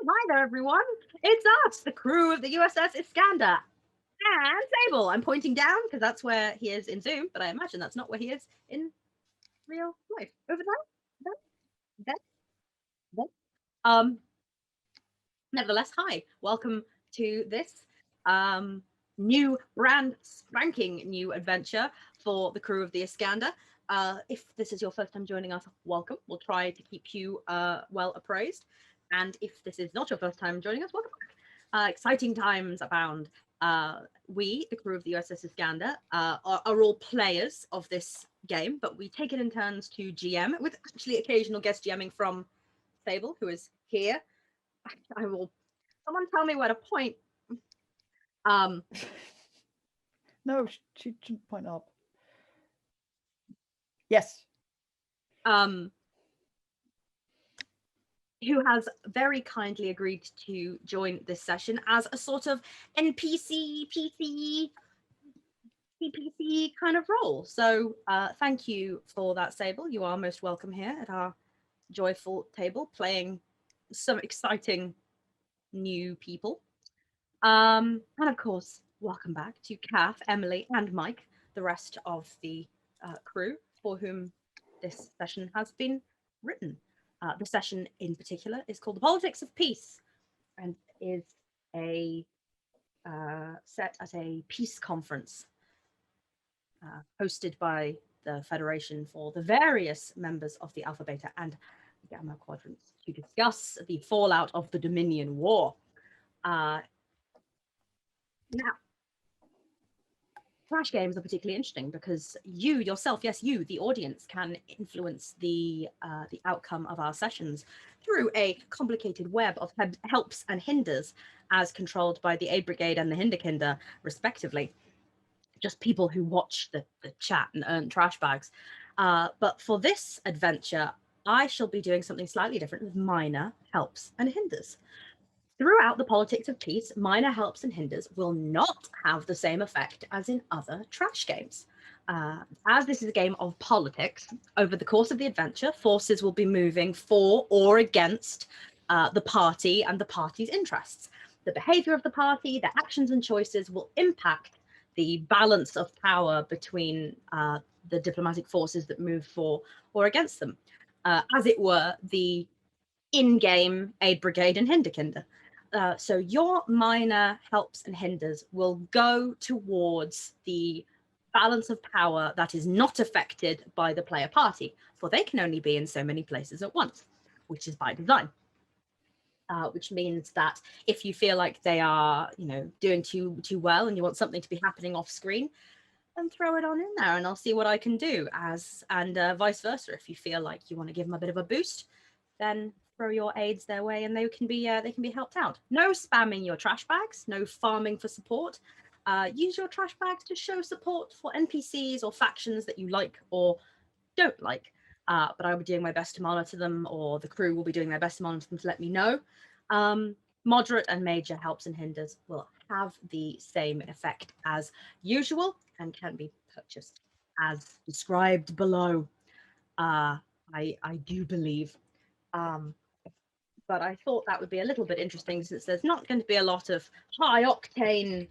Hi there, everyone. It's us, the crew of the USS Iskandar. And Sable. I'm pointing down because that's where he is in Zoom, but I imagine that's not where he is in real life. Over there? There? Nevertheless, hi. Welcome to this new, brand spanking new adventure for the crew of the Iskandar. If this is your first time joining us, welcome. We'll try to keep you well appraised. And if this is not your first time joining us, welcome back. Exciting times abound. We, the crew of the USS Iskandar, are all players of this game, but we take it in turns to GM, with actually occasional guest GMing from Sable, who is here. I will. Someone tell me where to point. No, she shouldn't point up. Yes. Who has very kindly agreed to join this session as a sort of NPC, CPC kind of role. So thank you for that, Sable. You are most welcome here at our joyful table, playing some exciting new people. And of course, welcome back to Kath, Emily, and Mike, the rest of the crew for whom this session has been written. The session in particular is called The Politics of Peace and is a set at a peace conference hosted by the Federation for the various members of the Alpha, Beta, and Gamma Quadrants to discuss the fallout of the Dominion War. Now, Flash games are particularly interesting because you yourself, yes, you, the audience, can influence the outcome of our sessions through a complicated web of helps and hinders, as controlled by the Aid Brigade and the Hinderkinder, respectively. Just people who watch the chat and earn trash bags. But for this adventure, I shall be doing something slightly different with minor helps and hinders. Throughout the Politics of Peace, minor helps and hinders will not have the same effect as in other trash games. As this is a game of politics, over the course of the adventure, forces will be moving for or against the party and the party's interests. The behavior of the party, their actions and choices will impact the balance of power between the diplomatic forces that move for or against them. As it were, the in-game Aid Brigade and Hinderkinder. So your minor helps and hinders will go towards the balance of power that is not affected by the player party, for they can only be in so many places at once, which is by design. Which means that if you feel like they are, doing too well and you want something to be happening off screen, then throw it on in there and I'll see what I can do. And vice versa, if you feel like you want to give them a bit of a boost, then throw your aids their way and they can be helped out. No spamming your trash bags, no farming for support. Use your trash bags to show support for NPCs or factions that you like or don't like. But I'll be doing my best to monitor them, or the crew will be doing their best to monitor them to let me know. Moderate and major helps and hinders will have the same effect as usual and can be purchased as described below. I do believe. But I thought that would be a little bit interesting since there's not going to be a lot of high octane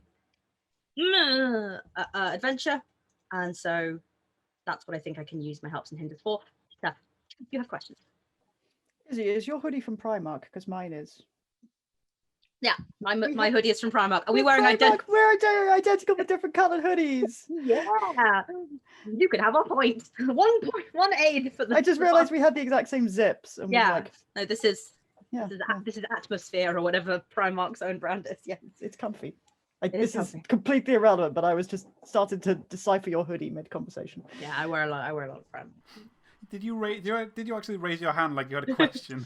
adventure. And so that's what I think I can use my helps and hinders for. So, do you have questions? Is your hoodie from Primark? Because mine is. Yeah, my hoodie is from Primark. Are we wearing identical? We're identical but different coloured hoodies. Yeah, you could have a point. 1 point, 1 aid for the. I just realised we had the exact same zips. And yeah, was like, no, this is Atmosphere or whatever Primark's own brand is. Yeah, it's comfy. This is completely irrelevant, but I was just starting to decipher your hoodie mid-conversation. Yeah, I wear a lot of Primark. Did you actually raise your hand like you had a question?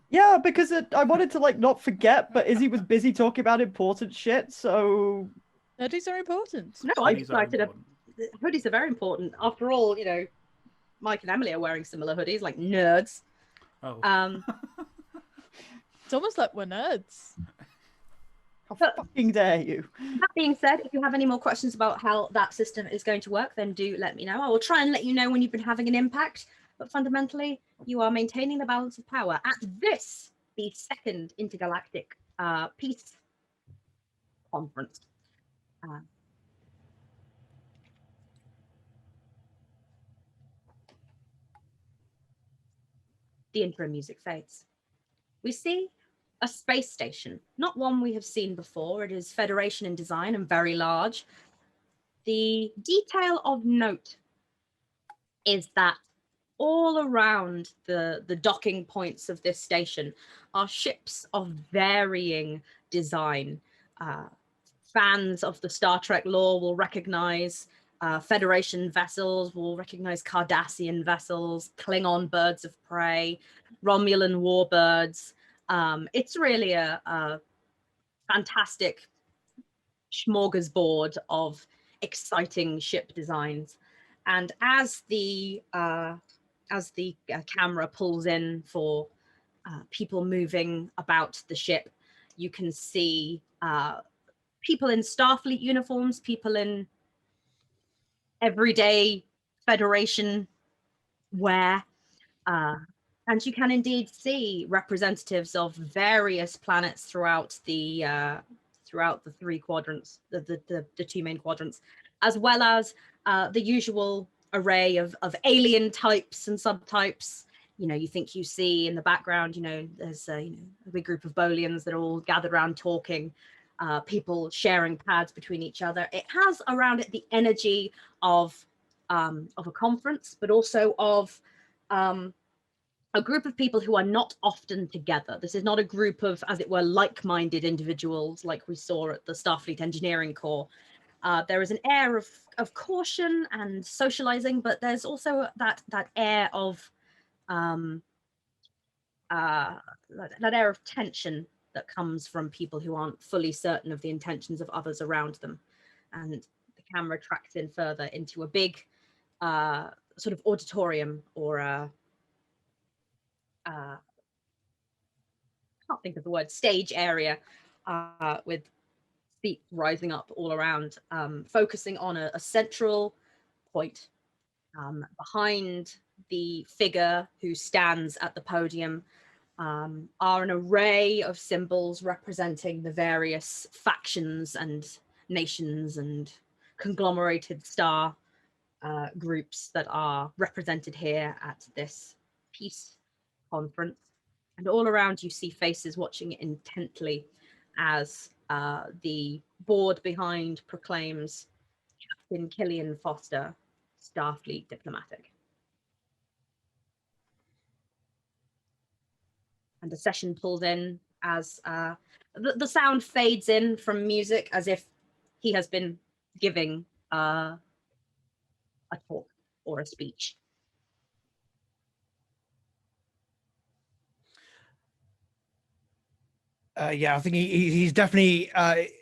Yeah, because I wanted to not forget, but Izzy was busy talking about important shit, so hoodies are important. No, I'm excited. Hoodies are very important. After all, Mike and Emily are wearing similar hoodies, like nerds. Oh. It's almost like we're nerds. How fucking dare you? That being said, if you have any more questions about how that system is going to work, then do let me know. I will try and let you know when you've been having an impact. But fundamentally, you are maintaining the balance of power at this the Second Intergalactic Peace Conference. The intro music fades. We see a space station, not one we have seen before. It is Federation in design and very large. The detail of note is that all around the docking points of this station are ships of varying design. Fans of the Star Trek lore will recognize Federation vessels, will recognize Cardassian vessels, Klingon birds of prey, Romulan warbirds. It's really a fantastic smorgasbord of exciting ship designs. And as the camera pulls in for people moving about the ship, you can see people in Starfleet uniforms, people in everyday Federation wear. And you can indeed see representatives of various planets throughout the three quadrants, the two main quadrants, as well as the usual array of alien types and subtypes. You know, you think you see in the background, you know, there's a big group of Bolians that are all gathered around talking, people sharing pads between each other. It has around it the energy of a conference, but also of a group of people who are not often together. This is not a group of, as it were, like-minded individuals like we saw at the Starfleet Engineering Corps. There is an air of caution and socializing, but there's also that air of that air of tension that comes from people who aren't fully certain of the intentions of others around them. And the camera tracks in further into a big sort of auditorium or can't think of the word, stage area with seats rising up all around, focusing on a central point. Behind the figure who stands at the podium are an array of symbols representing the various factions and nations and conglomerated star groups that are represented here at this peace conference. And all around you see faces watching it intently as the board behind proclaims Captain Killian Foster, Starfleet Diplomatic. And the session pulls in as the sound fades in from music as if he has been giving a talk or a speech. Yeah, I think he's definitely.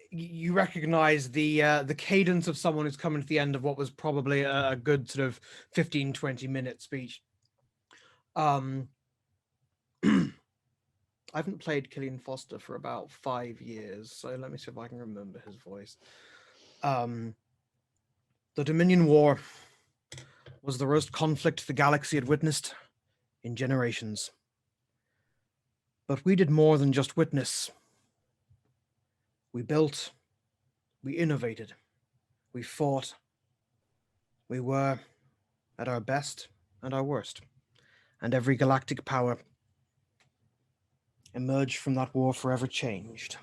You recognize the cadence of someone who's coming to the end of what was probably a good sort of 15-20 minute speech. I haven't played Killian Foster for about 5 years, so let me see if I can remember his voice. The Dominion War was the worst conflict the galaxy had witnessed in generations. But we did more than just witness. We built, we innovated, we fought. We were at our best and our worst. And every galactic power emerged from that war forever changed.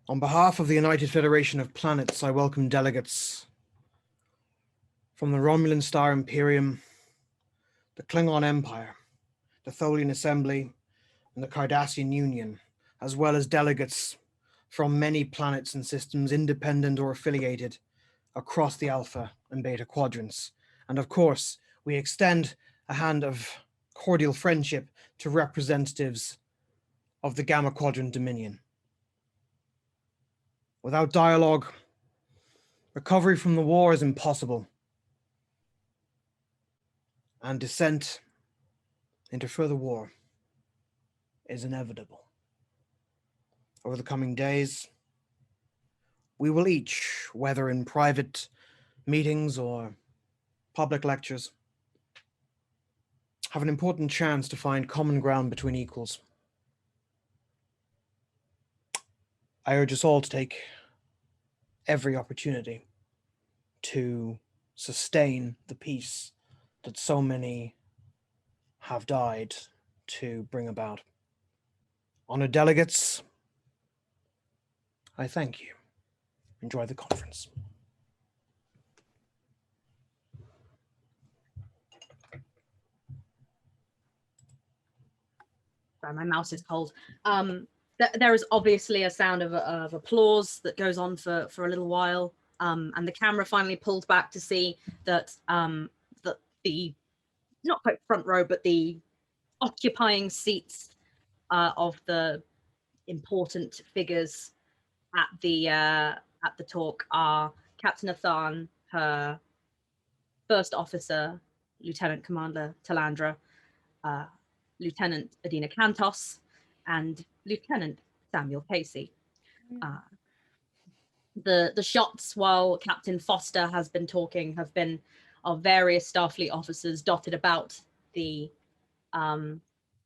On behalf of the United Federation of Planets, I welcome delegates from the Romulan Star Imperium, the Klingon Empire, the Tholian Assembly, and the Cardassian Union, as well as delegates from many planets and systems, independent or affiliated, across the Alpha and Beta quadrants. And of course, we extend a hand of cordial friendship to representatives of the Gamma Quadrant Dominion. Without dialogue, recovery from the war is impossible, and descent into further war is inevitable. Over the coming days, we will each, whether in private meetings or public lectures, have an important chance to find common ground between equals. I urge us all to take every opportunity to sustain the peace that so many have died to bring about. Honored delegates, I thank you. Enjoy the conference. Sorry, my mouse is cold. There is obviously a sound of applause that goes on for a little while, and the camera finally pulls back to see that that the not quite front row, but the occupying seats of the important figures at the talk are Captain Athan, her first officer, Lieutenant Commander Talandra, Lieutenant Adina Kantos, and Lieutenant Samuel Casey. The shots while Captain Foster has been talking have been of various Starfleet officers dotted about the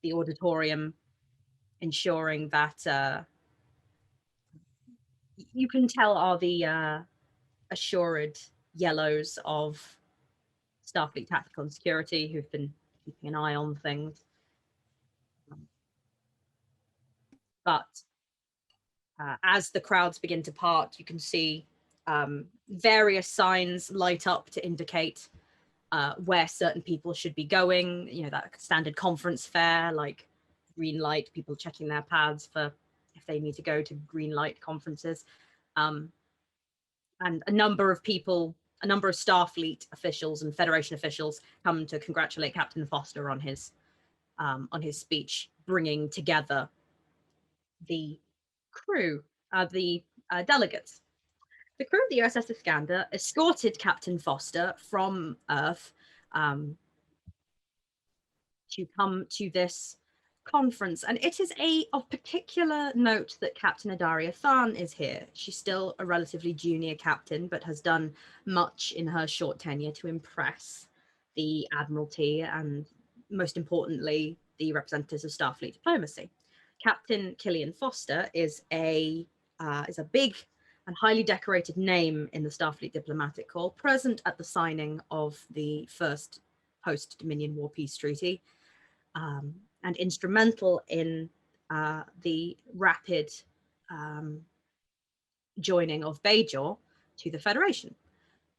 auditorium, ensuring that you can tell are the assured yellows of Starfleet Tactical and Security, who've been keeping an eye on things. But as the crowds begin to part, you can see various signs light up to indicate where certain people should be going. You know, that standard conference fare, like green light, people checking their pads for if they need to go to green light conferences. And a number of people, a number of Starfleet officials and Federation officials come to congratulate Captain Foster on his speech, bringing together the crew, the delegates. The crew of the USS Iskandar escorted Captain Foster from Earth to come to this conference, and it is of particular note that Captain Adaria Than is here. She's still a relatively junior captain, but has done much in her short tenure to impress the Admiralty and, most importantly, the representatives of Starfleet diplomacy. Captain Killian Foster is a big and highly decorated name in the Starfleet Diplomatic Corps, present at the signing of the first post-Dominion War Peace Treaty, and instrumental in the rapid joining of Bajor to the Federation,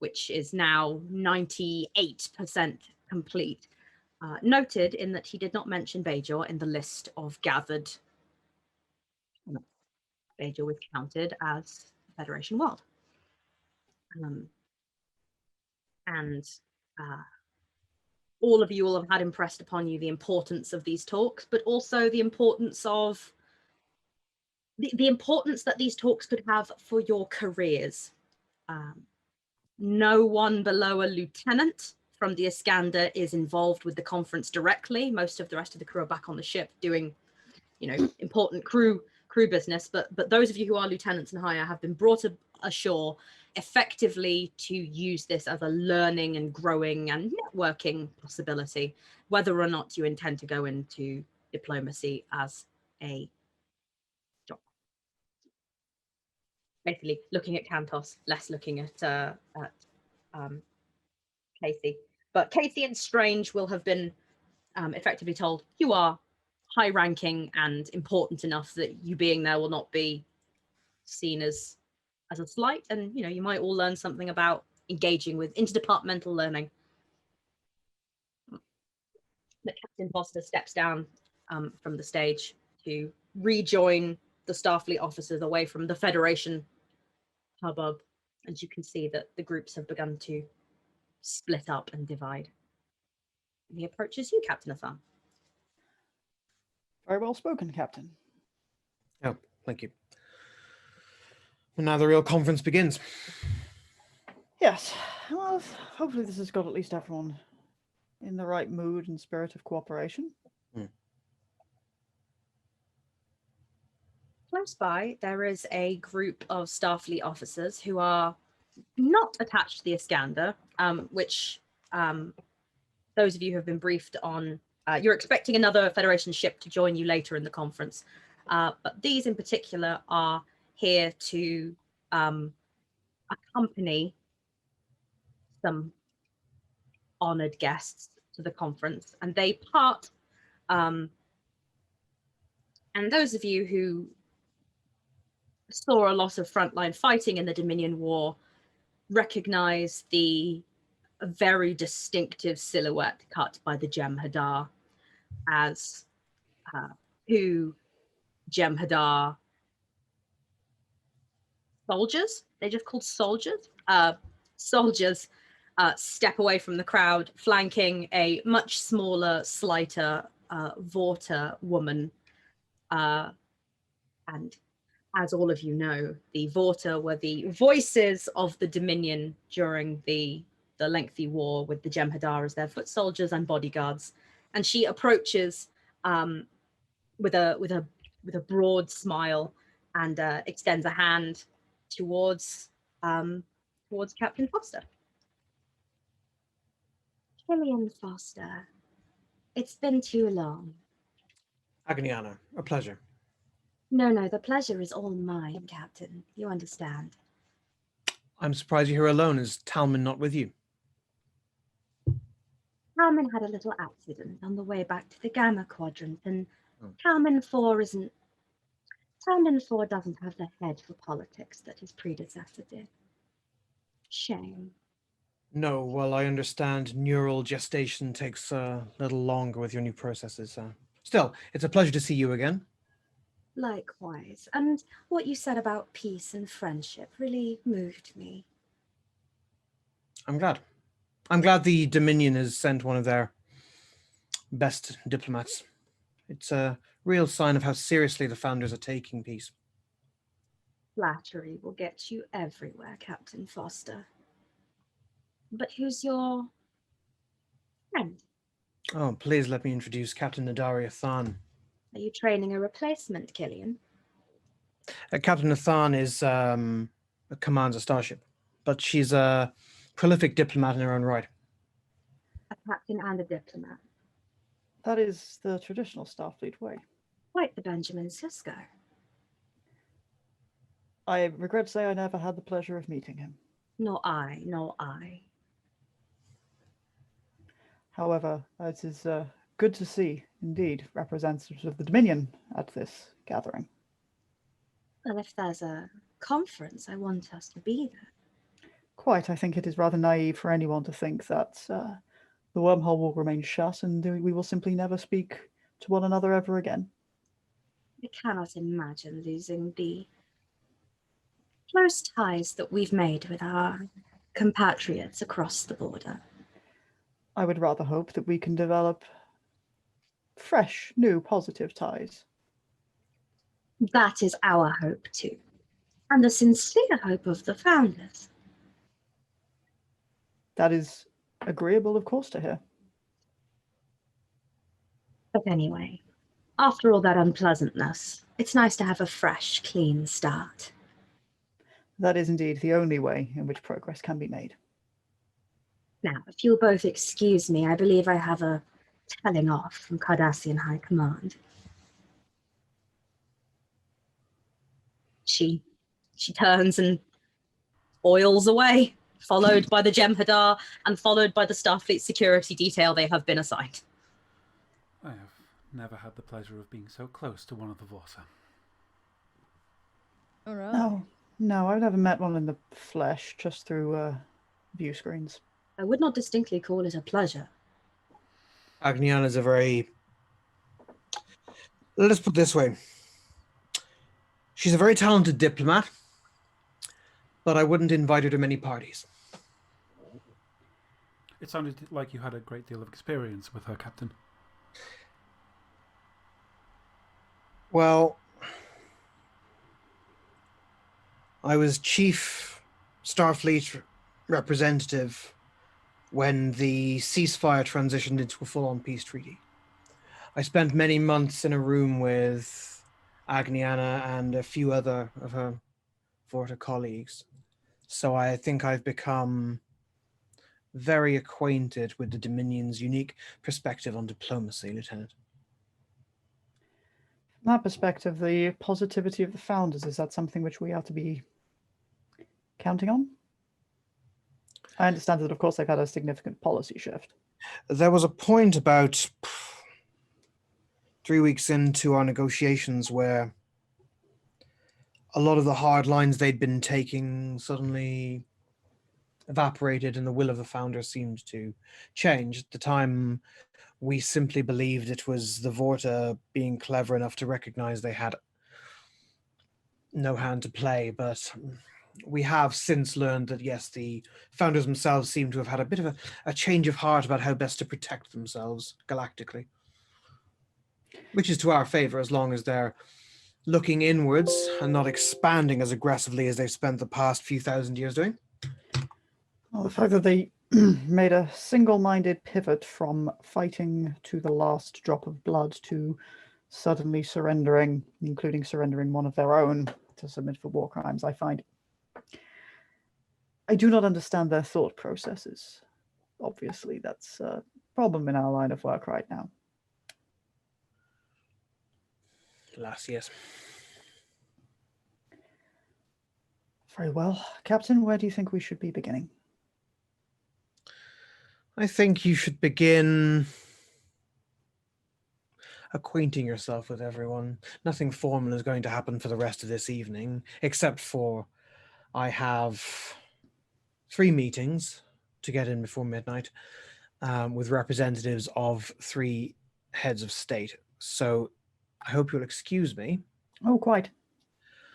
which is now 98% complete. Noted in that he did not mention Bajor in the list of gathered. Bajor was counted as Federation world. And all of you will have had impressed upon you the importance of these talks, but also the importance of the importance that these talks could have for your careers. No one below a lieutenant from the Iskandar is involved with the conference directly. Most of the rest of the crew are back on the ship doing, important crew business. But those of you who are lieutenants and higher have been brought ashore effectively to use this as a learning and growing and networking possibility, whether or not you intend to go into diplomacy as a job. Basically, looking at Kantos, less looking at Casey. But Casey and Strange will have been effectively told, you are high-ranking and important enough that you being there will not be seen as a slight, and you might all learn something about engaging with interdepartmental learning. That Captain Foster steps down from the stage to rejoin the Starfleet officers away from the Federation hubbub, and you can see that the groups have begun to split up and divide. And he approaches you, Captain Athan. Very well spoken, Captain. Oh, thank you. And now the real conference begins. Yes. Well, hopefully this has got at least everyone in the right mood and spirit of cooperation. Close by, there is a group of Starfleet officers who are not attached to the Iskandar, which those of you who have been briefed on You're expecting another Federation ship to join you later in the conference, but these in particular are here to accompany some honored guests to the conference, and they part. And those of you who saw a lot of frontline fighting in the Dominion War recognize the very distinctive silhouette cut by the Jem'Hadar as who Jem'Hadar soldiers, they're just called soldiers, soldiers step away from the crowd, flanking a much smaller, slighter Vorta woman. And as all of you know, the Vorta were the voices of the Dominion during the lengthy war with the Jem'Hadar as their foot soldiers and bodyguards. And she approaches with a broad smile and extends a hand towards Captain Foster. Killian Foster, it's been too long. Agniana, a pleasure. No, the pleasure is all mine, Captain. You understand. I'm surprised you're here alone. Is Talman not with you? Talman had a little accident on the way back to the Gamma Quadrant, and Oh. Talman 4 doesn't have the head for politics that his predecessor did. Shame. No, well, I understand neural gestation takes a little longer with your new processes. Still, it's a pleasure to see you again. Likewise, and what you said about peace and friendship really moved me. I'm glad. I'm glad the Dominion has sent one of their best diplomats. It's a real sign of how seriously the founders are taking peace. Flattery will get you everywhere, Captain Foster. But who's your friend? Oh, please let me introduce Captain Nadaria Than. Are you training a replacement, Killian? Captain Nathan commands a starship, but she's a prolific diplomat in her own right. A captain and a diplomat. That is the traditional Starfleet way. Quite the Benjamin Sisko. I regret to say I never had the pleasure of meeting him. Nor I, nor I. However, it is good to see, indeed, representatives of the Dominion at this gathering. Well, if there's a conference, I want us to be there. Quite, I think it is rather naive for anyone to think that the wormhole will remain shut and we will simply never speak to one another ever again. I cannot imagine losing the close ties that we've made with our compatriots across the border. I would rather hope that we can develop fresh, new, positive ties. That is our hope too, and the sincere hope of the founders. That is agreeable, of course, to hear. But anyway, after all that unpleasantness, it's nice to have a fresh, clean start. That is indeed the only way in which progress can be made. Now, if you'll both excuse me, I believe I have a telling off from Cardassian High Command. She turns and oils away, followed by the Jem'Hadar and followed by the Starfleet security detail they have been assigned. I have never had the pleasure of being so close to one of the Vorta. All right. No, I've never met one in the flesh, just through view screens. I would not distinctly call it a pleasure. Agniana is a very... Let's put it this way. She's a very talented diplomat, but I wouldn't invite her to many parties. It sounded like you had a great deal of experience with her, Captain. Well, I was chief Starfleet representative when the ceasefire transitioned into a full-on peace treaty. I spent many months in a room with Agniana and a few other of her Vorta colleagues. So I think I've become very acquainted with the Dominion's unique perspective on diplomacy, Lieutenant. From that perspective, the positivity of the founders, is that something which we are to be counting on? I understand that, of course, they've had a significant policy shift. There was a point about 3 weeks into our negotiations where a lot of the hard lines they'd been taking suddenly evaporated and the will of the founders seemed to change. At the time, we simply believed it was the Vorta being clever enough to recognize they had no hand to play, but we have since learned that, yes, the founders themselves seem to have had a bit of a change of heart about how best to protect themselves galactically, which is to our favor as long as they're looking inwards and not expanding as aggressively as they've spent the past few thousand years doing. Well, the fact that they made a single-minded pivot from fighting to the last drop of blood to suddenly surrendering, including surrendering one of their own to submit for war crimes, I do not understand their thought processes. Obviously, that's a problem in our line of work right now. Alas, yes. Very well. Captain, where do you think we should be beginning? I think you should begin acquainting yourself with everyone. Nothing formal is going to happen for the rest of this evening, except for I have 3 meetings to get in before midnight with representatives of 3 heads of state. So I hope you'll excuse me. Oh, quite.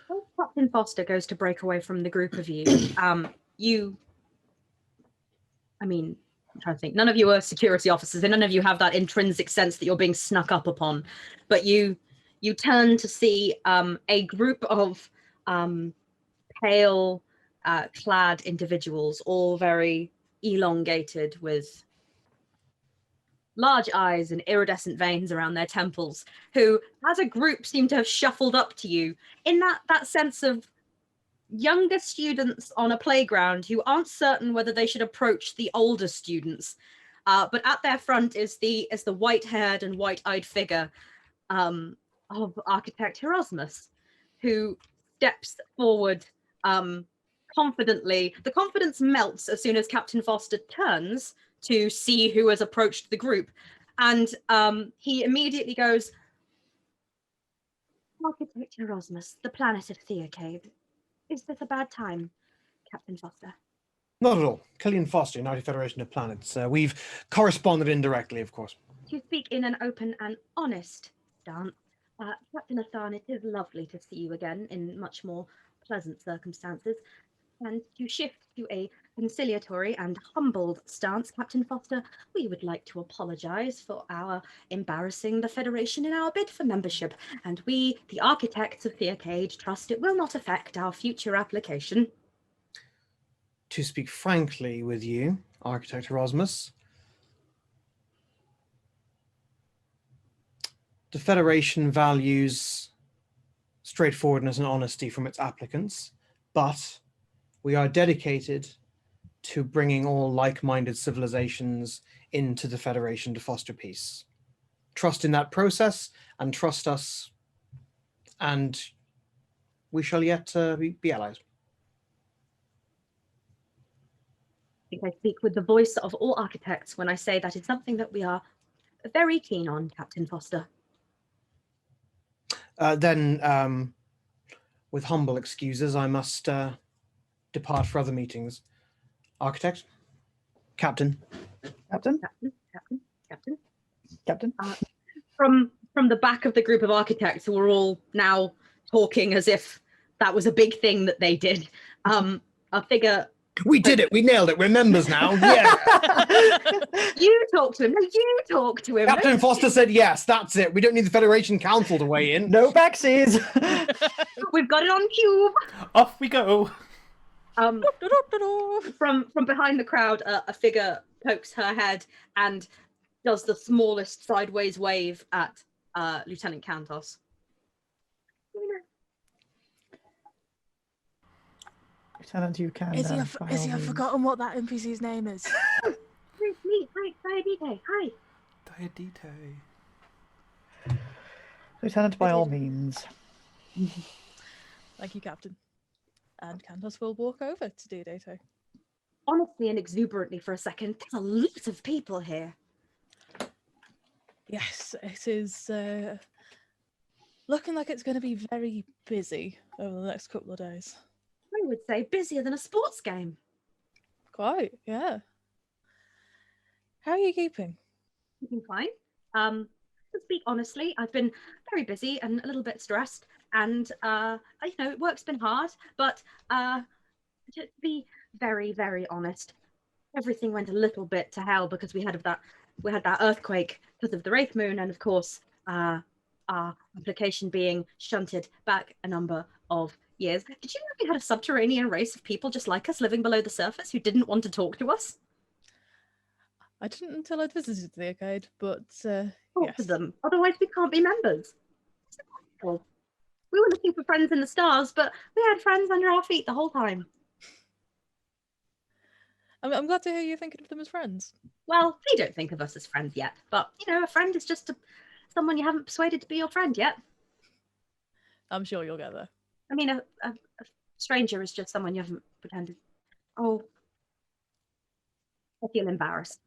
Well, Captain Foster goes to break away from the group of you. I'm trying to think. None of you are security officers, and none of you have that intrinsic sense that you're being snuck up upon. But you turn to see a group of pale, clad individuals, all very elongated, with large eyes and iridescent veins around their temples, who, as a group, seem to have shuffled up to you in that sense of younger students on a playground who aren't certain whether they should approach the older students. But at their front is the white-haired and white-eyed figure of Architect Erasmus, who steps forward confidently. The confidence melts as soon as Captain Foster turns to see who has approached the group. And he immediately goes, Architect Erasmus, the planet of Theocade. Is this a bad time, Captain Foster? Not at all. Killian Foster, United Federation of Planets. We've corresponded indirectly, of course. To speak in an open and honest stance, Captain Athan, it is lovely to see you again in much more pleasant circumstances. And to shift to a conciliatory and humbled stance, Captain Foster, we would like to apologise for our embarrassing the Federation in our bid for membership, and we, the architects of Theocade, trust it will not affect our future application. To speak frankly with you, Architect Erasmus, the Federation values straightforwardness and honesty from its applicants, but we are dedicated to bringing all like-minded civilizations into the Federation to foster peace. Trust in that process and trust us, and we shall yet be allies. I think I speak with the voice of all architects when I say that it's something that we are very keen on, Captain Foster. Then, with humble excuses, I must depart for other meetings. Architect? Captain? Captain? Captain. From the back of the group of architects who are all now talking as if that was a big thing that they did, a figure... We did it! We nailed it! We're members now! Yeah! You talk to him! No, you talk to him! Captain Foster said yes, that's it. We don't need the Federation Council to weigh in. No backsies! We've got it on cube! Off we go! From behind the crowd, a figure pokes her head and does the smallest sideways wave at Lieutenant Kantos. Lieutenant, you can. Is he by is all he have means. forgotten what that NPC's name is? It's me. Hi, Diadite. Hi. Diadite. Lieutenant, by all Did- means. Thank you, Captain. And Cantos will walk over to Diodate. Honestly and exuberantly for a second, there's a lot of people here. Yes, it is looking like it's going to be very busy over the next couple of days. I would say busier than a sports game. Quite, yeah. How are you keeping? Keeping fine. To speak honestly, I've been very busy and a little bit stressed, and work's been hard. But to be very, very honest, everything went a little bit to hell because we had that earthquake because of the Wraith Moon, and of course, our application being shunted back a number of years. Did you know we had a subterranean race of people just like us living below the surface who didn't want to talk to us? I didn't until I'd visited the arcade, but Talk yes. to them, otherwise we can't be members. Well, we were looking for friends in the stars, but we had friends under our feet the whole time. I'm glad to hear you're thinking of them as friends. Well, they don't think of us as friends yet, but a friend is just someone you haven't persuaded to be your friend yet. I'm sure you'll get there. I mean, a stranger is just someone you haven't pretended. Oh, I feel embarrassed.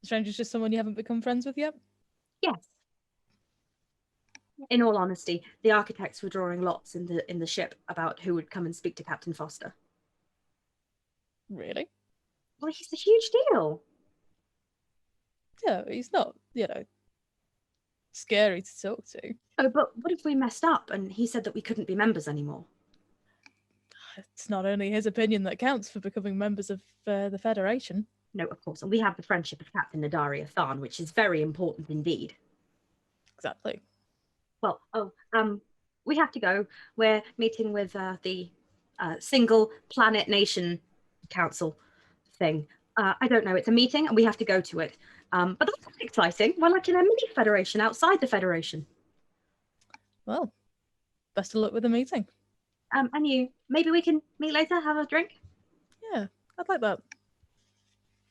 The stranger's just someone you haven't become friends with yet? Yes. In all honesty, the architects were drawing lots in the ship about who would come and speak to Captain Foster. Really? Well, he's a huge deal. Yeah, he's not, scary to talk to. Oh, but what if we messed up and he said that we couldn't be members anymore? It's not only his opinion that counts for becoming members of the Federation. No, of course. And we have the friendship of Captain Nadaria Tharn, which is very important indeed. Exactly. Well, we have to go. We're meeting with the Single Planet Nation Council thing. I don't know. It's a meeting and we have to go to it. But that's exciting. We're like in a mini federation outside the Federation. Well, best of luck with the meeting. And you, maybe we can meet later, have a drink? Yeah, I'd like that.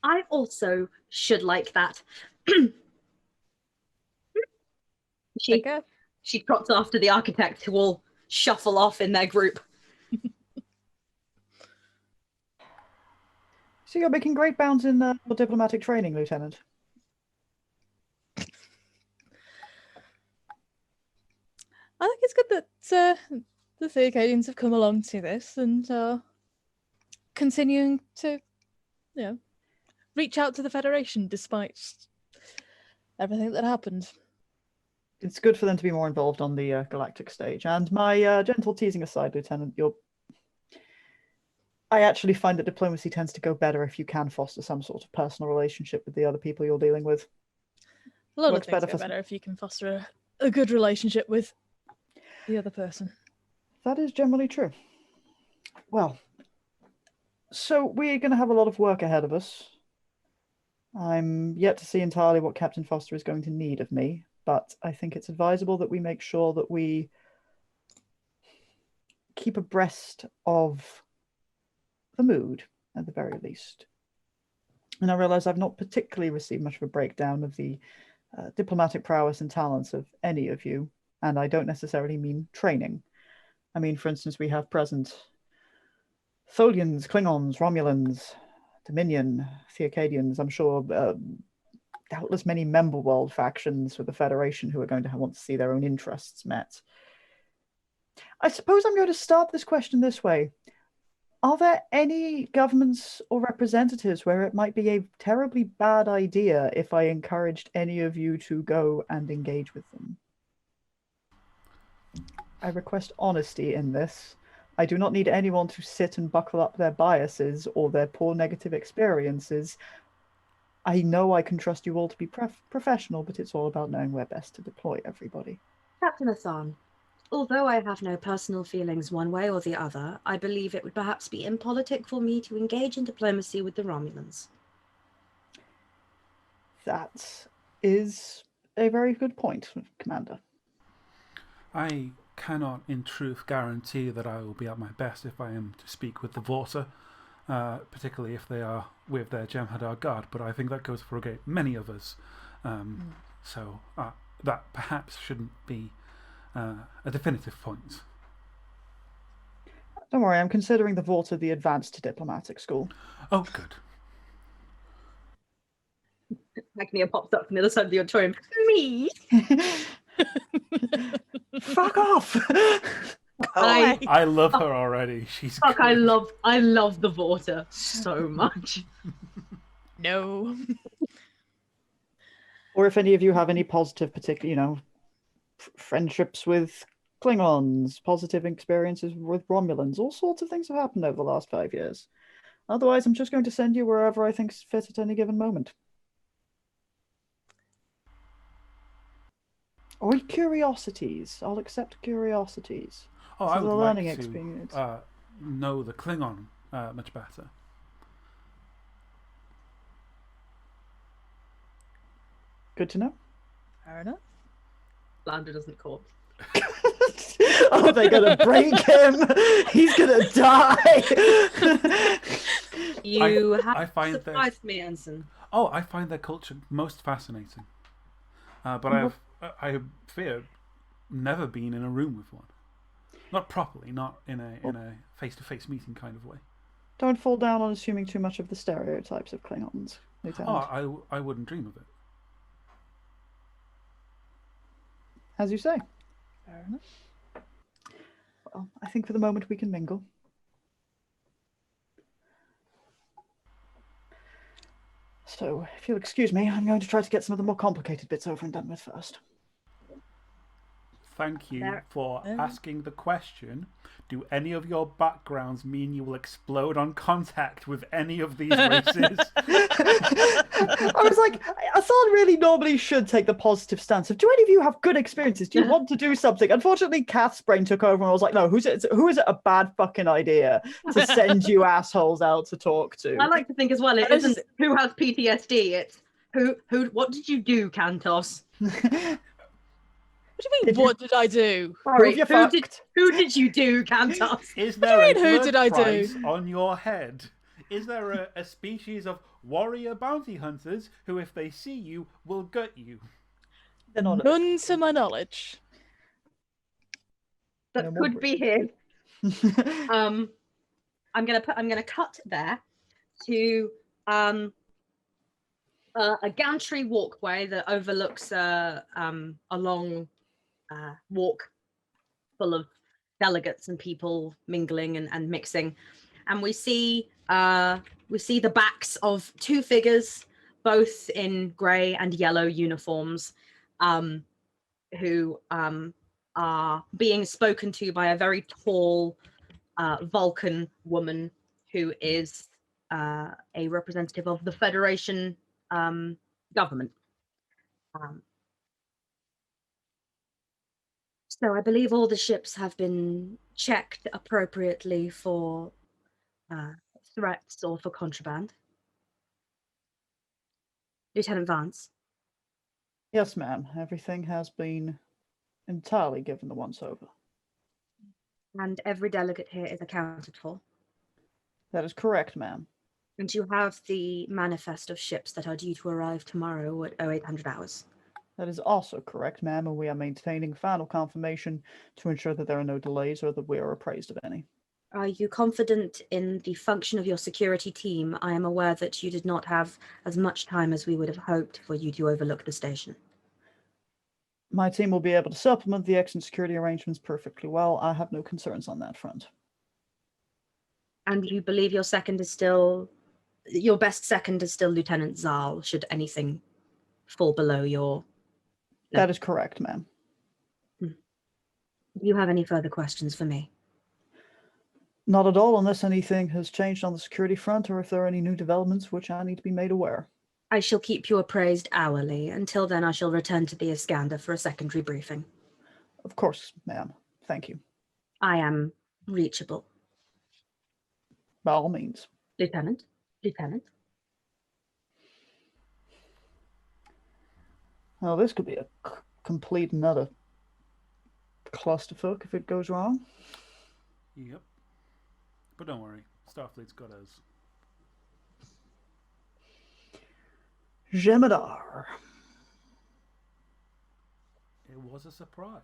I also should like that. Take care. She trots after the architect, who will shuffle off in their group. So you're making great bounds in your diplomatic training, Lieutenant. I think it's good that the Theocadians have come along to this and are continuing to, reach out to the Federation despite everything that happened. It's good for them to be more involved on the galactic stage. And my gentle teasing aside, Lieutenant, I actually find that diplomacy tends to go better if you can foster some sort of personal relationship with the other people you're dealing with. A lot Works of things better go for- better if you can foster a good relationship with the other person. That is generally true. Well, so we're going to have a lot of work ahead of us. I'm yet to see entirely what Captain Foster is going to need of me, but I think it's advisable that we make sure that we keep abreast of the mood, at the very least. And I realize I've not particularly received much of a breakdown of the diplomatic prowess and talents of any of you, and I don't necessarily mean training. I mean, for instance, we have present Tholians, Klingons, Romulans, Dominion, Theocadians, I'm sure doubtless many member world factions with the Federation who are going to want to see their own interests met. I suppose I'm going to start this question this way. Are there any governments or representatives where it might be a terribly bad idea if I encouraged any of you to go and engage with them? I request honesty in this. I do not need anyone to sit and buckle up their biases or their poor negative experiences. I know I can trust you all to be professional, but it's all about knowing where best to deploy everybody. Captain Athan, although I have no personal feelings one way or the other, I believe it would perhaps be impolitic for me to engage in diplomacy with the Romulans. That is a very good point, Commander. I cannot in truth guarantee that I will be at my best if I am to speak with the Vorta, particularly if they are with their Jem'Hadar guard, but I think that goes for many of us. So that perhaps shouldn't be a definitive point. Don't worry, I'm considering the Vorta the advanced diplomatic school. Oh, good. Magnia pops up from the other side of the auditorium. Me? Fuck off! I love her already. She's Fuck, great. I love the Vorta so much. No. Or if any of you have any positive, particular, friendships with Klingons, positive experiences with Romulans, all sorts of things have happened over the last 5 years. Otherwise, I'm just going to send you wherever I think's fit at any given moment. Or curiosities. I'll accept curiosities. Oh, For I the would learning like experience. to know the Klingon much better. Good to know. Fair enough. Lambda doesn't call. Oh, they're gonna break him. He's gonna die. You I have find that- surprised me, Ensign. Oh, I find their culture most fascinating. But I fear never been in a room with one. Not properly, not in a face-to-face meeting kind of way. Don't fall down on assuming too much of the stereotypes of Klingons, Lieutenant. Oh, I wouldn't dream of it. As you say. Fair enough. Well, I think for the moment we can mingle. So, if you'll excuse me, I'm going to try to get some of the more complicated bits over and done with first. Thank you There- for asking the question. Do any of your backgrounds mean you will explode on contact with any of these races? I was like, Assan really normally should take the positive stance of, do any of you have good experiences? Do you want to do something? Unfortunately, Kath's brain took over and I was like, no, who is it a bad fucking idea to send you assholes out to talk to? I like to think as well, it isn't who has PTSD, it's what did you do, Kantos? What do you mean, what did I do? Sorry, you who did you do, Kantos? Is there do a you mean, who blood did I do? price on your head? Is there a species of warrior bounty hunters who, if they see you, will gut you? They're not- None to my knowledge. That No more could be him. I'm gonna cut there to a gantry walkway that overlooks a long walk full of delegates and people mingling and mixing, and we see the backs of two figures, both in grey and yellow uniforms, who are being spoken to by a very tall Vulcan woman who is a representative of the Federation government. So I believe all the ships have been checked appropriately for threats or for contraband. Lieutenant Vance. Yes, ma'am. Everything has been entirely given the once-over. And every delegate here is accounted for. That is correct, ma'am. And you have the manifest of ships that are due to arrive tomorrow at 0800 hours. That is also correct, ma'am, and we are maintaining final confirmation to ensure that there are no delays or that we are appraised of any. Are you confident in the function of your security team? I am aware that you did not have as much time as we would have hoped for you to overlook the station. My team will be able to supplement the excellent security arrangements perfectly well. I have no concerns on that front. And you believe your best second is still Lieutenant Zal, should anything fall below your... No. That is correct, ma'am. Do you have any further questions for me? Not at all, unless anything has changed on the security front or if there are any new developments which I need to be made aware. I shall keep you appraised hourly. Until then, I shall return to the Iskandar for a secondary briefing. Of course, ma'am. Thank you. I am reachable. By all means. Lieutenant? Lieutenant? Well, this could be a complete and utter clusterfuck if it goes wrong. Yep. But don't worry, Starfleet's got us. Jem'Hadar. It was a surprise.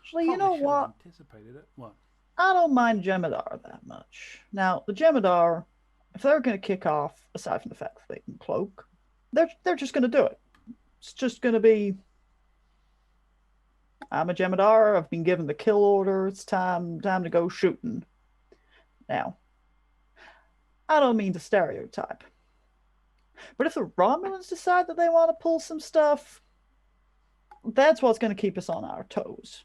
Actually, you know Probably should have what? anticipated it. What? I don't mind Jem'Hadar that much. Now, the Jem'Hadar, if they're going to kick off, aside from the fact that they can cloak, they're just going to do it. It's just going to be, I'm a Jem'Hadar. I've been given the kill order. It's time to go shooting. Now, I don't mean to stereotype, but if the Romulans decide that they want to pull some stuff, that's what's going to keep us on our toes.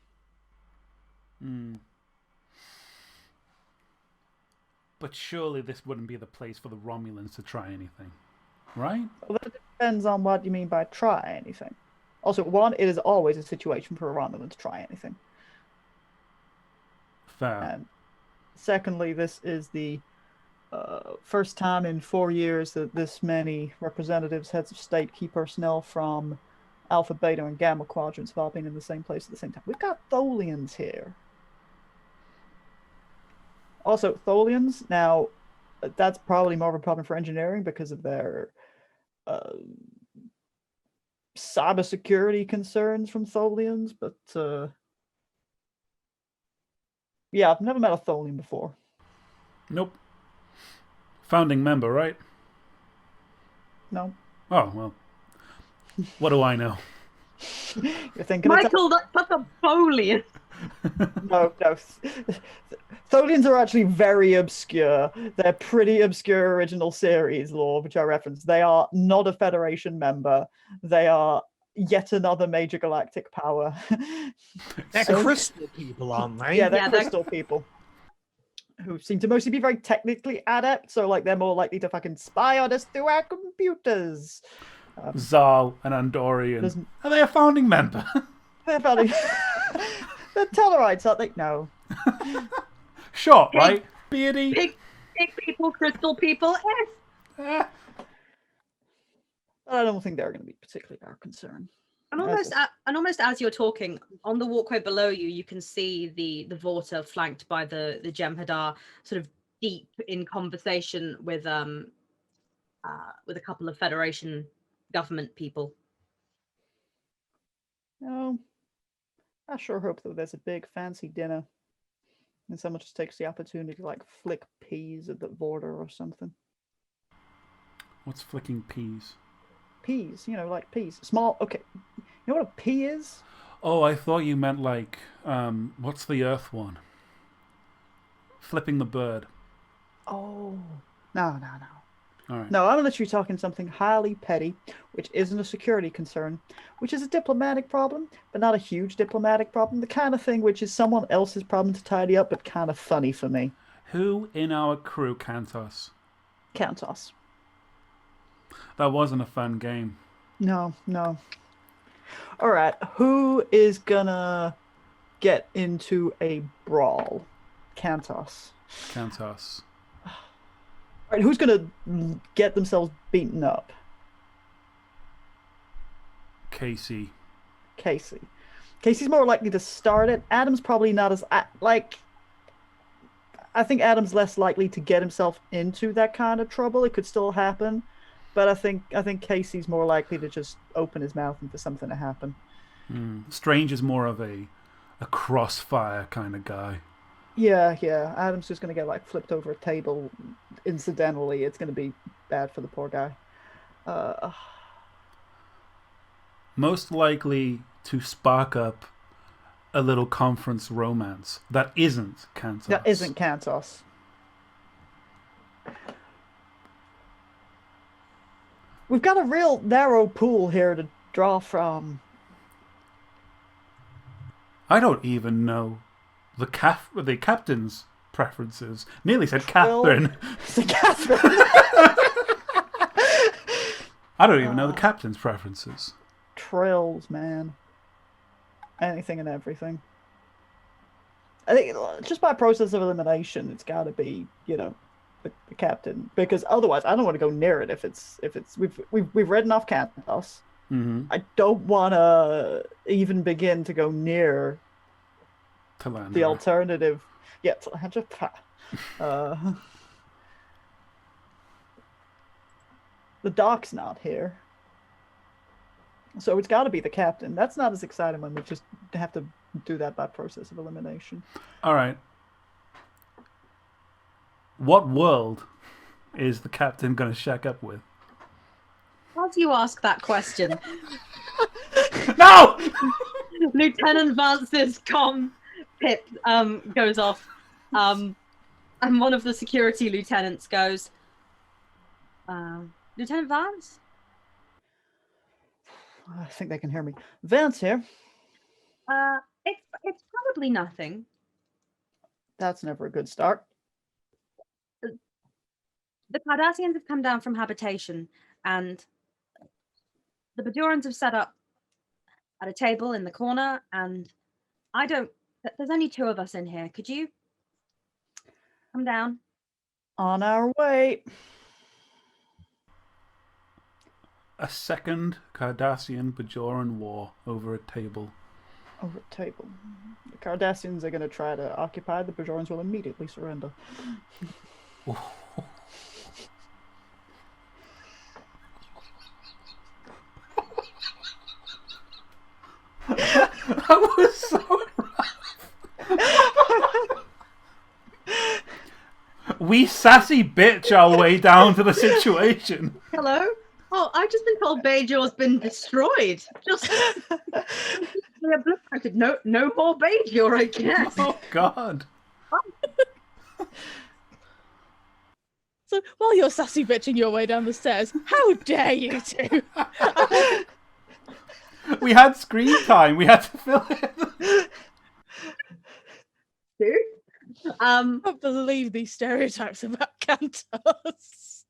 Hmm. But surely this wouldn't be the place for the Romulans to try anything, right? Well, that depends on what you mean by try anything. Also, one, it is always a situation for a Romulan to try anything. Fair. And secondly, this is the first time in 4 years that this many representatives, heads of state, key personnel from Alpha, Beta, and Gamma Quadrants have all been in the same place at the same time. We've got Tholians here. Also, Tholians, now, that's probably more of a problem for engineering because of their cybersecurity concerns from Tholians, but yeah, I've never met a Tholian before. Nope. Founding member, right? No. Oh, well. What do I know? You're thinking Michael, that's a Bolian. No. Tholians are actually very obscure. They're pretty obscure original series lore, which I referenced. They are not a Federation member. They are yet another major galactic power. They're So- crystal people, aren't they? Yeah, they're Yeah, they're- crystal people who seem to mostly be very technically adept, so like they're more likely to fucking spy on us through our computers. Zal and Andorian. There's- Are they a founding member? They're very... They're Tellarites, aren't they? No. Short, Big- right? Beardy. Big people, crystal people. Eh. I don't think they're going to be particularly our concern. And almost as you're talking, on the walkway below you, you can see the Vorta flanked by the Jem'Hadar, sort of deep in conversation with a couple of Federation government people. No. I sure hope that there's a big fancy dinner and someone just takes the opportunity to like flick peas at the border or something. What's flicking peas? Peas, like peas. Small, okay. You know what a pea is? Oh, I thought you meant like, what's the Earth one? Flipping the bird. Oh. No. All right. No, I'm literally talking something highly petty, which isn't a security concern, which is a diplomatic problem, but not a huge diplomatic problem. The kind of thing which is someone else's problem to tidy up, but kind of funny for me. Who in our crew can't us? Countess. That wasn't a fun game. No. All right, who is gonna get into a brawl? Kantos. Can't us. All right, who's gonna get themselves beaten up? Casey. Casey. Casey's more likely to start it. Adam's probably not as like. I think Adam's less likely to get himself into that kind of trouble. It could still happen, but I think Casey's more likely to just open his mouth and for something to happen. Strange is more of a crossfire kind of guy. Yeah. Adam's just gonna get like flipped over a table incidentally. It's gonna be bad for the poor guy. Most likely to spark up a little conference romance that isn't Kantos. That isn't Kantos. We've got a real narrow pool here to draw from. I don't even know the captain's preferences. Nearly said Well- Catherine. So Catherine. I don't even know the captain's preferences. Trills, man. Anything and everything. I think just by process of elimination, it's got to be, the captain, because otherwise, I don't want to go near it. If it's we've read enough Kantos. Mm-hmm. I don't want to even begin to go near To land. The alternative, yeah, to land her. The dock's not here. So it's got to be the captain. That's not as exciting when we just have to do that by process of elimination. All right. What world is the captain going to shack up with? As you ask that question, No! Lieutenant Vance's comm pip goes off, and one of the security lieutenants goes, Lieutenant Vance? I think they can hear me. Vance here. It's probably nothing. That's never a good start. The Cardassians have come down from habitation, and the Bajorans have set up at a table in the corner, and there's only 2 of us in here. Could you come down? On our way. A second Cardassian Bajoran war over a table. Over a table. The Cardassians are going to try to occupy. The Bajorans will immediately surrender. That was so rough. We sassy bitch our way down to the situation. Hello? Oh, I've just been told Bajor's been destroyed. Just no more Bajor, I guess. Oh God. So while you're sassy bitching your way down the stairs, how dare you two? We had screen time. We had to fill it. Dude? I can't believe these stereotypes about Cantos.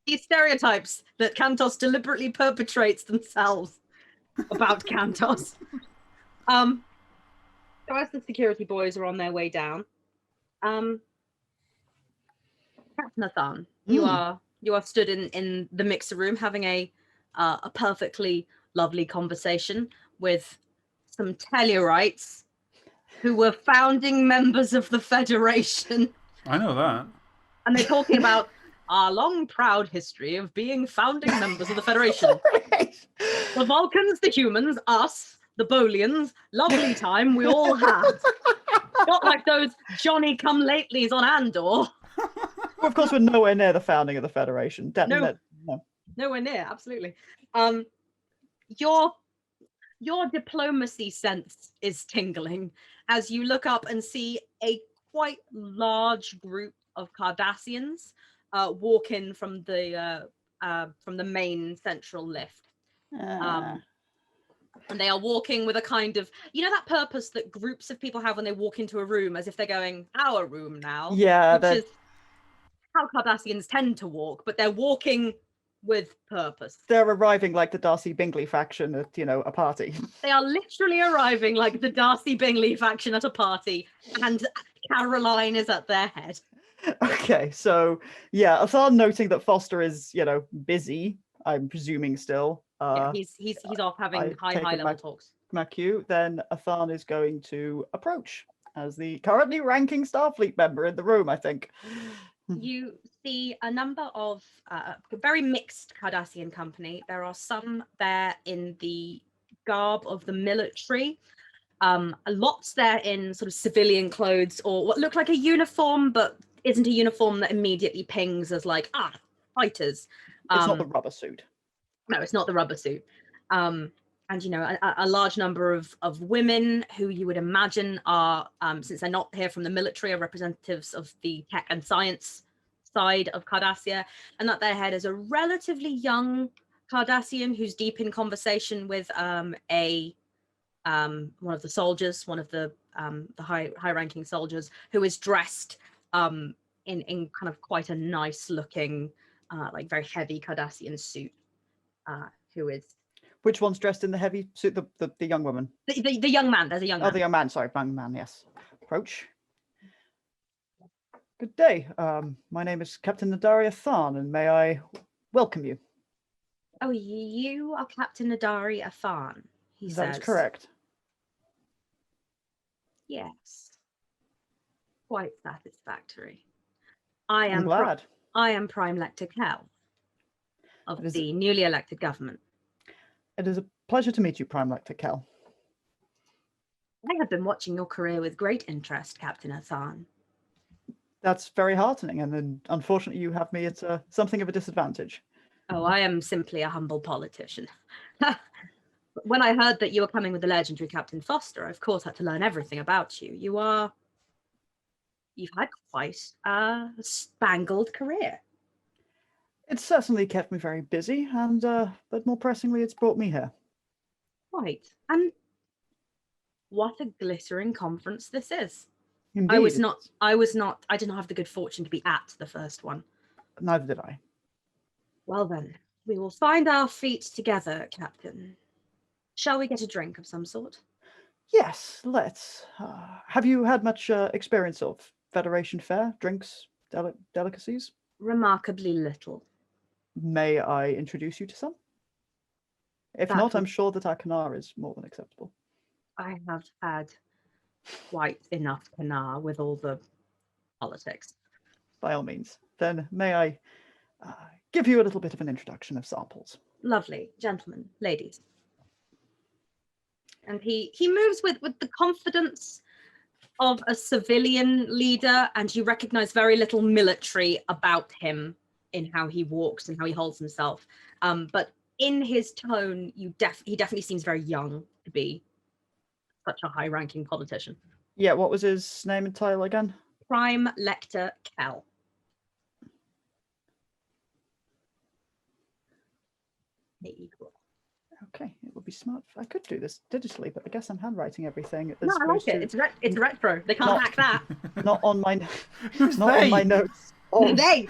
These stereotypes that Cantos deliberately perpetrates themselves about Cantos. So as the security boys are on their way down, Captain Nathan, you are stood in the mixer room having a perfectly lovely conversation with some Tellurites who were founding members of the Federation. I know that. And they're talking about our long, proud history of being founding members of the Federation. The Vulcans, the humans, us, the Bolians, lovely time we all had. Not like those Johnny-come-latelys on Andor. Well, of course, we're nowhere near the founding of the Federation. No. Nowhere near, absolutely. Your diplomacy sense is tingling as you look up and see a quite large group of Cardassians walk in from the main central lift. And they are walking with a kind of, that purpose that groups of people have when they walk into a room, as if they're going, our room now. Yeah, which is how Cardassians tend to walk, but they're walking with purpose. They're arriving like the Darcy Bingley faction at, a party. They are literally arriving like the Darcy Bingley faction at a party, and Caroline is at their head. Okay, so yeah, Athan noting that Foster is, busy, I'm presuming still. Yeah, he's off having high level talks. My cue, then Athan is going to approach as the currently ranking Starfleet member in the room, I think. You see a number of very mixed Cardassian company. There are some there in the garb of the military. Lots there in sort of civilian clothes or what look like a uniform, but isn't a uniform that immediately pings as like, fighters. It's not the rubber suit. No, it's not the rubber suit. And, a large number of women who you would imagine are, since they're not here from the military, are representatives of the tech and science side of Cardassia, and at their head is a relatively young Cardassian who's deep in conversation with one of the soldiers, one of the high-ranking soldiers, who is dressed in kind of quite a nice looking, like very heavy Cardassian suit. Who is? Which one's dressed in the heavy suit? The young woman. The young man. There's a young man. Oh, the young man. Sorry, young man. Yes. Approach. Good day. My name is Captain Nadaria Tharn, and may I welcome you? Oh, you are Captain Nadaria Tharn. He says. That is correct. Yes. Quite satisfactory. I I'm am glad. I am Prime Lector Cal of It is- the newly elected government. It is a pleasure to meet you, Prime Lector Kel. I have been watching your career with great interest, Captain Athan. That's very heartening, and then unfortunately you have me at something of a disadvantage. Oh, I am simply a humble politician. When I heard that you were coming with the legendary Captain Foster, I of course had to learn everything about you. You've had quite a spangled career. It's certainly kept me very busy, and but more pressingly, it's brought me here. Quite. And what a glittering conference this is. Indeed, I did not have the good fortune to be at the first one. Neither did I. Well then, we will find our feet together, Captain. Shall we get a drink of some sort? Yes, let's. Have you had much experience of Federation fare, drinks, delicacies? Remarkably little. May I introduce you to some? If That not, I'm would- sure that our Kanar is more than acceptable. I have had quite enough canar with all the politics. By all means. Then may I give you a little bit of an introduction of samples. Lovely, gentlemen, ladies. And he moves with the confidence of a civilian leader, and you recognize very little military about him in how he walks and how he holds himself. But in his tone, he definitely seems very young to be such a high-ranking politician. Yeah, what was his name and title again? Prime Lector Cal. Okay, it would be smart if I could do this digitally, but I guess I'm handwriting everything. No, I like it. It's retro. They can't Not- hack that. Not on my Who's not on my they? notes of, They.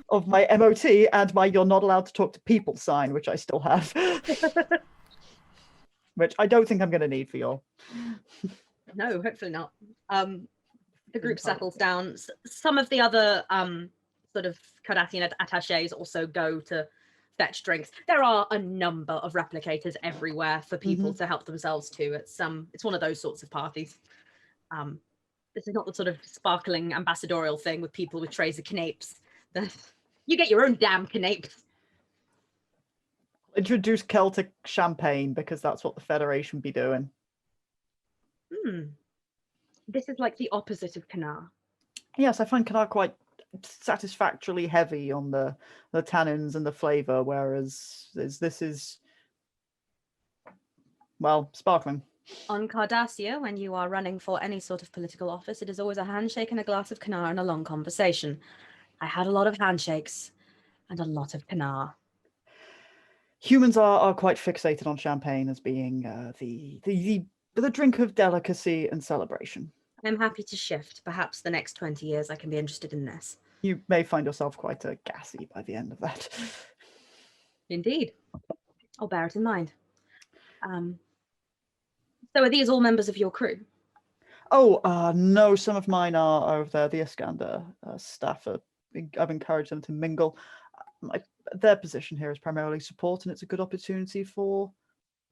of my MOT and my "You're not allowed to talk to people" sign, which I still have, which I don't think I'm going to need for your. No, hopefully not. The group settles down. Some of the other sort of Cardassian attaches also go to fetch drinks. There are a number of replicators everywhere for people to help themselves too. It's one of those sorts of parties. This is not the sort of sparkling ambassadorial thing with people with trays of canapes. You get your own damn canapes. Introduce Celtic champagne because that's what the Federation be doing. This is like the opposite of Kanar. Yes, I find Kanar quite satisfactorily heavy on the tannins and the flavour, whereas this is, well, sparkling. On Cardassia, when you are running for any sort of political office, it is always a handshake and a glass of Kanar and a long conversation. I had a lot of handshakes and a lot of Kanar. Humans are quite fixated on champagne as being the drink of delicacy and celebration. I'm happy to shift. Perhaps the next 20 years I can be interested in this. You may find yourself quite gassy by the end of that. Indeed. I'll bear it in mind. So are these all members of your crew? Oh, no, some of mine are over there. The Iskandar staff, I've encouraged them to mingle. Their position here is primarily support, and it's a good opportunity for,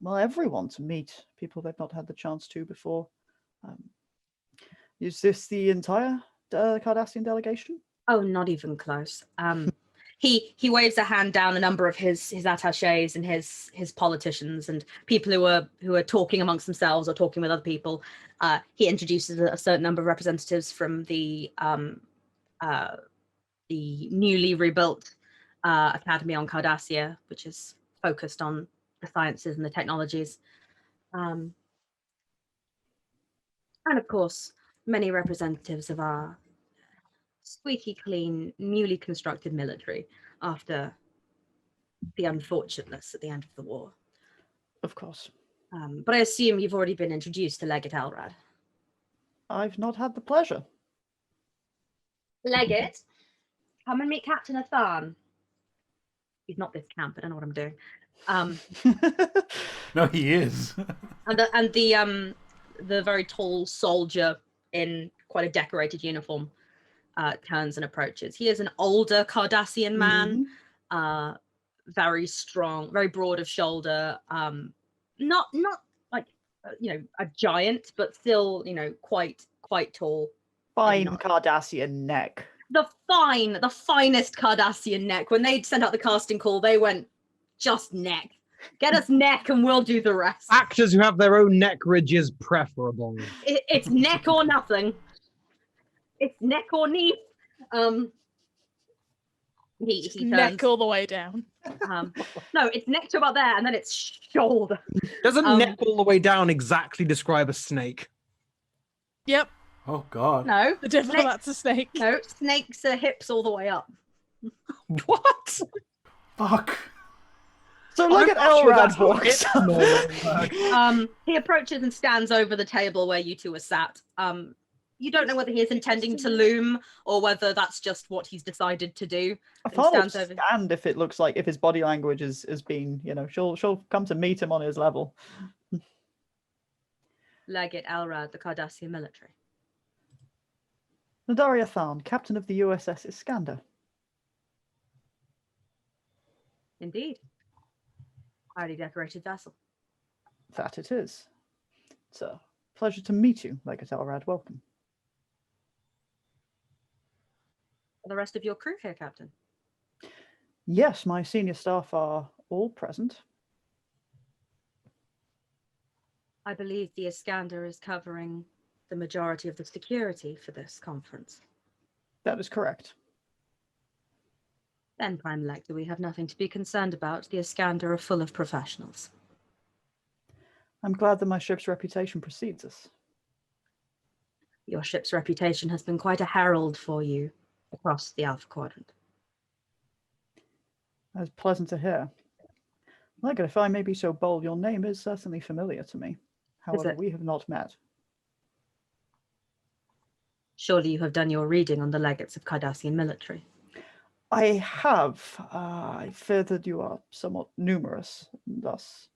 well, everyone to meet people they've not had the chance to before. Is this the entire Cardassian delegation? Oh, not even close. He waves a hand down a number of his attaches and his politicians and people who are talking amongst themselves or talking with other people. He introduces a certain number of representatives from the newly rebuilt Academy on Cardassia, which is focused on the sciences and the technologies. And of course, many representatives of our squeaky clean, newly constructed military after the unfortunateness at the end of the war. Of course. But I assume you've already been introduced to Legate Elrad. I've not had the pleasure. Legate, come and meet Captain Athan. He's not this camp, I don't know what I'm doing. No, he is. And the very tall soldier in quite a decorated uniform turns and approaches. He is an older Cardassian man, very strong, very broad of shoulder, not like a giant, but still, quite tall. Fine not. Cardassian neck. The finest Cardassian neck. When they sent out the casting call, they went, just neck. Get us neck and we'll do the rest. Actors who have their own neck ridges preferable. It's neck or nothing. It's neck or knee. He turns. Neck all the way down. No, it's neck to about there, and then it's shoulder. Doesn't neck all the way down exactly describe a snake? Yep, Oh God. No, the diplomat's a snake. no, snakes are hips all the way up. What? Fuck. So look at not sure Elrad that's how walks it's up. normal. He approaches and stands over the table where you two are sat. You don't know whether he is intending to loom or whether that's just what he's decided to do. I He thought stands I'd over. stand if it looks like if his body language is being, she'll come to meet him on his level. Legate Elrad, the Cardassian military. Nadaria Tharn, captain of the USS Iskandar. Indeed. Highly decorated vessel. That it is. It's a pleasure to meet you, Legate Elrad. Welcome. Are the rest of your crew here, Captain? Yes, my senior staff are all present. I believe the Iskandar is covering the majority of the security for this conference. That is correct. Then, Prime Lector, we have nothing to be concerned about. The Iskandar are full of professionals. I'm glad that my ship's reputation precedes us. Your ship's reputation has been quite a herald for you across the Alpha Quadrant. That's pleasant to hear. Legate, if I may be so bold, your name is certainly familiar to me. However, it? we have not met. Surely you have done your reading on the legates of Cardassian military. I have. I fear that you are somewhat numerous, and thus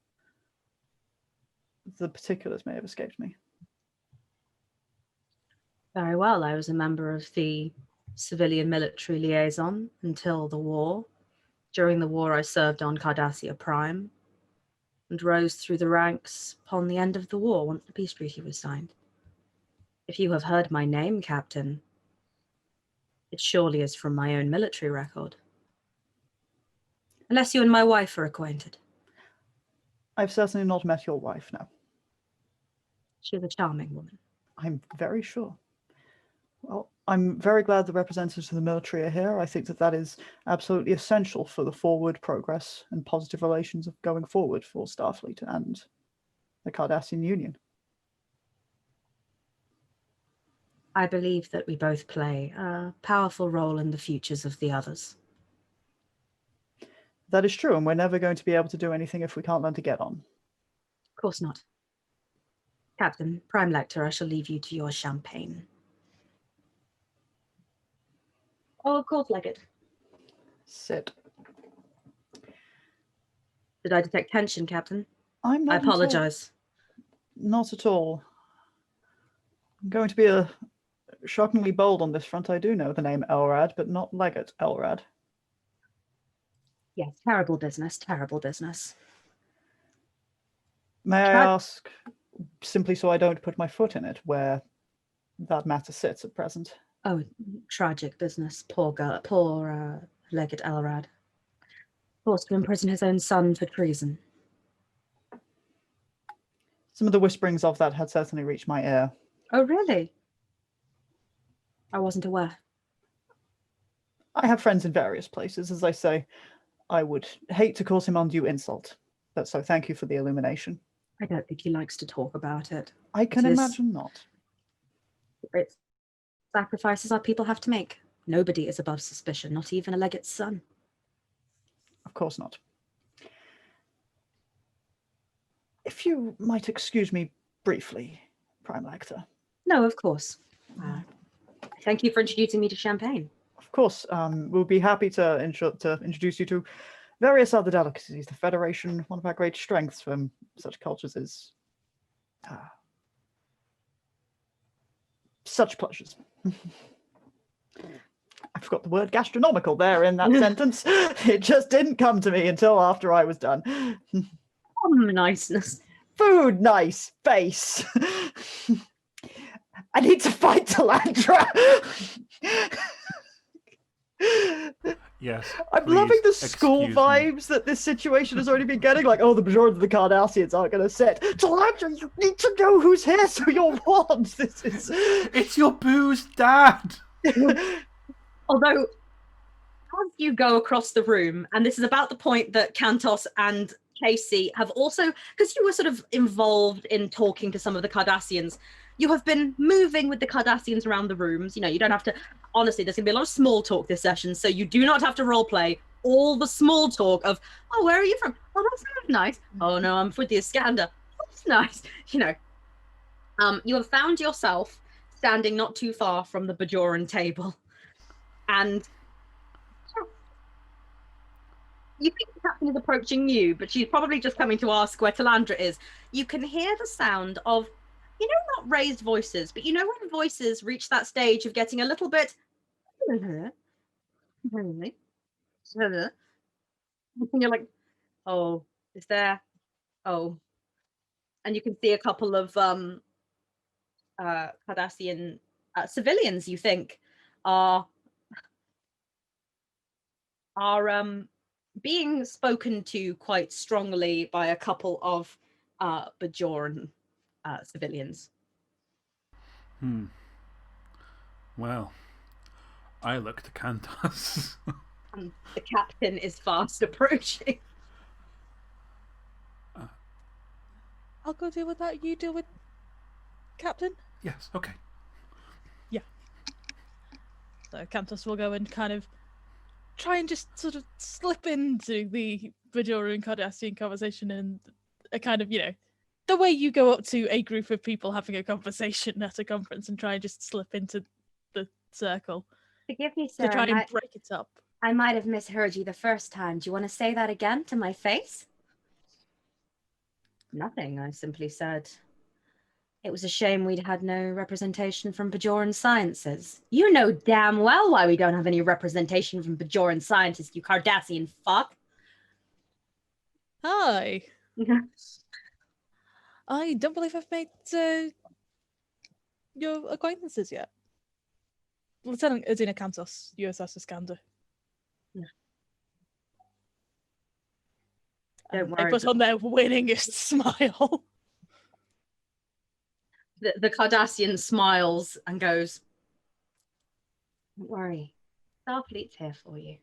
the particulars may have escaped me. Very well. I was a member of the civilian military liaison until the war. During the war, I served on Cardassia Prime and rose through the ranks upon the end of the war once the peace treaty was signed. If you have heard my name, Captain, it surely is from my own military record. Unless you and my wife are acquainted. I've certainly not met your wife, no. She's a charming woman. I'm very sure. Well, I'm very glad the representatives of the military are here. I think that is absolutely essential for the forward progress and positive relations of going forward for Starfleet and the Cardassian Union. I believe that we both play a powerful role in the futures of the others. That is true, and we're never going to be able to do anything if we can't learn to get on. Of course not. Captain, Prime Lector, I shall leave you to your champagne. Oh, of course, Legate. Sit. Did I detect tension, Captain? I'm not I apologize. Not at all. I'm going to be shockingly bold on this front. I do know the name Elrad, but not Legate Elrad. Yes, terrible business, terrible business. May I ask, simply so I don't put my foot in it, where that matter sits at present? Oh, tragic business. Poor girl, poor Legate Elrad. Forced to imprison his own son for treason. Some of the whisperings of that had certainly reached my ear. Oh, really? I wasn't aware. I have friends in various places. As I say, I would hate to cause him undue insult. But so thank you for the illumination. I don't think he likes to talk about it. I can imagine not. It's sacrifices our people have to make. Nobody is above suspicion, not even a legate's son. Of course not. If you might excuse me briefly, Prime Lector. No, of course. Thank you for introducing me to champagne. Of course, we'll be happy to introduce you to various other delicacies. The Federation, one of our great strengths from such cultures is such pleasures. I forgot the word gastronomical there in that sentence. It just didn't come to me until after I was done. Niceness. food nice, face. I need to fight Talandra. Yes. I'm please loving the school excuse me. vibes that this situation has already been getting. Like, oh, the majority of the Cardassians aren't going to sit. Talandra, you need to know who's here so you'll want. This is. It's your booze, Dad. Although, as you go across the room, and this is about the point that Kantos and Casey have also, because you were sort of involved in talking to some of the Cardassians, you have been moving with the Cardassians around the rooms. You know, you don't have to, honestly, there's going to be a lot of small talk this session, so you do not have to role play all the small talk of, oh, where are you from? Oh, that's nice. Oh, no, I'm with the Iskandar. That's nice. You know, you have found yourself standing not too far from the Bajoran table, and you think the captain is approaching you, but she's probably just coming to ask where Talandra is. You can hear the sound of, you know, not raised voices, but you know when voices reach that stage of getting a little bit, and you're like, oh, is there? Oh, and you can see a couple of Cardassian civilians. You think are being spoken to quite strongly by a couple of Bajoran civilians. Well, I look to Kantos. And the captain is fast approaching. I'll go deal with that. You deal with Captain. Yes, okay. So Kantos will go and kind of try and just sort of slip into the Bajoran Cardassian conversation in a kind of, you know, the way you go up to a group of people having a conversation at a conference and try and just slip into the circle. Forgive me, sir. To try and break it up. I might have misheard you the first time. Do you want to say that again to my face? Nothing, I simply said. It was a shame we'd had no representation from Bajoran sciences. You know damn well why we don't have any representation from Bajoran scientists, you Cardassian fuck. Hi. I don't believe I've made your acquaintances yet. Lieutenant Adina Kantos, USS Iskandar. Don't They worry. put on their winningest smile. The Cardassian smiles and goes, don't worry, Starfleet's here for you.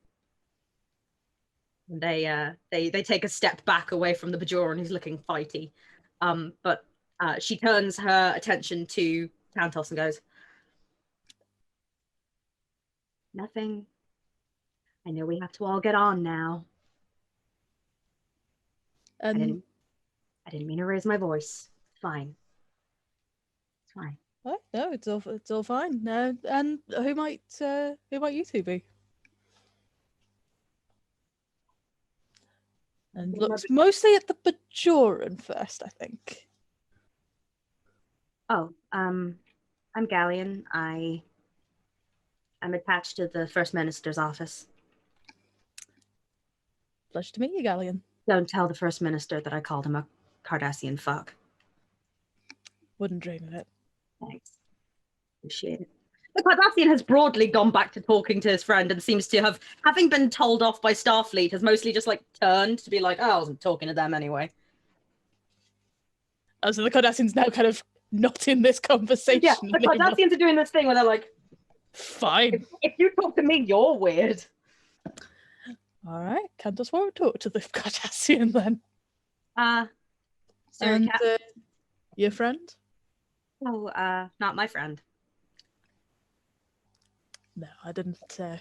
And they take a step back away from the Bajoran who's looking fighty. But she turns her attention to Kantos and goes, nothing. I know we have to all get on now. I didn't mean to raise my voice. It's fine. It's fine. What? No, it's all fine. And who might you two be? And looks mostly at the Bajoran first, I think. Oh, I'm Galleon. I'm attached to the First Minister's office. Pleasure to meet you, Galleon. Don't tell the First Minister that I called him a Cardassian fuck. Wouldn't dream of it. Thanks. Appreciate it. The Cardassian has broadly gone back to talking to his friend and seems to have, having been told off by Starfleet, has mostly just like turned to be like, oh, I wasn't talking to them anyway. Oh, so the Cardassian's now kind of not in this conversation. Yeah, the Cardassians are doing this thing where they're like, fine. If you talk to me, you're weird. All right, Kantos won't talk to the Cardassian then. Sorry, And your friend? Oh, not my friend. No, I didn't. Well,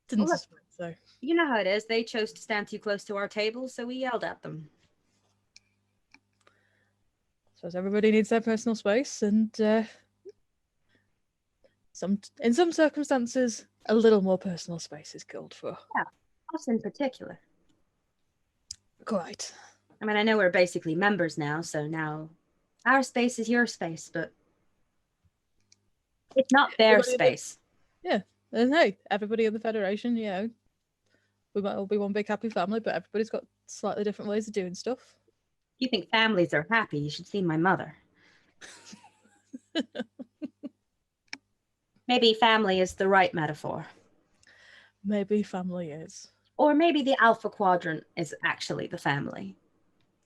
Suspect so. You know how it is. They chose to stand too close to our table, so we yelled at them. Suppose everybody needs their personal space, and in some circumstances, a little more personal space is called for. Yeah, us in particular. Quite. I mean, I know we're basically members now, so now our space is your space, but it's not their space. Yeah, and hey, everybody in the Federation, you know, we might all be one big happy family, but everybody's got slightly different ways of doing stuff. you think families are happy, you should see my mother. Maybe family is the right metaphor. Maybe family is. Or maybe the Alpha Quadrant is actually the family.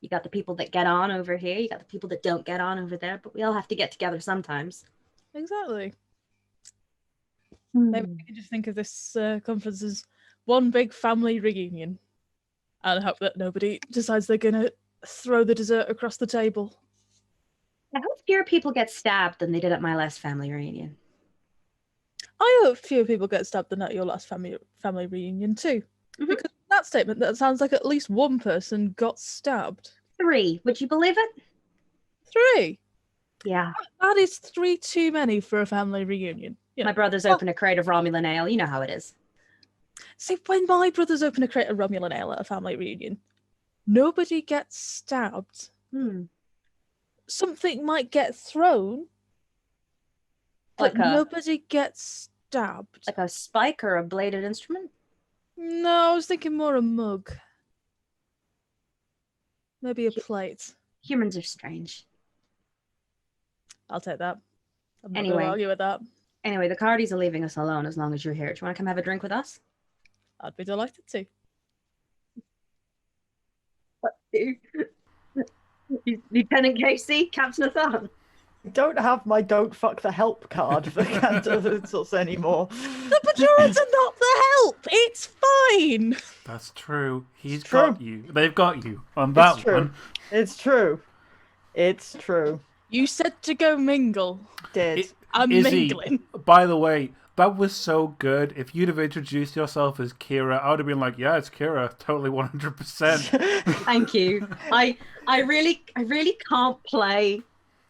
You got the people that get on over here, you got the people that don't get on over there, but we all have to get together sometimes. Exactly. Maybe we can just think of this conference as one big family reunion and hope that nobody decides they're going to throw the dessert across the table. I hope fewer people get stabbed than they did at my last family reunion. I hope fewer people get stabbed than at your last family reunion too. Mhm. Because that statement, that sounds like at least one person got stabbed. 3, would you believe it? 3? Yeah. That is 3 too many for a family reunion. You know. My brother's opened a crate of Romulan ale, you know how it is. See, when my brothers open a crate of Romulan ale at a family reunion, nobody gets stabbed. Something might get thrown, but nobody gets stabbed. Like a spike or a bladed instrument? No, I was thinking more a mug. Maybe a plate. Humans are strange. I'll take that. I'm not going Anyway. to argue with that. Anyway, the Cardis are leaving us alone as long as you're here. Do you want to come have a drink with us? I'd be delighted to. Lieutenant Casey, Captain Athan. I don't have my "Don't fuck the help" card for candidates anymore. The Bajorans are not the help. It's fine. That's true. He's It's true. got you. They've got you on that It's true. one. It's true. It's true. You said to go mingle. Did. I'm Izzy, mingling. by the way, that was so good. If you'd have introduced yourself as Kira, I would have been like, yeah, it's Kira. Totally 100%. Thank you. I really can't play,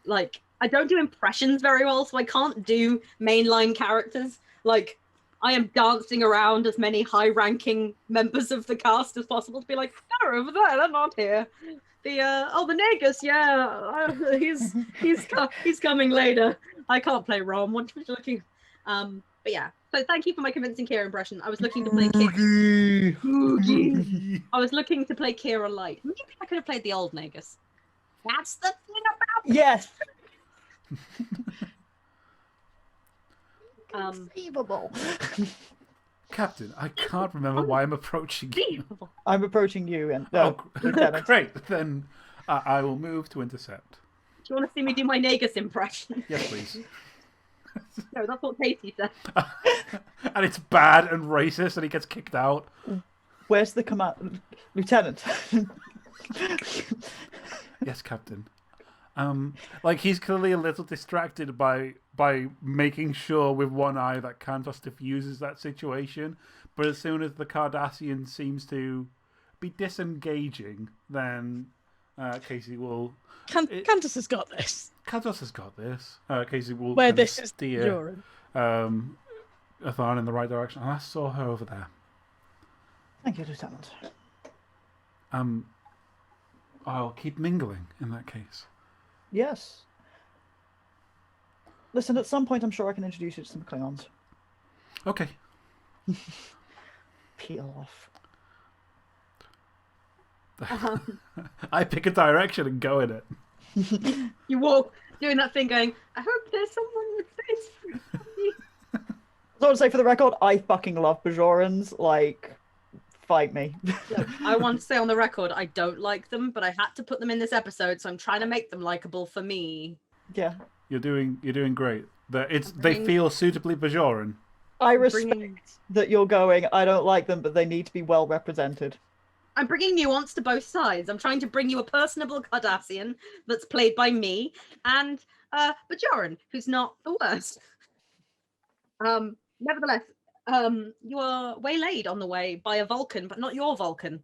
like, I don't do impressions very well, so I can't do mainline characters. Like, I am dancing around as many high-ranking members of the cast as possible to be like, they're over there, they're not here. The Negus, yeah, he's coming later. I can't play Rom. What was you looking? But yeah. So thank you for my convincing Kira impression. I was looking to play Kira. Oogie. I was looking to play Kira light. Maybe I could have played the old Negus. That's the thing about Yes. Conceivable. Captain, I can't remember why I'm approaching you. I'm approaching you, and Lieutenant. Great. Then I will move to intercept. Do you want to see me do my Negus impression? Yes, please. No, that's what Casey said. And it's bad and racist, and he gets kicked out. Where's the command, Lieutenant? Yes, Captain. Like he's clearly a little distracted by making sure with one eye that Kantos diffuses that situation, but as soon as the Cardassian seems to be disengaging, then Casey will. Cantus has got this. Kantos has got this. Casey will Where kind of this is steer Athan in the right direction. And I saw her over there. Thank you, Lieutenant. I'll keep mingling in that case. Yes. Listen, at some point I'm sure I can introduce you to some Klingons. Okay. Peel off. I pick a direction and go in it. You walk doing that thing going, I hope there's someone with face for me. So I would say, for the record, I fucking love Bajorans. Like, fight me. Look, I want to say on the record, I don't like them, but I had to put them in this episode, so I'm trying to make them likable for me. Yeah. You're doing great. They feel suitably Bajoran. I respect that you're going, I don't like them, but they need to be well represented. I'm bringing nuance to both sides. I'm trying to bring you a personable Cardassian that's played by me, and Bajoran, who's not the worst. Nevertheless, you are waylaid on the way by a Vulcan, but not your Vulcan.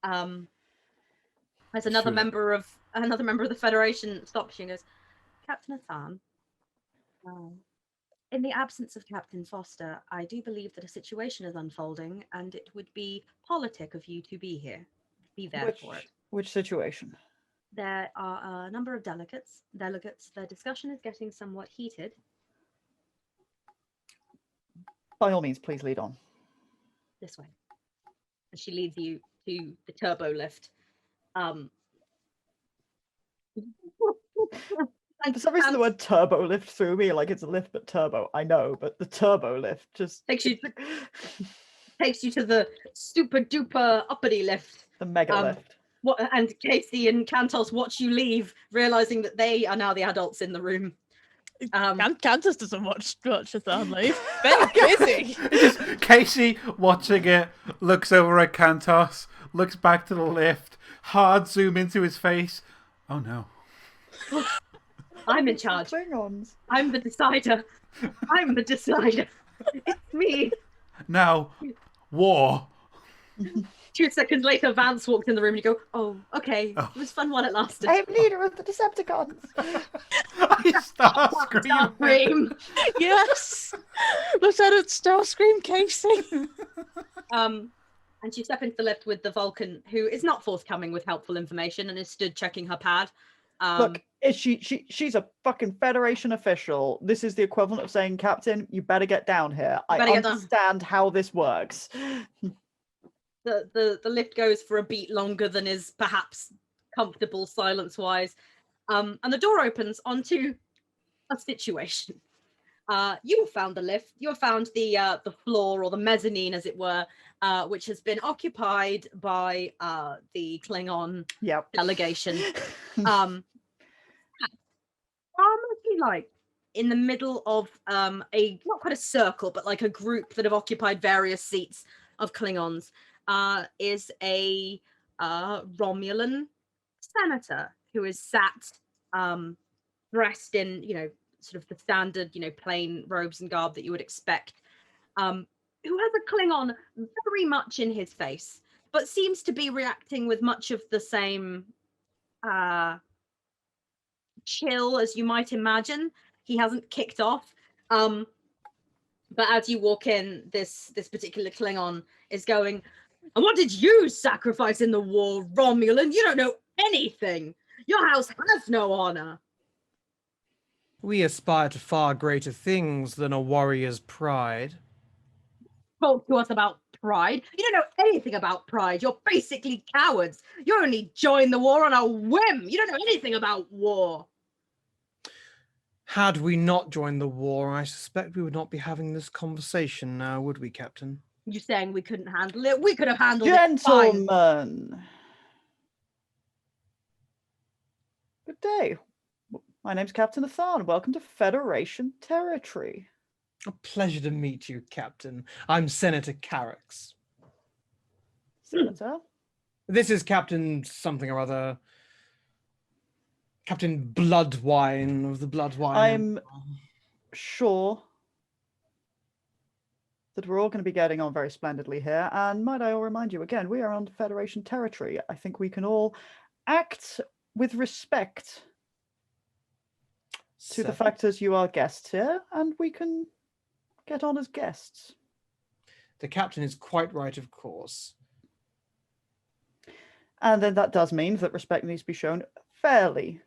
As another member of the Federation stops you and goes, Captain Athan, in the absence of Captain Foster, I do believe that a situation is unfolding, and it would be politic of you to be here, be there for it. Which situation? There are a number of delegates. Their discussion is getting somewhat heated. By all means, please lead on. This way. And she leads you to the turbo lift. And For some reason, the word turbo lift threw me, like it's a lift but turbo. I know, but the turbo lift just takes you to the super duper uppity lift. the mega Um, lift. And Casey and Cantos watch you leave, realizing that they are now the adults in the room. Cantus doesn't watch us on leave. They're busy. It's just Casey watching it, looks over at Kantos, looks back to the lift, hard zoom into his face. Oh no. I'm in charge. Klingons. I'm the decider. I'm the decider. It's me. Now, war. 2 seconds later, Vance walked in the room and you go, oh, okay. It was fun while it lasted. I am leader of the Decepticons. I start screaming. Scream. Yes. Lieutenant Starscream Casey. And you step into the lift with the Vulcan, who is not forthcoming with helpful information and is stood checking her pad. Look, she's a fucking Federation official. This is the equivalent of saying, Captain, you better get down here. I understand how this works. The lift goes for a beat longer than is perhaps comfortable silence-wise. And the door opens onto a situation. You found the lift. You found the floor, or the mezzanine, as it were, which has been occupied by the Klingon delegation. Almost like in the middle of a not quite a circle, but like a group that have occupied various seats of Klingons, is a Romulan senator who is sat dressed in, sort of the standard, plain robes and garb that you would expect, who has a Klingon very much in his face, but seems to be reacting with much of the same chill as you might imagine. He hasn't kicked off. But as you walk in, this particular Klingon is going, and what did you sacrifice in the war, Romulan? You don't know anything. Your house has no honor. We aspire to far greater things than a warrior's pride. Talk to us about pride. You don't know anything about pride. You're basically cowards. You only joined the war on a whim. You don't know anything about war. Had we not joined the war, I suspect we would not be having this conversation now, would we, Captain? You saying we couldn't handle it? We could have handled it fine. Gentlemen. Good day. My name's Captain Athan. Welcome to Federation territory. A pleasure to meet you, Captain. I'm Senator Carrax. Senator? This is Captain something or other. Captain Bloodwine of the Bloodwine. I'm sure that we're all going to be getting on very splendidly here. And might I all remind you again, we are on Federation territory. I think we can all act with respect to the fact as you are guests here, and we can get on as guests. The captain is quite right, of course. And then that does mean that respect needs to be shown fairly,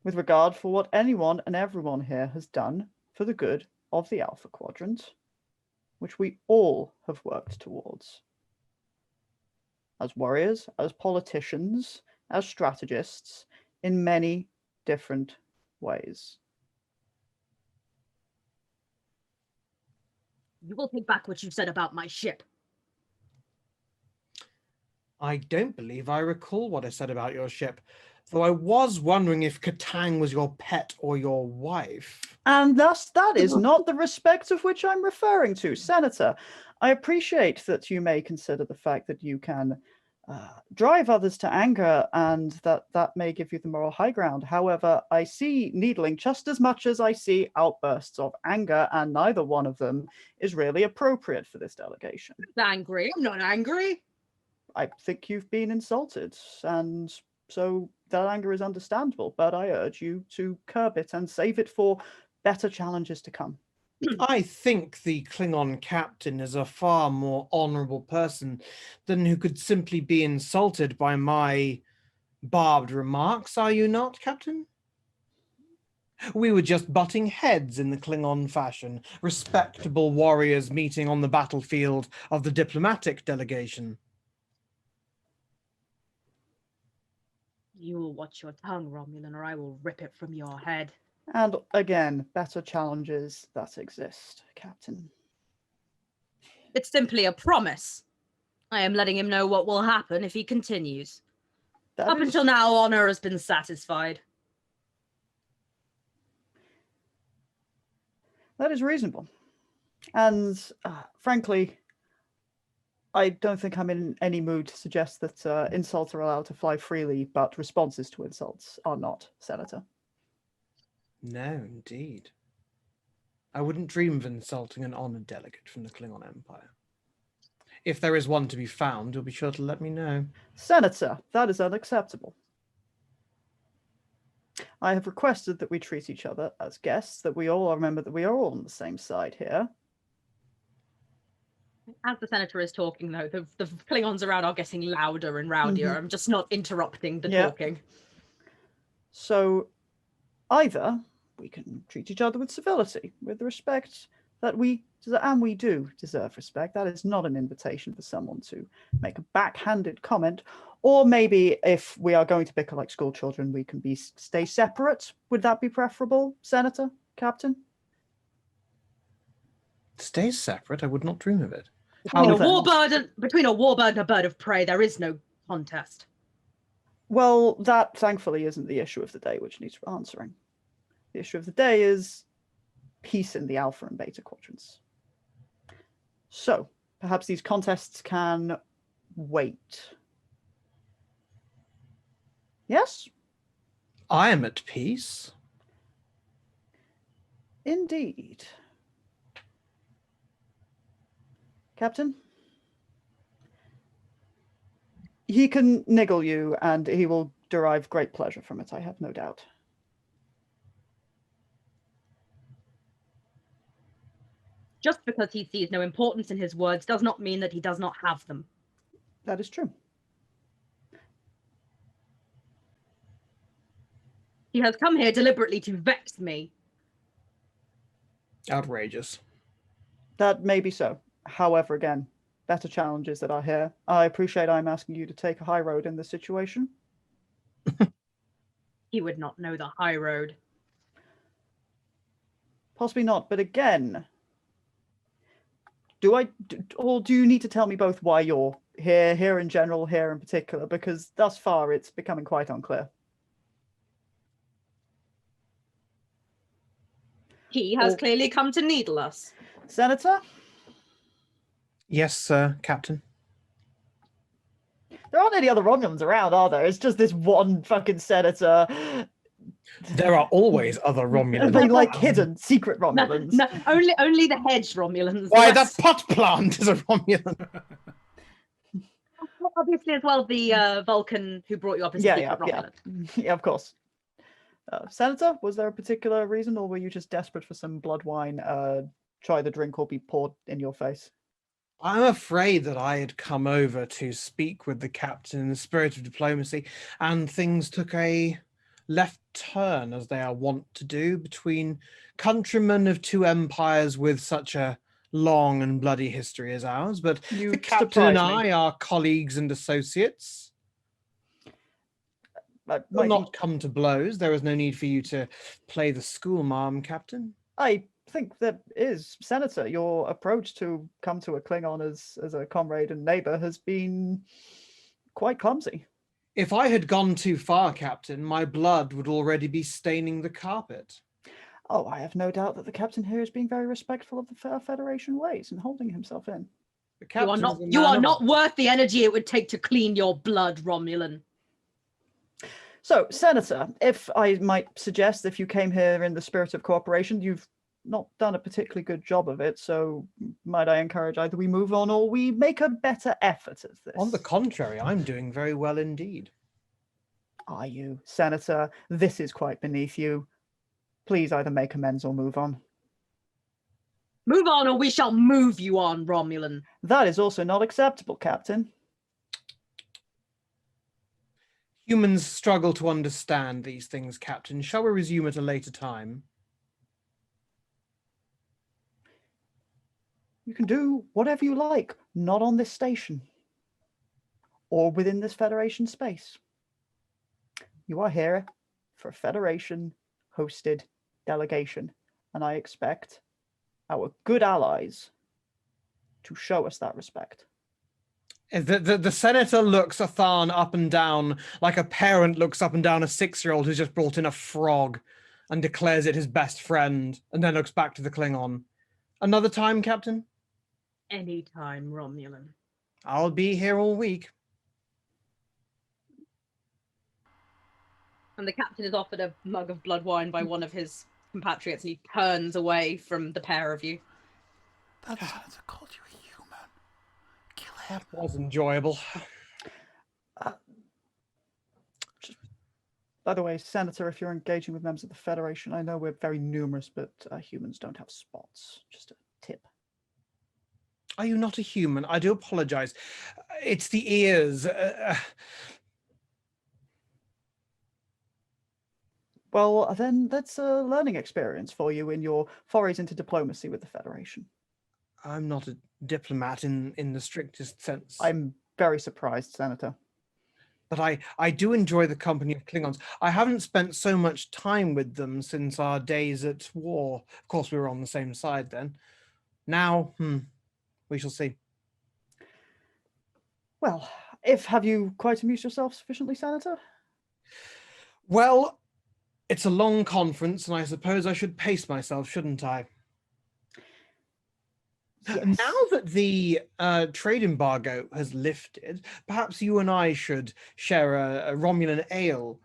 with regard for what anyone and everyone here has done for the good of the Alpha Quadrant, which we all have worked towards. As warriors, as politicians, as strategists, in many different ways. You will take back what you said about my ship. I don't believe I recall what I said about your ship, though I was wondering if Katang was your pet or your wife. And thus, that is not the respect of which I'm referring to. Senator, I appreciate that you may consider the fact that you can drive others to anger and that may give you the moral high ground. However, I see needling just as much as I see outbursts of anger, and neither one of them is really appropriate for this delegation. I'm angry. I'm not angry. I think you've been insulted, and so that anger is understandable, but I urge you to curb it and save it for better challenges to come. I think the Klingon captain is a far more honorable person than who could simply be insulted by my barbed remarks, are you not, Captain? We were just butting heads in the Klingon fashion, respectable warriors meeting on the battlefield of the diplomatic delegation. You will watch your tongue, Romulan, or I will rip it from your head. And again, better challenges that exist, Captain. It's simply a promise. I am letting him know what will happen if he continues. Up until now, honor has been satisfied. That is reasonable. And frankly, I don't think I'm in any mood to suggest that insults are allowed to fly freely, but responses to insults are not, Senator. No, indeed. I wouldn't dream of insulting an honored delegate from the Klingon Empire. If there is one to be found, you'll be sure to let me know. Senator, that is unacceptable. I have requested that we treat each other as guests, that we all remember that we are all on the same side here. As the senator is talking, though, the Klingons around are getting louder and rowdier. I'm just not interrupting the talking. So either we can treat each other with civility, with respect that we do deserve respect. That is not an invitation for someone to make a backhanded comment. Or maybe if we are going to bicker like school children, we can stay separate. Would that be preferable, Senator, Captain? Stay separate? I would not dream of it. Between a warbird and a bird of prey, there is no contest. Well, that thankfully isn't the issue of the day which needs answering. The issue of the day is peace in the Alpha and Beta quadrants. So perhaps these contests can wait. Yes? I am at peace. Indeed. Captain? He can niggle you, and he will derive great pleasure from it, I have no doubt. Just because he sees no importance in his words does not mean that he does not have them. That is true. He has come here deliberately to vex me. Outrageous. That may be so. However, again, better challenges that are here. I appreciate I'm asking you to take a high road in this situation. He would not know the high road. Possibly not, but again, do you need to tell me both why you're here in general, here in particular? Because thus far it's becoming quite unclear. He has clearly come to needle us. Senator? Yes, sir, Captain. There aren't any other Romulans around, are there? It's just this one fucking senator. There are always other Romulans. They like hidden, secret Romulans. No, only the hedge Romulans. Why, that pot plant is a Romulan. Obviously, as well, the Vulcan who brought you up is a secret Romulan. Yeah, of course. Senator, was there a particular reason, or were you just desperate for some blood wine? Try the drink or be poured in your face? I'm afraid that I had come over to speak with the captain in the spirit of diplomacy, and things took a left turn, as they are wont to do, between countrymen of two empires with such a long and bloody history as ours. But the captain and I are colleagues and associates. Will not come to blows. There is no need for you to play the schoolmarm, Captain. I think that is, Senator, your approach to come to a Klingon as a comrade and neighbor has been quite clumsy. If I had gone too far, Captain, my blood would already be staining the carpet. Oh, I have no doubt that the captain here is being very respectful of the Federation ways and holding himself in. You are not worth the energy it would take to clean your blood, Romulan. So, Senator, if I might suggest, if you came here in the spirit of cooperation, you've not done a particularly good job of it, so might I encourage either we move on or we make a better effort at this? On the contrary, I'm doing very well indeed. Are you, Senator? This is quite beneath you. Please either make amends or move on. Move on or we shall move you on, Romulan. That is also not acceptable, Captain. Humans struggle to understand these things, Captain. Shall we resume at a later time? You can do whatever you like, not on this station or within this Federation space. You are here for a Federation-hosted delegation, and I expect our good allies to show us that respect. The senator looks Athan up and down like a parent looks up and down a 6-year-old who's just brought in a frog and declares it his best friend, and then looks back to the Klingon. Another time, Captain? Anytime, Romulan. I'll be here all week. And the captain is offered a mug of blood wine by one of his compatriots, and he turns away from the pair of you. That senator called you a human. Kill him. That was enjoyable. By the way, Senator, if you're engaging with members of the Federation, I know we're very numerous, but humans don't have spots. Just a tip. Are you not a human? I do apologize. It's the ears. Well, then that's a learning experience for you in your forays into diplomacy with the Federation. I'm not a diplomat in the strictest sense. I'm very surprised, Senator. But I do enjoy the company of Klingons. I haven't spent so much time with them since our days at war. Of course, we were on the same side then. Now, we shall see. Well, have you quite amused yourself sufficiently, Senator? Well, it's a long conference, and I suppose I should pace myself, shouldn't I? Yes. Now that the trade embargo has lifted, perhaps you and I should share a Romulan ale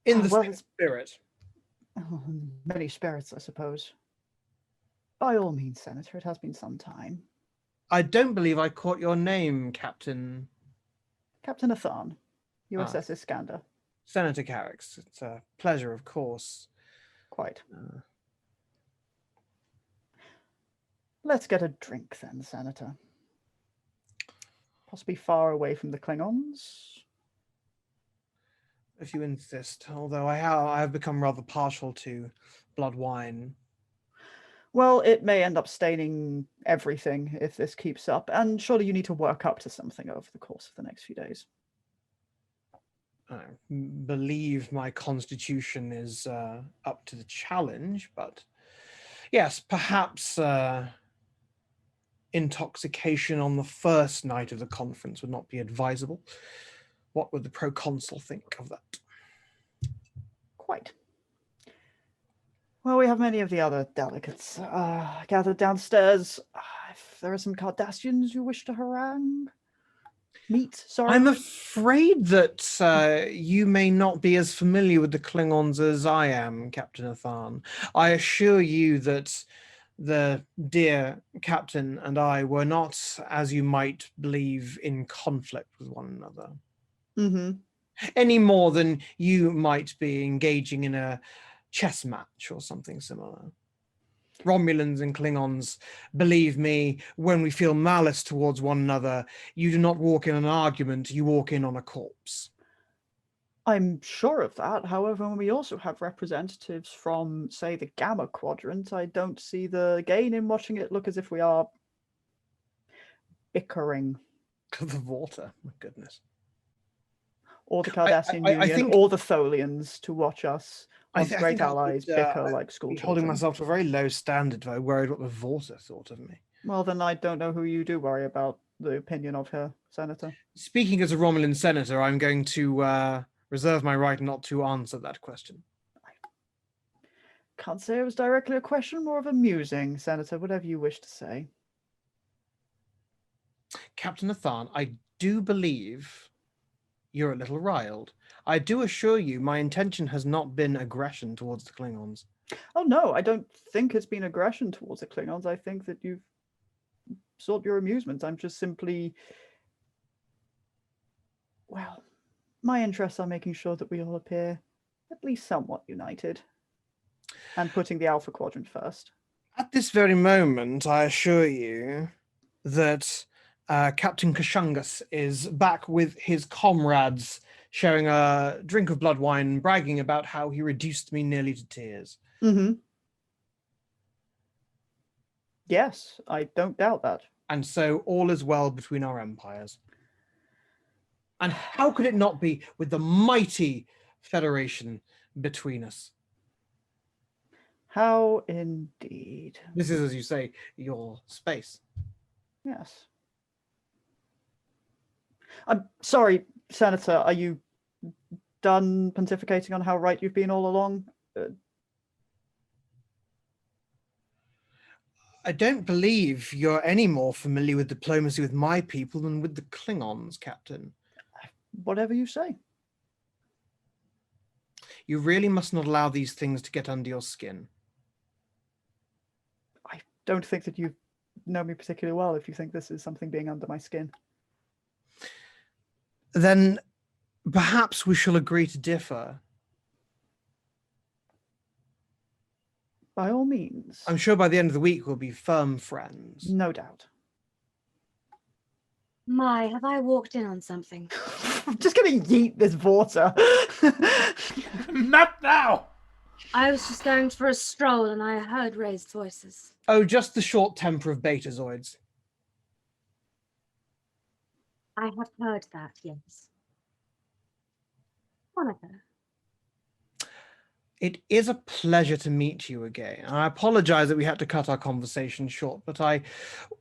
in the same spirit. Many spirits, I suppose. By all means, Senator, it has been some time. I don't believe I caught your name, Captain. Captain Athan, USS Iskandar. Senator Carricks. It's a pleasure, of course. Quite. Let's get a drink then, Senator. Possibly far away from the Klingons. If you insist, although I have become rather partial to blood wine. Well, it may end up staining everything if this keeps up, and surely you need to work up to something over the course of the next few days. I believe my constitution is up to the challenge, but yes, perhaps intoxication on the first night of the conference would not be advisable. What would the proconsul think of that? Quite. Well, we have many of the other delegates gathered downstairs. If there are some Cardassians you wish to harangue, sorry. I'm afraid that you may not be as familiar with the Klingons as I am, Captain Athan. I assure you that the dear captain and I were not, as you might believe, in conflict with one another. Mm-hmm. Any more than you might be engaging in a chess match or something similar. Romulans and Klingons, believe me, when we feel malice towards one another, you do not walk in an argument, you walk in on a corpse. I'm sure of that. However, when we also have representatives from, say, the Gamma Quadrant, I don't see the gain in watching it look as if we are bickering. The water, my goodness. Or the Cardassian Union, or the Tholians to watch us, once great allies, bicker like school children. Holding myself to a very low standard if I worried what the Vorta thought of me. Well, then I don't know who you do worry about the opinion of her, Senator. Speaking as a Romulan senator, I'm going to reserve my right not to answer that question. I can't say it was directly a question, more of a musing, Senator, whatever you wish to say. Captain Athan, I do believe you're a little riled. I do assure you my intention has not been aggression towards the Klingons. Oh, no, I don't think it's been aggression towards the Klingons. I think that you've sought your amusement. I'm just simply... Well, my interests are making sure that we all appear at least somewhat united and putting the Alpha Quadrant first. At this very moment, I assure you that Captain Kashungus is back with his comrades, sharing a drink of blood wine, bragging about how he reduced me nearly to tears. Mm-hmm. Yes, I don't doubt that. And so all is well between our empires. And how could it not be with the mighty Federation between us? How indeed. This is, as you say, your space. Yes. I'm sorry, Senator, are you done pontificating on how right you've been all along? I don't believe you're any more familiar with diplomacy with my people than with the Klingons, Captain. Whatever you say. You really must not allow these things to get under your skin. I don't think that you know me particularly well if you think this is something being under my skin. Then perhaps we shall agree to differ. By all means. I'm sure by the end of the week we'll be firm friends. No doubt. My, have I walked in on something? I'm just going to yeet this water. Not now! I was just going for a stroll and I heard raised voices. Oh, just the short temper of betazoids. I have heard that, yes. Monica. It is a pleasure to meet you again. I apologize that we had to cut our conversation short, but I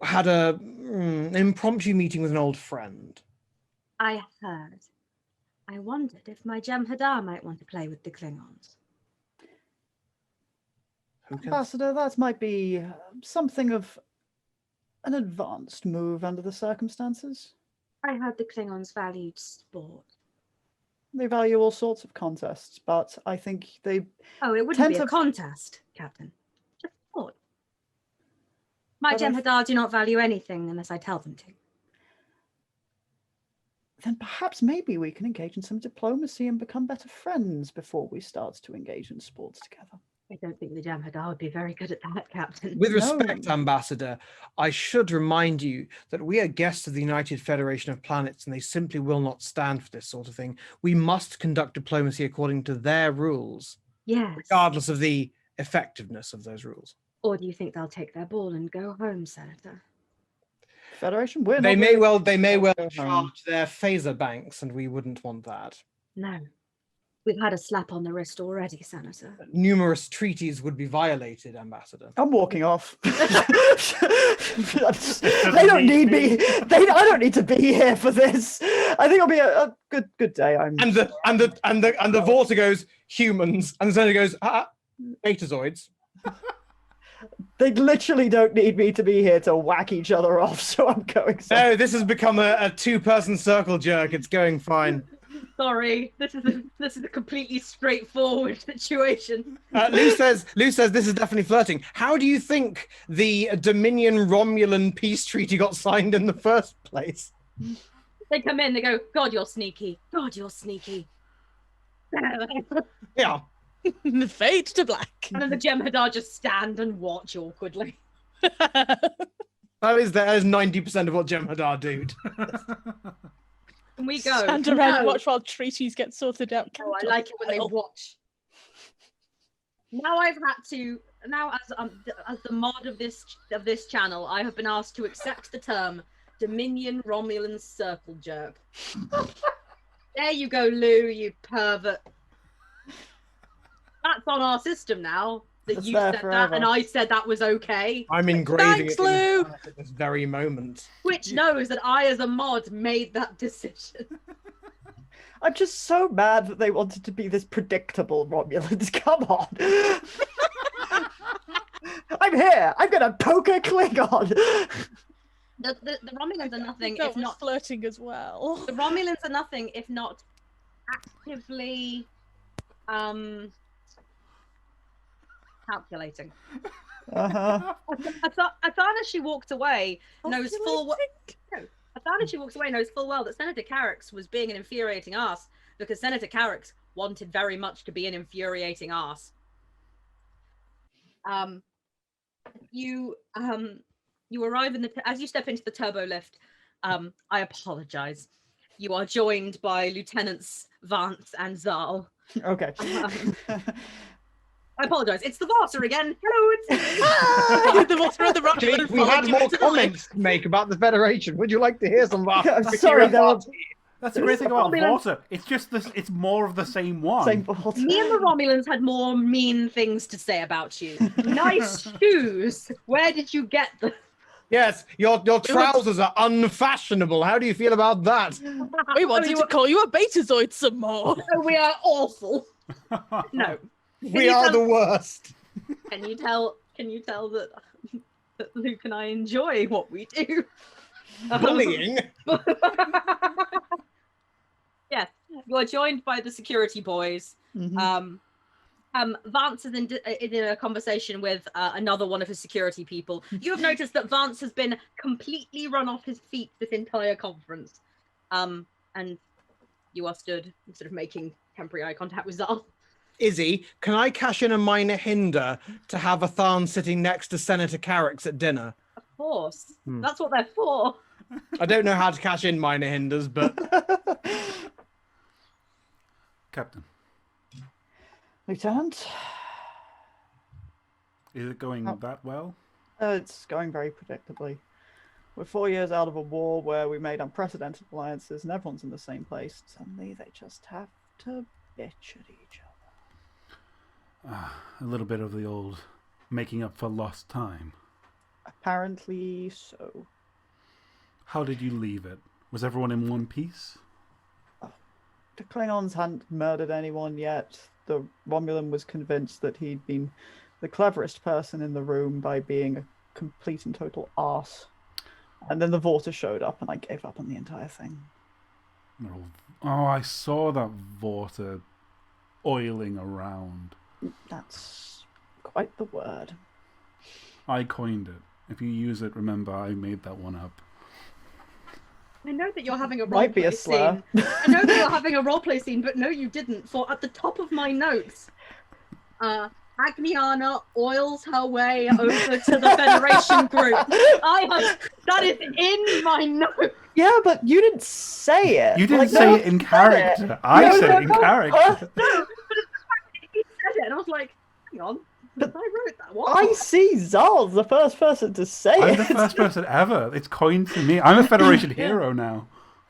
had an impromptu meeting with an old friend. I heard. I wondered if my Jem'Hadar might want to play with the Klingons. Who can... Ambassador, that might be something of an advanced move under the circumstances. I heard the Klingons valued sport. They value all sorts of contests, but I think they Oh, it wouldn't tend be a to... contest, Captain. Just sport. My But Jem'Hadar do not value anything unless I tell them to. Then perhaps maybe we can engage in some diplomacy and become better friends before we start to engage in sports together. I don't think the Jem'Hadar would be very good at that, Captain. With respect, No. Ambassador, I should remind you that we are guests of the United Federation of Planets and they simply will not stand for this sort of thing. We must conduct diplomacy according to their rules, Yes. regardless of the effectiveness of those rules. Or do you think they'll take their ball and go home, Senator? Federation, we're They not may really- well go home. charge their phaser banks, and we wouldn't want that. No. We've had a slap on the wrist already, Senator. Numerous treaties would be violated, Ambassador. I'm walking off. They don't need me. I don't need to be here for this. I think it'll be a good day. And the Vorta goes humans, and the Senator goes betazoids. They literally don't need me to be here to whack each other off, so I'm going. No, this has become a two-person circle jerk. It's going fine. Sorry, this is a completely straightforward situation. Lou says this is definitely flirting. How do you think the Dominion Romulan peace treaty got signed in the first place? They come in, they go, God, you're sneaky. God, you're sneaky. Yeah. Fade to black. And then the Jem'Hadar just stand and watch awkwardly. That is 90% of what Jem'Hadar do. And we go. Stand around and "No." watch while treaties get sorted out. Oh, I like it when they watch. Now I've had to. Now, as the mod of this channel, I have been asked to accept the term Dominion Romulan Circle Jerk. There you go, Lou, you pervert. That's on our system now. That It's you there said forever. that, and I said that was okay. I'm engraving Thanks, it in the Lou. planet at this very moment. Which knows that I, as a mod, made that decision. I'm just so mad that they wanted to be this predictable Romulans. Come on. I'm here. I'm gonna poke a Klingon. The Romulans are nothing That if was not. flirting as well. The Romulans are nothing if not actively calculating. Uh-huh. I thought as she walked away knows full well. Calculating? I thought as she walked away knows full well that Senator Carrick's was being an infuriating ass because Senator Carrick's wanted very much to be an infuriating ass. You arrive in as you step into the turbo lift. I apologize. You are joined by Lieutenants Vance and Zal. Okay. I apologize. It's the Varsa again. Hello, it's The water and the rock. We had more comments to make about the Federation. Would you like to hear some of our Yeah, I'm sorry, there were That's the great thing about Romulans- water. It's just this. It's more of the same one. Same fault. Me and the Romulans had more mean things to say about you. Nice shoes. Where did you get them? Yes, your trousers are unfashionable. How do you feel about that? We wanted to call you a Betazoid some more. We are awful. No. We are the worst. Can you tell that Luke and I enjoy what we do? Bullying. Yes, you're joined by the security boys. Mhm. Vance is in a conversation with another one of his security people. You have noticed that Vance has been completely run off his feet this entire conference. And you are stood sort of making temporary eye contact with Zal. Izzy, can I cash in a minor hinder to have a Tharn sitting next to Senator Carrick's at dinner? Of course. That's what they're for. I don't know how to cash in minor hinders, but Captain, Lieutenant, is it going that well? it's going very predictably. We're 4 years out of a war where we made unprecedented alliances and everyone's in the same place. Suddenly they just have to bitch at each other. A little bit of the old making up for lost time. Apparently so. How did you leave it? Was everyone in one piece? The Klingons hadn't murdered anyone yet. The Romulan was convinced that he'd been the cleverest person in the room by being a complete and total arse. And then the Vorta showed up and I gave up on the entire thing. Oh, I saw that Vorta oiling around. That's quite the word. I coined it. If you use it, remember I made that one up. I know that you're having a Might be a roleplay slur. scene. I know that you're having a roleplay scene, but no, you didn't. For at the top of my notes, Agniana oils her way over to the Federation group. That is in my notes. Yeah, but you didn't say it. You didn't Like, say no it in one said character. it. I No, said no, it in no, character. No, but the fact that he said it, and I was like, hang on, I wrote that. What? I see Zal's the first person to say I'm it. the first person ever. It's coined to me. I'm a Federation hero now.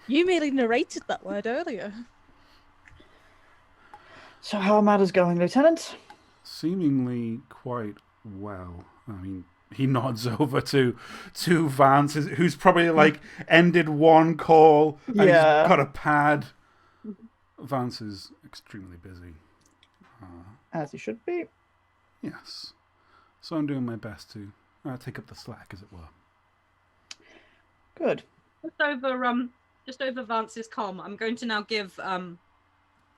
You merely narrated that word earlier. So how are matters going, Lieutenant? Seemingly quite well. I mean, he nods over to Vance, who's probably like ended one call and Yeah. he's got a pad. Vance is extremely busy. As he should be. Yes. So I'm doing my best to take up the slack, as it were. Good. Just over Vance's comm, I'm going to now give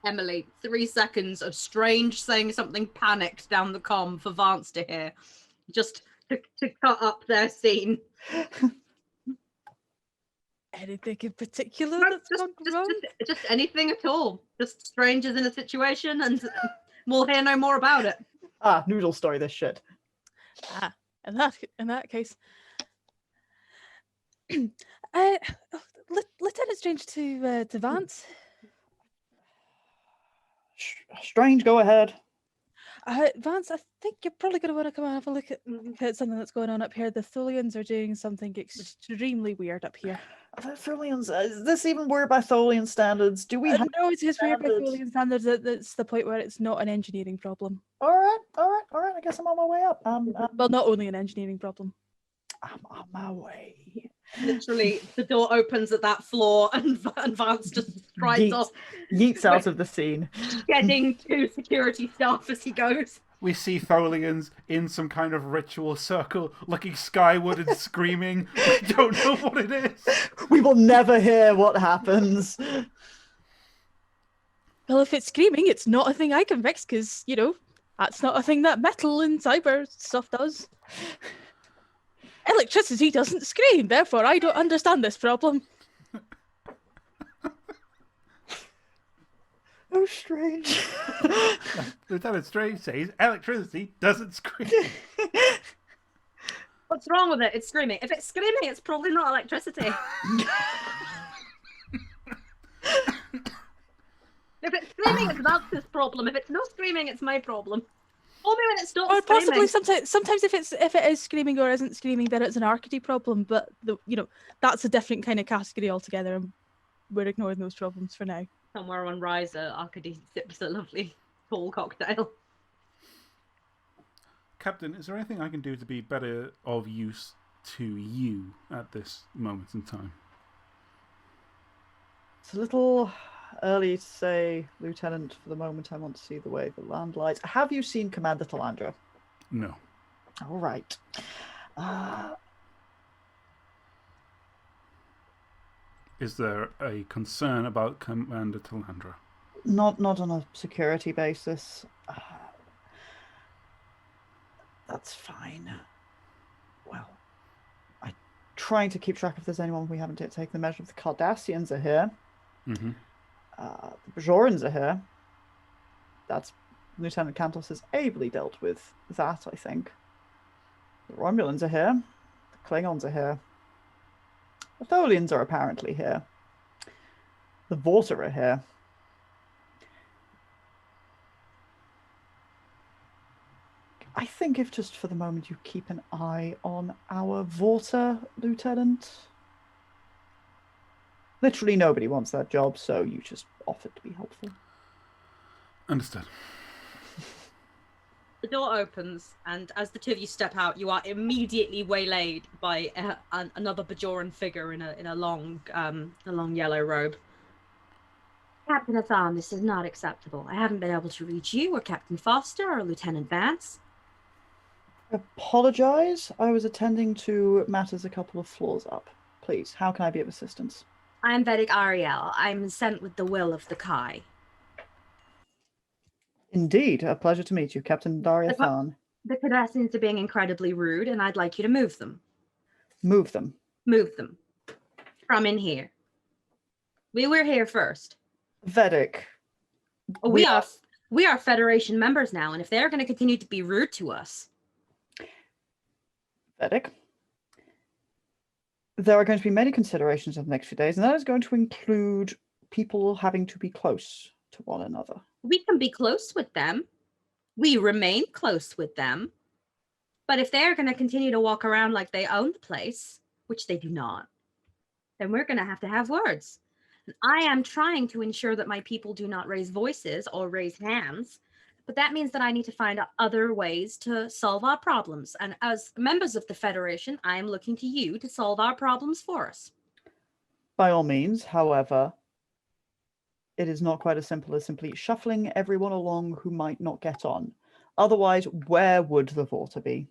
Emily 3 seconds of Strange saying something panicked down the comm for Vance to hear, just to cut up their scene. Anything in particular No, that's gone wrong? just anything at all. Just Strange is in a situation, and we'll hear no more about it. Noodle story, this shit. In that case, Lieutenant Strange to Vance. Strange, go ahead. Vance, I think you're probably going to want to come and have a look at something that's going on up here. The Tholians are doing something extremely weird up here. Tholians, is this even weird by Tholian standards? Do we have... No, it is weird by standards? Tholian standards. That's the point where it's not an engineering problem. All right. I guess I'm on my way up. Well, not only an engineering problem. I'm on my way. Literally, the door opens at that floor, and Vance just strides off, Yeets out of the scene. shedding 2 security staff as he goes. We see Tholians in some kind of ritual circle, looking skyward and screaming. We don't know what it is. We will never hear what happens. Well, if it's screaming, it's not a thing I can fix because, that's not a thing that metal and cyber stuff does. Electricity doesn't scream, therefore I don't understand this problem. Oh, Strange. Lieutenant Strange says electricity doesn't scream. What's wrong with it? It's screaming. If it's screaming, it's probably not electricity. If it's screaming, it's Vance's problem. If it's not screaming, it's my problem. Tell me when it stops Or possibly screaming. sometimes if it is screaming or isn't screaming, then it's an arcady problem. But that's a different kind of category altogether. And we're ignoring those problems for now. Somewhere on Ryza, Arkady sips a lovely tall cocktail. Captain, is there anything I can do to be better of use to you at this moment in time? It's a little early to say, Lieutenant. For the moment, I want to see the way the land lies. Have you seen Commander Talandra? No. All right. Is there a concern about Commander Talandra? Not on a security basis. That's fine. Well, I'm trying to keep track if there's anyone we haven't yet taken the measure of. The Cardassians are here. Mm-hmm. The Bajorans are here. That's Lieutenant Cantos has ably dealt with that, I think. The Romulans are here. The Klingons are here. The Tholians are apparently here. The Vorta are here. I think if just for the moment you keep an eye on our Vorta, Lieutenant. Literally nobody wants that job, so you just offered to be helpful. Understood. The door opens, and as the two of you step out, you are immediately waylaid by another Bajoran figure in a long yellow robe. Captain Athan, this is not acceptable. I haven't been able to reach you, or Captain Foster, or Lieutenant Vance. Apologize. I was attending to matters a couple of floors up. Please, how can I be of assistance? I am Vedic Ariel. I'm sent with the will of the Kai. Indeed, a pleasure to meet you, Captain Daria Than. The Cardassians are being incredibly rude, and I'd like you to move them. Move them. Move them. From in here. We were here first. Vedic. We are Federation members now, and if they're going to continue to be rude to us... Vedic. There are going to be many considerations in the next few days, and that is going to include people having to be close to one another. We can be close with them. We remain close with them. But if they're going to continue to walk around like they own the place, which they do not, then we're going to have words. And I am trying to ensure that my people do not raise voices or raise hands, but that means that I need to find other ways to solve our problems. And as members of the Federation, I am looking to you to solve our problems for us. By all means, however, it is not quite as simple as simply shuffling everyone along who might not get on. Otherwise, where would the Vorta be?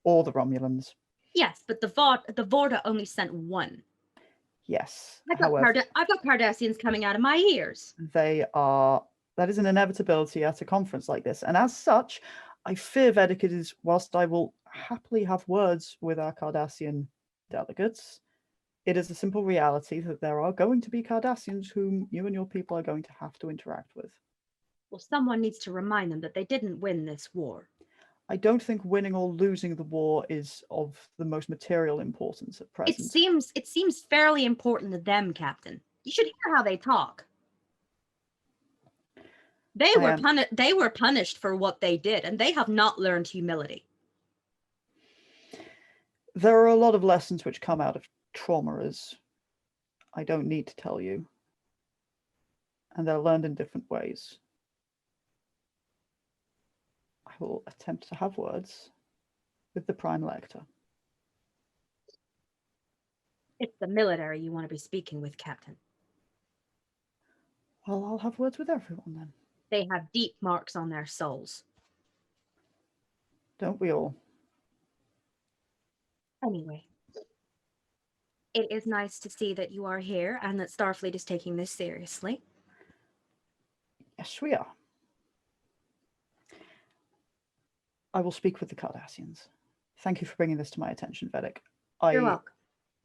Or the Romulans? Yes, but the Vorta only sent one. Yes. I've got Cardassians coming out of my ears. That is an inevitability at a conference like this. And as such, I fear, Vedic, it is, whilst I will happily have words with our Cardassian delegates, it is a simple reality that there are going to be Cardassians whom you and your people are going to have to interact with. Well, someone needs to remind them that they didn't win this war. I don't think winning or losing the war is of the most material importance at present. It seems fairly important to them, Captain. You should hear how they talk. They were punished for what they did, and they have not learned humility. There are a lot of lessons which come out of trauma, as I don't need to tell you. And they're learned in different ways. I will attempt to have words with the Prime Elector. It's the military you want to be speaking with, Captain. Well, I'll have words with everyone then. They have deep marks on their souls. Don't we all? Anyway, it is nice to see that you are here and that Starfleet is taking this seriously. Yes, we are. I will speak with the Cardassians. Thank you for bringing this to my attention, Vedic. You're welcome.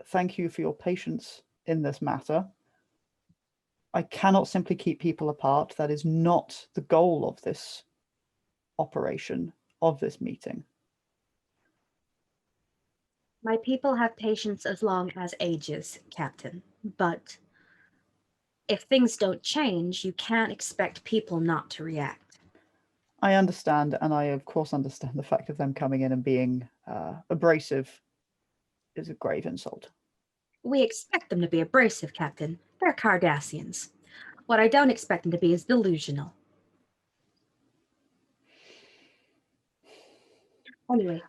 Thank you for your patience in this matter. I cannot simply keep people apart. That is not the goal of this operation, of this meeting. My people have patience as long as ages, Captain. But if things don't change, you can't expect people not to react. I understand, and I of course understand the fact of them coming in and being abrasive is a grave insult. We expect them to be abrasive, Captain. They're Cardassians. What I don't expect them to be is delusional. Anyway,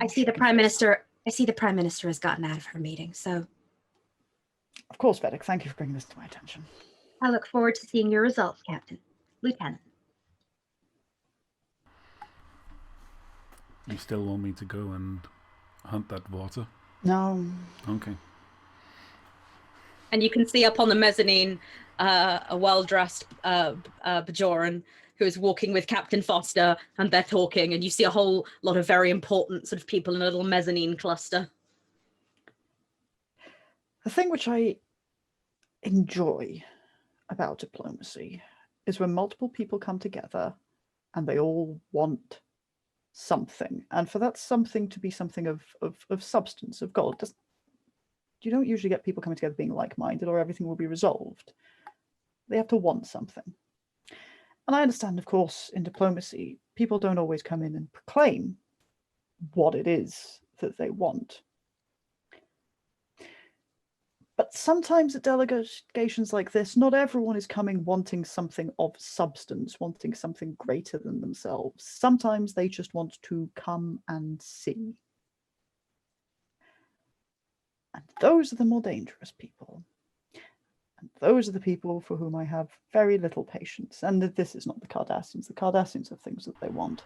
I see the Prime Minister has gotten out of her meeting, so Of course, Vedic. Thank you for bringing this to my attention. I look forward to seeing your results, Lieutenant. You still want me to go and hunt that water? No. Okay. And you can see up on the mezzanine a well-dressed Bajoran who is walking with Captain Foster, and they're talking, and you see a whole lot of very important sort of people in a little mezzanine cluster. The thing which I enjoy about diplomacy is when multiple people come together and they all want something, and for that something to be something of substance, of gold. You don't usually get people coming together being like-minded or everything will be resolved. They have to want something. And I understand, of course, in diplomacy, people don't always come in and proclaim what it is that they want. But sometimes at delegations like this, not everyone is coming wanting something of substance, wanting something greater than themselves. Sometimes they just want to come and see. And those are the more dangerous people. And those are the people for whom I have very little patience. And this is not the Cardassians. The Cardassians have things that they want.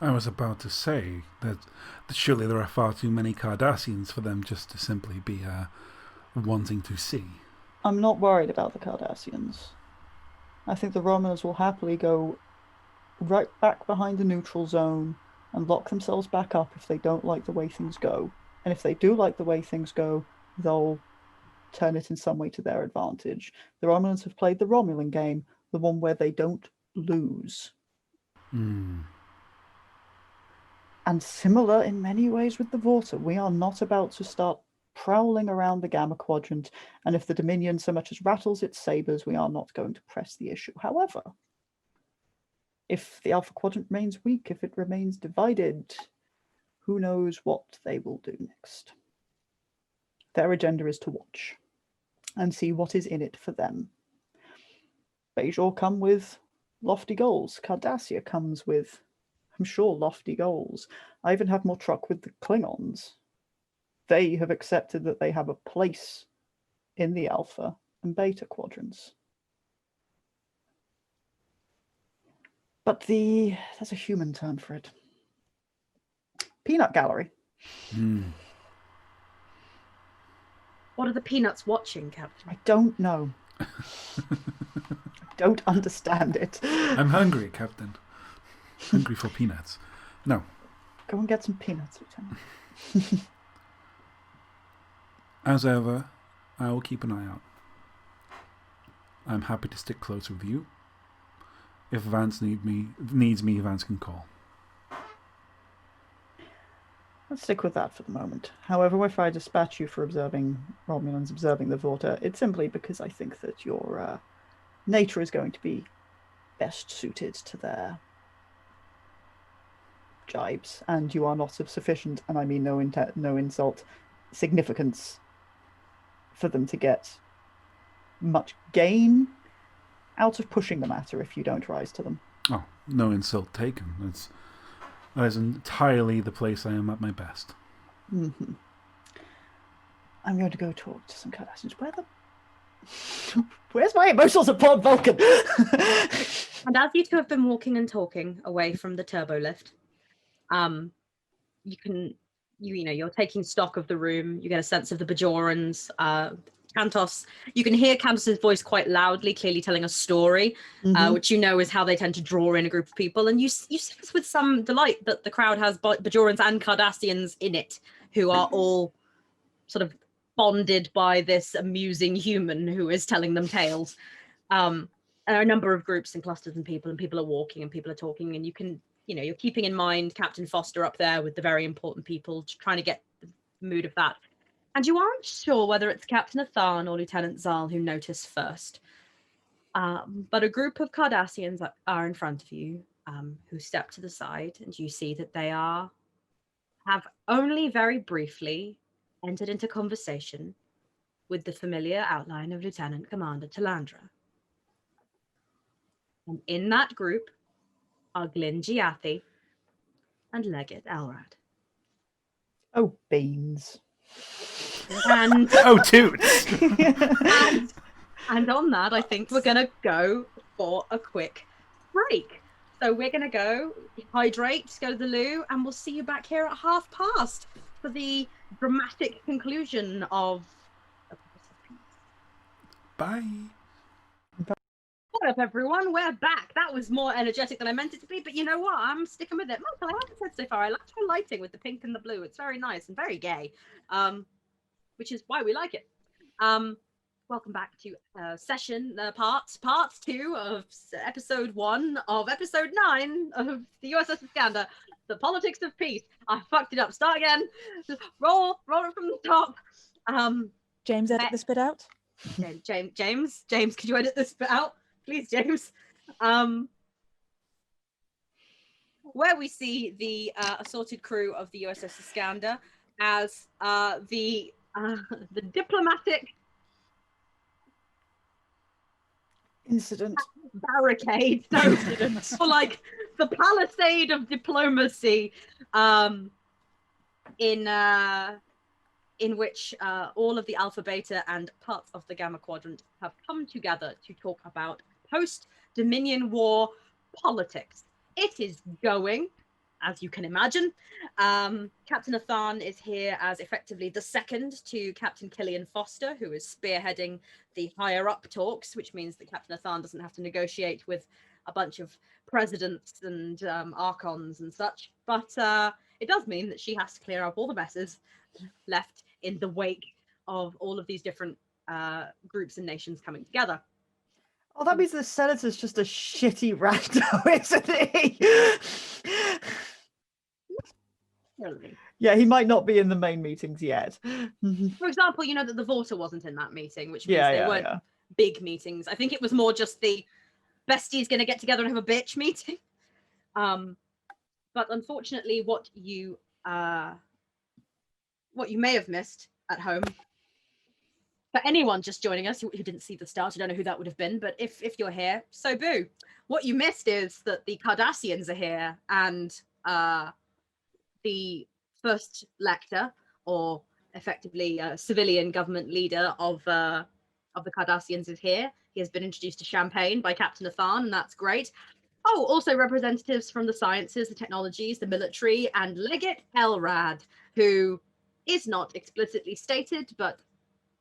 I was about to say that surely there are far too many Cardassians for them just to simply be wanting to see. I'm not worried about the Cardassians. I think the Romulans will happily go right back behind the neutral zone and lock themselves back up if they don't like the way things go. And if they do like the way things go, they'll turn it in some way to their advantage. The Romulans have played the Romulan game, the one where they don't lose. Mm. And similar in many ways with the Vorta. We are not about to start prowling around the Gamma Quadrant, and if the Dominion so much as rattles its sabers, we are not going to press the issue. However, if the Alpha Quadrant remains weak, if it remains divided, who knows what they will do next. Their agenda is to watch and see what is in it for them. Bajor come with lofty goals. Cardassia comes with, I'm sure, lofty goals. I even have more truck with the Klingons. They have accepted that they have a place in the Alpha and Beta quadrants. But there's a human term for it. Peanut gallery. Mm. What are the peanuts watching, Captain? I don't know. I don't understand it. I'm hungry, Captain. Hungry for peanuts. No. Go and get some peanuts, Lieutenant. As ever, I will keep an eye out. I'm happy to stick close with you. If Vance needs me, Vance can call. Let's stick with that for the moment. However, if I dispatch you for observing Romulans, observing the Vorta, it's simply because I think that your nature is going to be best suited to their jibes, and you are not of sufficient, and I mean no insult, significance for them to get much gain out of pushing the matter if you don't rise to them. Oh, no insult taken. That is entirely the place I am at my best. Mm-hmm. I'm going to go talk to some Cardassians. Where's my emotional support, Vulcan? And as you two have been walking and talking away from the turbo lift, you're taking stock of the room. You get a sense of the Bajorans. Kantos, you can hear Kantos's voice quite loudly, clearly telling a story, which you know is how they tend to draw in a group of people. And you sense with some delight that the crowd has Bajorans and Cardassians in it, who are all sort of bonded by this amusing human who is telling them tales. And there are a number of groups and clusters and people are walking and people are talking, and you're keeping in mind Captain Foster up there with the very important people, trying to get the mood of that. And you aren't sure whether it's Captain Athan or Lieutenant Zal who notice first. But a group of Cardassians are in front of you, who step to the side, and you see that they have only very briefly entered into conversation with the familiar outline of Lieutenant Commander Talandra. And in that group are Glyn Giathi and Legate Elrad. Oh, beans. And Oh, toots! and on that, I think we're gonna go for a quick break. So we're gonna go hydrate, go to the loo, and we'll see you back here at past for the dramatic conclusion of. Bye. What up, everyone? We're back. That was more energetic than I meant it to be, but you know what? I'm sticking with it. Michael, I haven't said so far. I like your lighting with the pink and the blue. It's very nice and very gay, which is why we like it. Welcome back to part 2 of episode 1 of episode 9 of the USS Iskandar, the politics of peace. I fucked it up. Start again. Just roll it from the top. James, edit this bit out. James, could you edit this bit out, please, James? Where we see the assorted crew of the USS Iskandar as the diplomatic Incident. barricade, or like the palisade of diplomacy, in which all of the Alpha, Beta, and parts of the Gamma Quadrant have come together to talk about post-Dominion War politics. It is going, as you can imagine. Captain Athan is here as effectively the second to Captain Killian Foster, who is spearheading the higher-up talks, which means that Captain Athan doesn't have to negotiate with a bunch of presidents and archons and such. But it does mean that she has to clear up all the messes left in the wake of all of these different groups and nations coming together. Oh, that means the senator's just a shitty rando, isn't he? Really. Yeah, he might not be in the main meetings yet. For example, you know that the Vorta wasn't in that meeting, which means Yeah, they yeah, weren't yeah. big meetings. I think it was more just the besties going to get together and have a bitch meeting. But unfortunately, what you may have missed at home, for anyone just joining us who didn't see the start, I don't know who that would have been, but if you're here, so boo. What you missed is that the Cardassians are here, and the first lector, or effectively a civilian government leader of the Cardassians, is here. He has been introduced to champagne by Captain Athan, and that's great. Oh, also representatives from the sciences, the technologies, the military, and Legate Elrad, who is not explicitly stated, but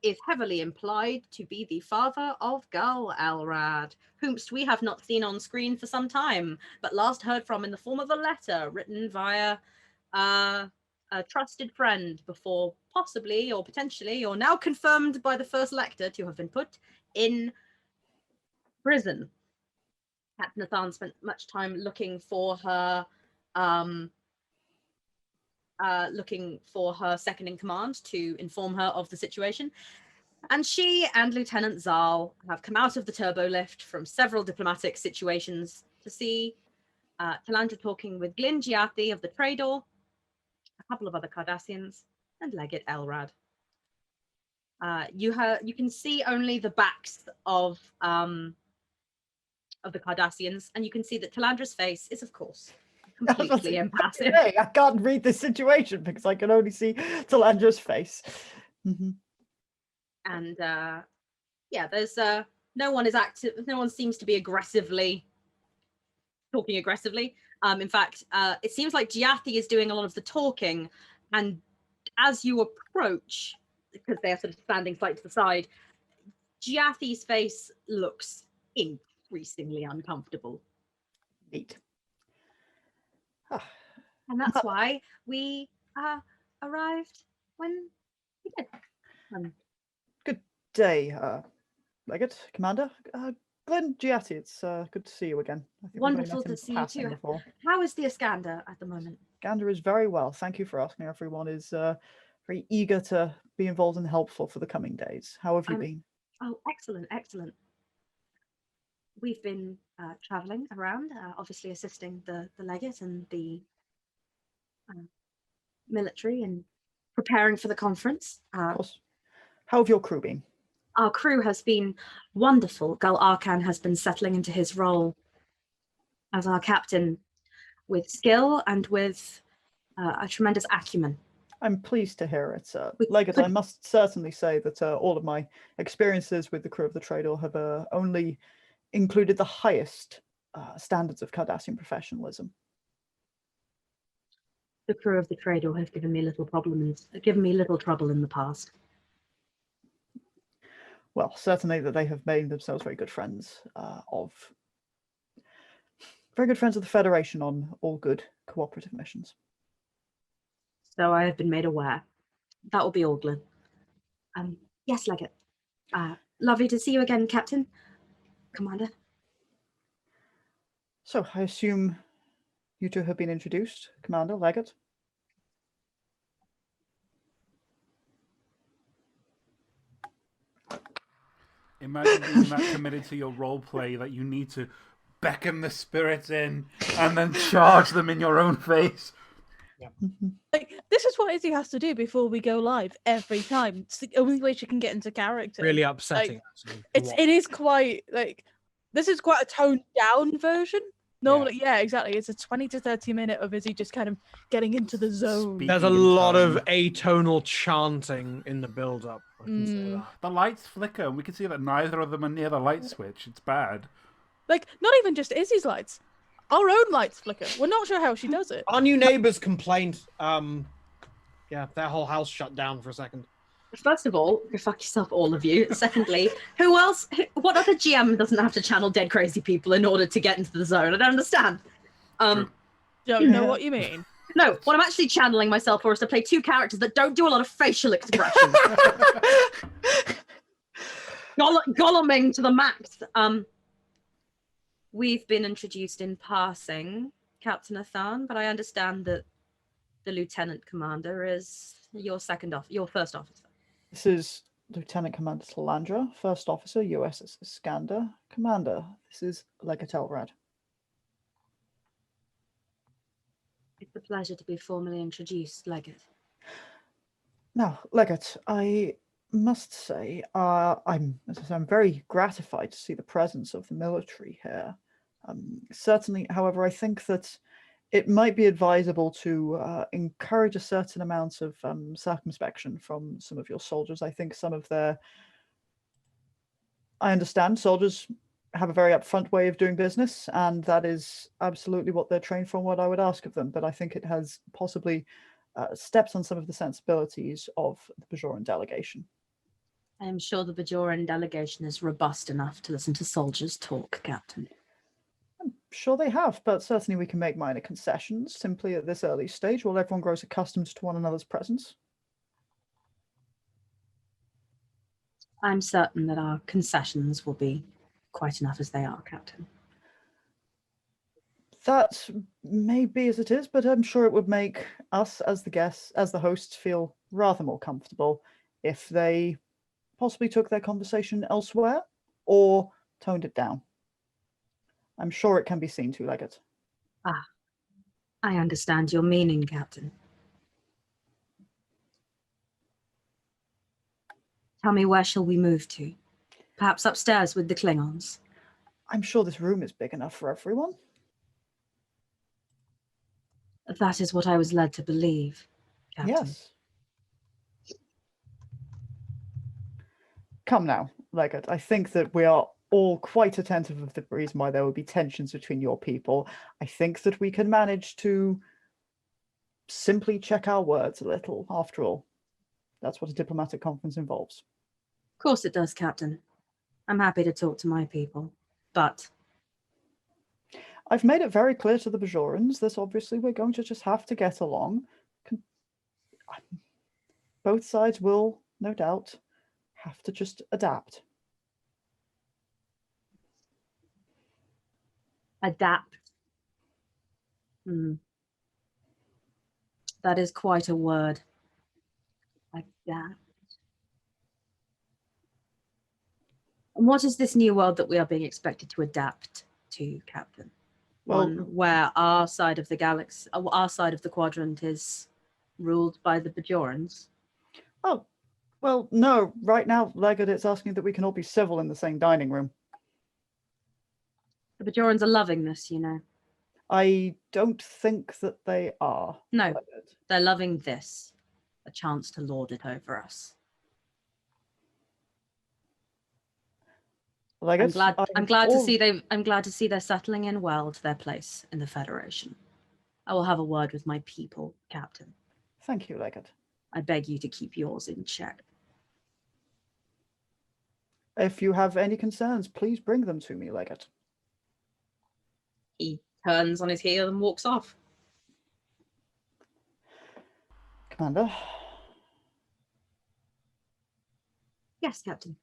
is heavily implied to be the father of Gull Elrad, whomst we have not seen on screen for some time, but last heard from in the form of a letter written via a trusted friend before possibly or potentially or now confirmed by the first lector to have been put in prison. Captain Athan spent much time looking for her second in command to inform her of the situation. And she and Lieutenant Zal have come out of the turbo lift from several diplomatic situations to see Talandra talking with Glyn Giathi of the Trador, a couple of other Cardassians, and Legate Elrad. You can see only the backs of the Cardassians, and you can see that Talandra's face is, of course, completely impassive. Hey, I can't read this situation because I can only see Talandra's face. And yeah, there's no one is active. No one seems to be talking aggressively. In fact, it seems like Giathi is doing a lot of the talking, and as you approach, because they are sort of standing slightly to the side, Giathi's face looks increasingly uncomfortable. Neat. And that's why we arrived when we did. Good day, Legate, Commander. Glyn Giathi, it's good to see you again. I think we've only Wonderful met in to see you passing too. before. How is the Iskandar at the moment? Gander is very well. Thank you for asking. Everyone is very eager to be involved and helpful for the coming days. How have you been? Oh, excellent, excellent. We've been traveling around, obviously assisting the legate and the military and preparing for the conference. Of course. How have your crew been? Our crew has been wonderful. Gul Arkan has been settling into his role as our captain with skill and with a tremendous acumen. I'm pleased to hear it. We Legate, could- I must certainly say that all of my experiences with the crew of the Tradal have only included the highest standards of Cardassian professionalism. The crew of the Tradal have given me little trouble in the past. Well, certainly that they have made themselves very good friends of the Federation on all good cooperative missions. So I have been made aware. That will be all, Glenn. Yes, Legate. Lovely to see you again, Captain. Commander. So I assume you two have been introduced, Commander, Legate. Imagine being that committed to your role play that you need to beckon the spirits in and then charge them in your own face. Like, this is what Izzy has to do before we go live every time. It's the only way she can get into character. Really upsetting, actually. to watch. It is quite like, this is quite a toned down version. Normally, yeah, exactly. It's a 20 to 30 minute of Izzy just kind of getting into the zone. Speak- There's a Speaking in lot of tone. atonal chanting in the build-up. I can say that. The lights flicker, and we can see that neither of them are near the light switch. It's bad. Like, not even just Izzy's lights. Our own lights flicker. We're not sure how she does it. Our new neighbors complained. Yeah, their whole house shut down for a second. First of all, go fuck yourself, all of you. Secondly, who else? What other GM doesn't have to channel dead crazy people in order to get into the zone? I don't understand. True. Don't know what you mean. No, what I'm actually channeling myself for is to play two characters that don't do a lot of facial expressions. Golluming to the max. We've been introduced in passing, Captain Athan, but I understand that the Lieutenant Commander is your first officer. This is Lieutenant Commander Talandra, First Officer, USS Iskandar. Commander, this is Legate Elrad. It's a pleasure to be formally introduced, Legate. Now, Legate, I must say, I'm very gratified to see the presence of the military here. Certainly, however, I think that it might be advisable to encourage a certain amount of circumspection from some of your soldiers. I think I understand soldiers have a very upfront way of doing business, and that is absolutely what they're trained for and what I would ask of them. But I think it has possibly stepped on some of the sensibilities of the Bajoran delegation. I am sure the Bajoran delegation is robust enough to listen to soldiers talk, Captain. I'm sure they have, but certainly we can make minor concessions simply at this early stage while everyone grows accustomed to one another's presence. I'm certain that our concessions will be quite enough as they are, Captain. That may be as it is, but I'm sure it would make us as the guests, as the hosts, feel rather more comfortable if they possibly took their conversation elsewhere or toned it down. I'm sure it can be seen to, Legate. I understand your meaning, Captain. Tell me, where shall we move to? Perhaps upstairs with the Klingons? I'm sure this room is big enough for everyone. That is what I was led to believe, Captain. Yes. Come now, Legate. I think that we are all quite attentive of the reason why there would be tensions between your people. I think that we can manage to simply check our words a little. After all, that's what a diplomatic conference involves. Of course it does, Captain. I'm happy to talk to my people, but I've made it very clear to the Bajorans that obviously we're going to just have to get along. Both sides will, no doubt, have to just adapt. adapt. That is quite a word. Adapt. And what is this new world that we are being expected to adapt to, Captain? Well, One where our side of the galaxy, our side of the quadrant is ruled by the Bajorans. Oh, Well, no, right now, Legate, it's asking that we can all be civil in the same dining room. The Bajorans are loving this, you know. I don't think that they are. No, Legate. they're loving this. A chance to lord it over us. Legate, I'm glad to see they're settling in well to their place in the Federation. I will have a word with my people, Captain. Thank you, Legate. I beg you to keep yours in check. If you have any concerns, please bring them to me, Legate. He turns on his heel and walks off. Commander, Yes, Captain.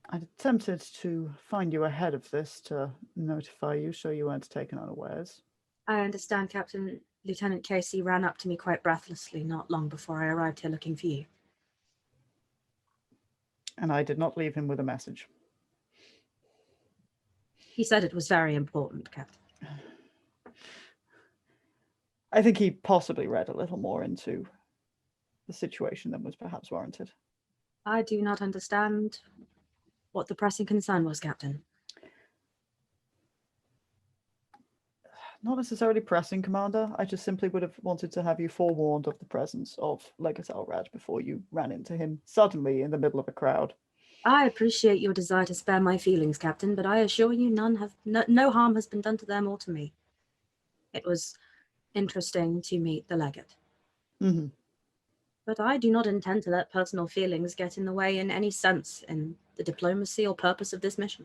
I'd attempted to find you ahead of this to notify you so you weren't taken unawares. I understand, Captain. Lieutenant Casey ran up to me quite breathlessly not long before I arrived here looking for you. And I did not leave him with a message. He said it was very important, Captain. I think he possibly read a little more into the situation than was perhaps warranted. I do not understand what the pressing concern was, Captain. Not necessarily pressing, Commander. I just simply would have wanted to have you forewarned of the presence of Legate Elraj before you ran into him suddenly in the middle of a crowd. I appreciate your desire to spare my feelings, Captain, but I assure you no harm has been done to them or to me. It was interesting to meet the legate. Mm-hmm. But I do not intend to let personal feelings get in the way in any sense in the diplomacy or purpose of this mission.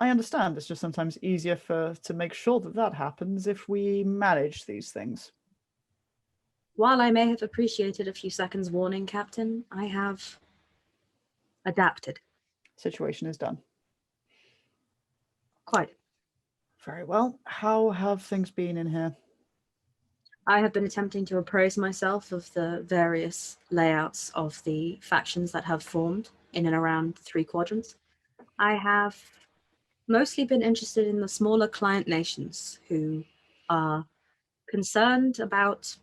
I understand. It's just sometimes easier to make sure that happens if we manage these things. While I may have appreciated a few seconds' warning, Captain, I have adapted. Situation is done. Quite. Very well. How have things been in here? I have been attempting to appraise myself of the various layouts of the factions that have formed in and around the 3 quadrants. I have mostly been interested in the smaller client nations who are concerned about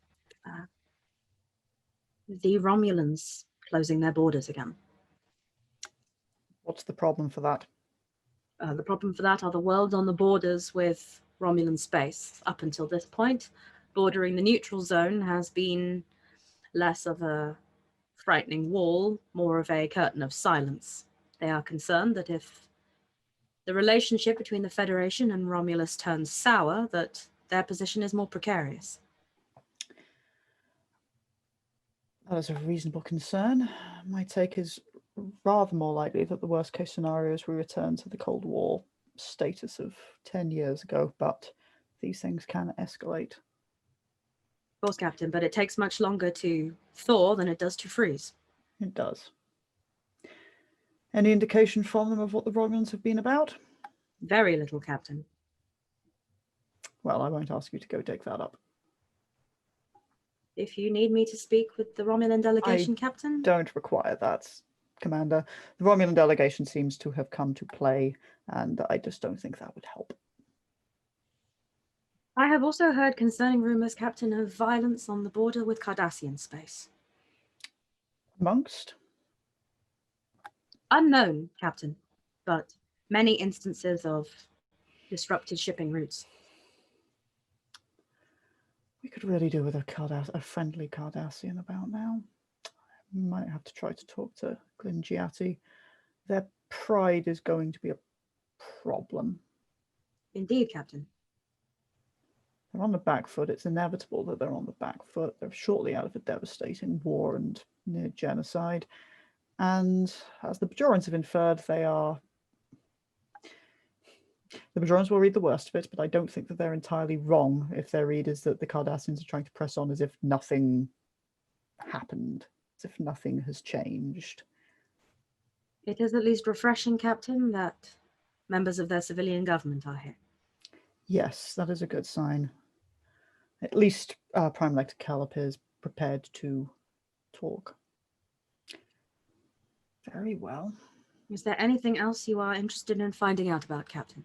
the Romulans closing their borders again. What's the problem for that? The problem for that are the worlds on the borders with Romulan space. Up until this point, bordering the neutral zone has been less of a frightening wall, more of a curtain of silence. They are concerned that if the relationship between the Federation and Romulus turns sour, that their position is more precarious. That is a reasonable concern. My take is rather more likely that the worst case scenario is we return to the Cold War status of 10 years ago, but these things can escalate. Of course, Captain, but it takes much longer to thaw than it does to freeze. It does. Any indication from them of what the Romulans have been about? Very little, Captain. Well, I won't ask you to go dig that up. If you need me to speak with the Romulan delegation, Captain? Don't require that, Commander. The Romulan delegation seems to have come to play, and I just don't think that would help. I have also heard concerning rumors, Captain, of violence on the border with Cardassian space. Amongst? Unknown, Captain, but many instances of disrupted shipping routes. We could really do with a friendly Cardassian about now. Might have to try to talk to Glingiati. Their pride is going to be a problem. Indeed, Captain. They're on the back foot. It's inevitable that they're on the back foot. They're shortly out of a devastating war and near genocide. And as the Bajorans have inferred, the Bajorans will read the worst of it, but I don't think that they're entirely wrong if their read is that the Cardassians are trying to press on as if nothing happened, as if nothing has changed. It is at least refreshing, Captain, that members of their civilian government are here. Yes, that is a good sign. At least Prime Lector Cal appears prepared to talk. Very well. Is there anything else you are interested in finding out about, Captain?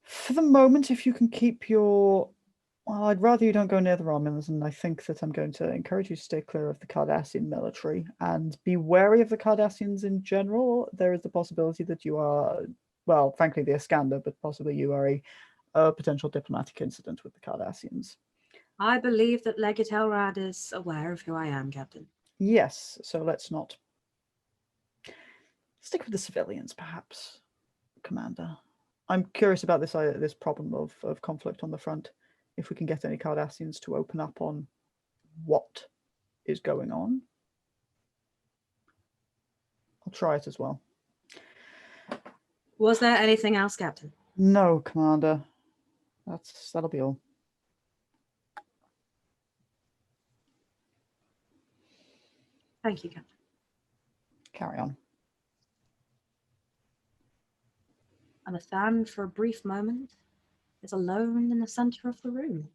For the moment, if you can keep your Well, I'd rather you don't go near the Romulans, and I think that I'm going to encourage you to stay clear of the Cardassian military and be wary of the Cardassians in general. There is the possibility that you are, well, frankly, the Iskandar, but possibly you are a potential diplomatic incident with the Cardassians. I believe that Legate Elrad is aware of who I am, Captain. Yes, so let's not stick with the civilians, perhaps, Commander. I'm curious about this problem of conflict on the front. If we can get any Cardassians to open up on what is going on, I'll try it as well. Was there anything else, Captain? No, Commander. That'll be all. Thank you, Captain. Carry on. And Athan, for a brief moment, is alone in the center of the room.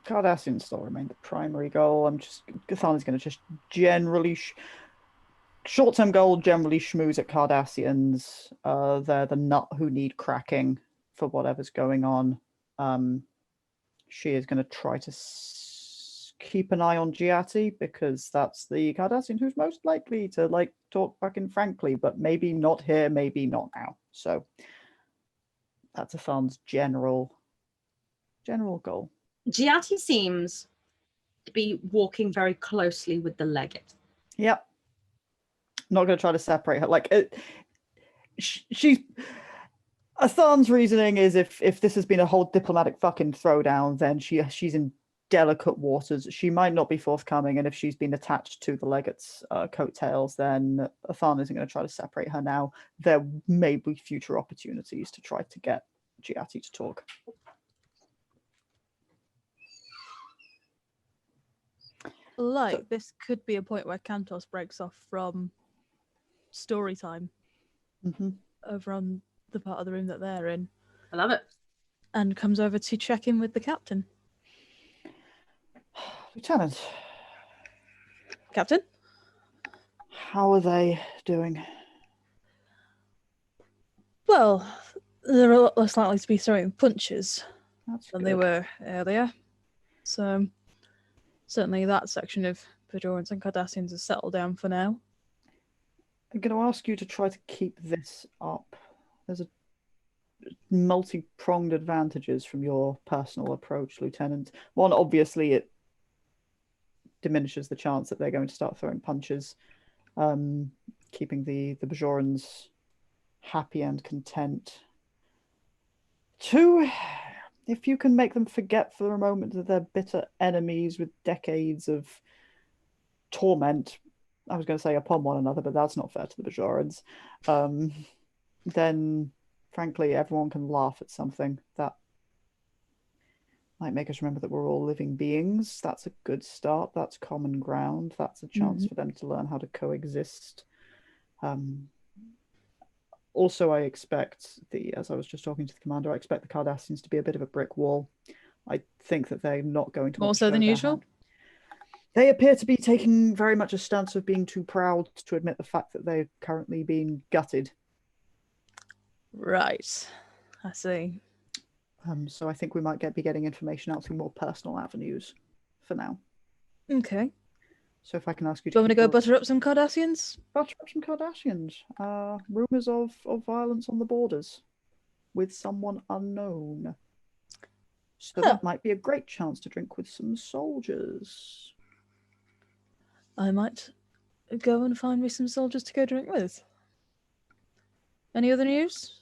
Cardassians still remain the primary goal. Gathan is going to just generally, short-term goal, generally schmooze at Cardassians. They're the nut who need cracking for whatever's going on. She is going to try to keep an eye on Giatti, because that's the Cardassian who's most likely to talk fucking frankly, but maybe not here, maybe not now. So that's Athan's general goal. Giatti seems to be walking very closely with the legate. Yep. Not going to try to separate her. She's Athan's reasoning is if this has been a whole diplomatic fucking throwdown, then she's in delicate waters. She might not be forthcoming, and if she's been attached to the legate's coattails, then Athan isn't going to try to separate her now. There may be future opportunities to try to get Giatti to talk. This could be a point where Cantos breaks off from story time over on the part of the room that they're in. I love it. And comes over to check in with the captain. Lieutenant. Captain? How are they doing? Well, they're a lot less likely to be throwing punches than they were earlier. So, certainly that section of Bajorans and Cardassians has settled down for now. I'm going to ask you to try to keep this up. There's a multi-pronged advantages from your personal approach, Lieutenant. One, obviously, it diminishes the chance that they're going to start throwing punches, keeping the Bajorans happy and content. Two, if you can make them forget for a moment that they're bitter enemies with decades of torment, I was going to say upon one another, but that's not fair to the Bajorans, then frankly everyone can laugh at something. That might make us remember that we're all living beings. That's a good start. That's common ground. That's a chance for them to learn how to coexist. Also, I expect as I was just talking to the commander, I expect the Cardassians to be a bit of a brick wall. I think that they're not going to... More so than usual? They appear to be taking very much a stance of being too proud to admit the fact that they're currently being gutted. Right. I see. So I think we might be getting information out through more personal avenues for now. Okay. So if I can ask you to... Do you want to go butter up some Cardassians? Butter up some Cardassians. Rumours of violence on the borders with someone unknown. So that might be a great chance to drink with some soldiers. I might go and find me some soldiers to go drink with. Any other news?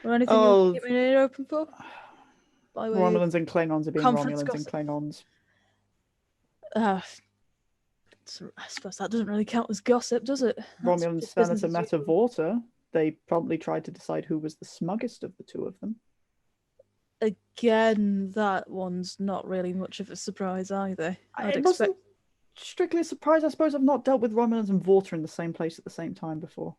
Or anything you want to keep my ear open for? Romulans and Klingons are being Romulans and Klingons. I suppose that doesn't really count as gossip, does it? Romulan Senator Meta Vorta, they promptly tried to decide who was the smuggest of the two of them. Again, that one's not really much of a surprise either. It wasn't strictly a surprise. I suppose I've not dealt with Romulans and Vorta in the same place at the same time before.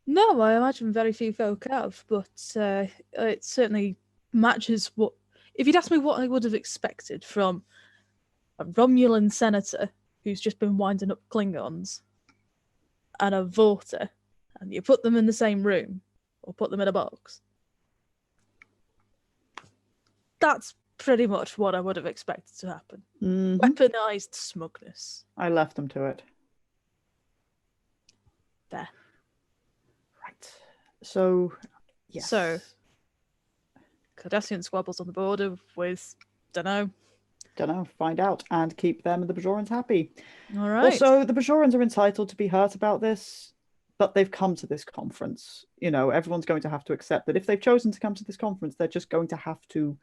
No, I imagine very few folk have, but it certainly matches what... If you'd asked me what I would have expected from a Romulan senator who's just been winding up Klingons and a Vorta and you put them in the same room or put them in a box. That's pretty much what I would have expected to happen. Mhm. Weaponized smugness. I left them to it. There. Right. So, yes. So, Cardassian squabbles on the border with, dunno. Don't know. Find out and keep them and the Bajorans happy. All right. Also, the Bajorans are entitled to be hurt about this, but they've come to this conference. You know, everyone's going to have to accept that if they've chosen to come to this conference, they're just going to have to.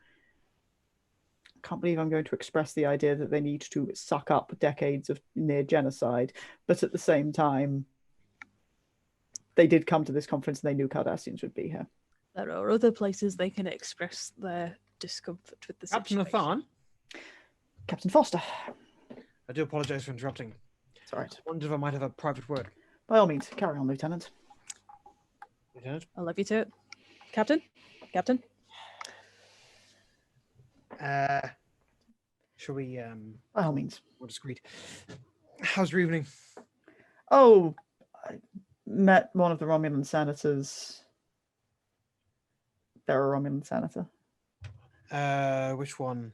I can't believe I'm going to express the idea that they need to suck up decades of near genocide, but at the same time, they did come to this conference and they knew Cardassians would be here. There are other places they can express their discomfort with the Captain situation. Athan, Captain Foster. I do apologize for interrupting. It's all right. I wondered if I might have a private word. By all means, carry on, Lieutenant. Lieutenant? I'll leave you to it. Captain? Captain? Shall we By all means. more discreet? How's your evening? Oh, I met one of the Romulan senators. They're a Romulan senator. Which one?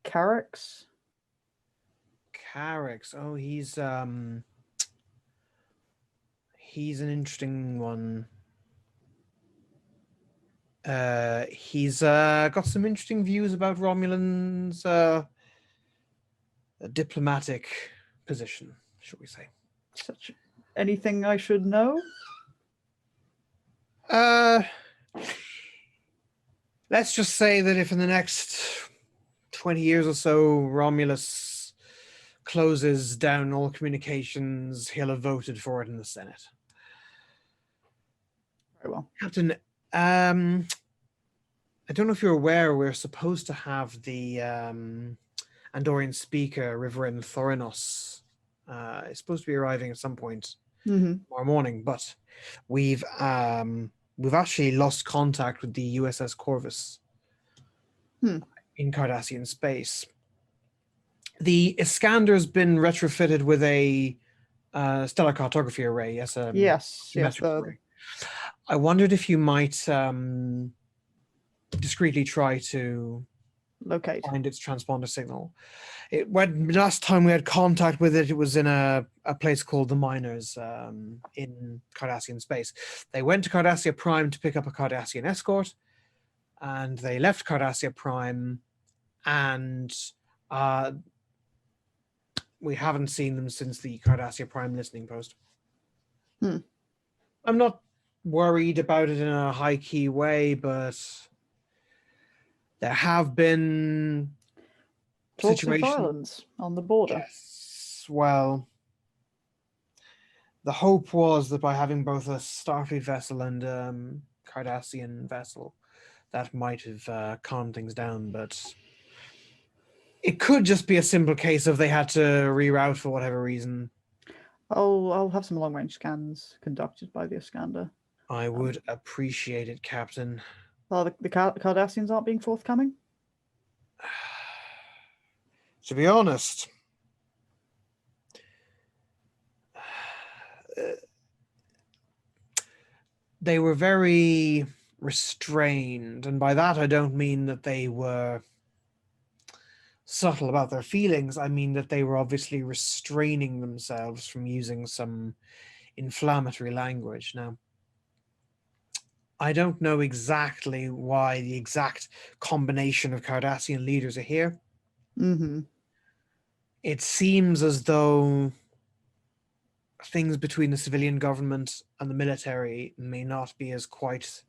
Carrick's? Carrick's. Oh, he's an interesting one. He's got some interesting views about Romulan's diplomatic position, shall we say. Such anything I should know? Let's just say that if in the next 20 years or so Romulus closes down all communications, he'll have voted for it in the Senate. Very well. Captain, I don't know if you're aware, we're supposed to have the Andorian speaker, Reverend Thorinos. It's supposed to be arriving at some point tomorrow morning, but we've actually lost contact with the USS Corvus in Cardassian space. The Iskandar's been retrofitted with a stellar cartography array. Yes, Yes. symmetric array. I wondered if you might discreetly try to Locate. find its transponder signal. Last time we had contact with it, it was in a place called the Miners in Cardassian space. They went to Cardassia Prime to pick up a Cardassian escort, and they left Cardassia Prime, and we haven't seen them since the Cardassia Prime listening post. I'm not worried about it in a high-key way, but there have been Talks of situations. violence on the border. Yes, well, the hope was that by having both a Starfleet vessel and Cardassian vessel, that might have calmed things down, but it could just be a simple case of they had to reroute for whatever reason. I'll have some long-range scans conducted by the Iskandar. I would appreciate it, Captain. Well, the Cardassians aren't being forthcoming? To be honest, they were very restrained, and by that I don't mean that they were subtle about their feelings. I mean that they were obviously restraining themselves from using some inflammatory language. Now, I don't know exactly why the exact combination of Cardassian leaders are here. It seems as though things between the civilian government and the military may not be as quite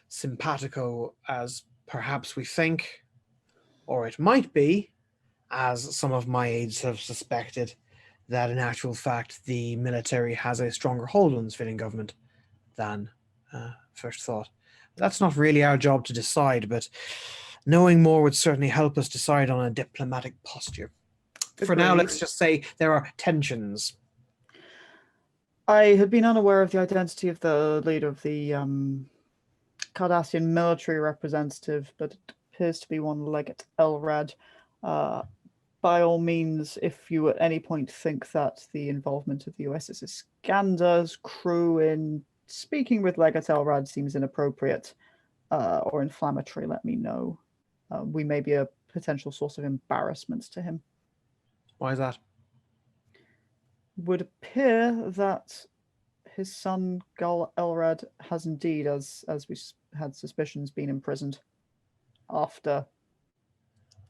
simpatico as perhaps we think, or it might be, as some of my aides have suspected, that in actual fact the military has a stronger hold on the civilian government than first thought. That's not really our job to decide, but knowing more would certainly help us decide on a diplomatic posture. For now, let's just say there are tensions. I had been unaware of the identity of the leader of the Cardassian military representative, but it appears to be one Legate Elrad. By all means, if you at any point think that the involvement of the USS Iskandar's crew in speaking with Legat Elrad seems inappropriate or inflammatory, let me know. We may be a potential source of embarrassment to him. Why is that? Would appear that his son Gul Elrad has indeed, as we had suspicions, been imprisoned after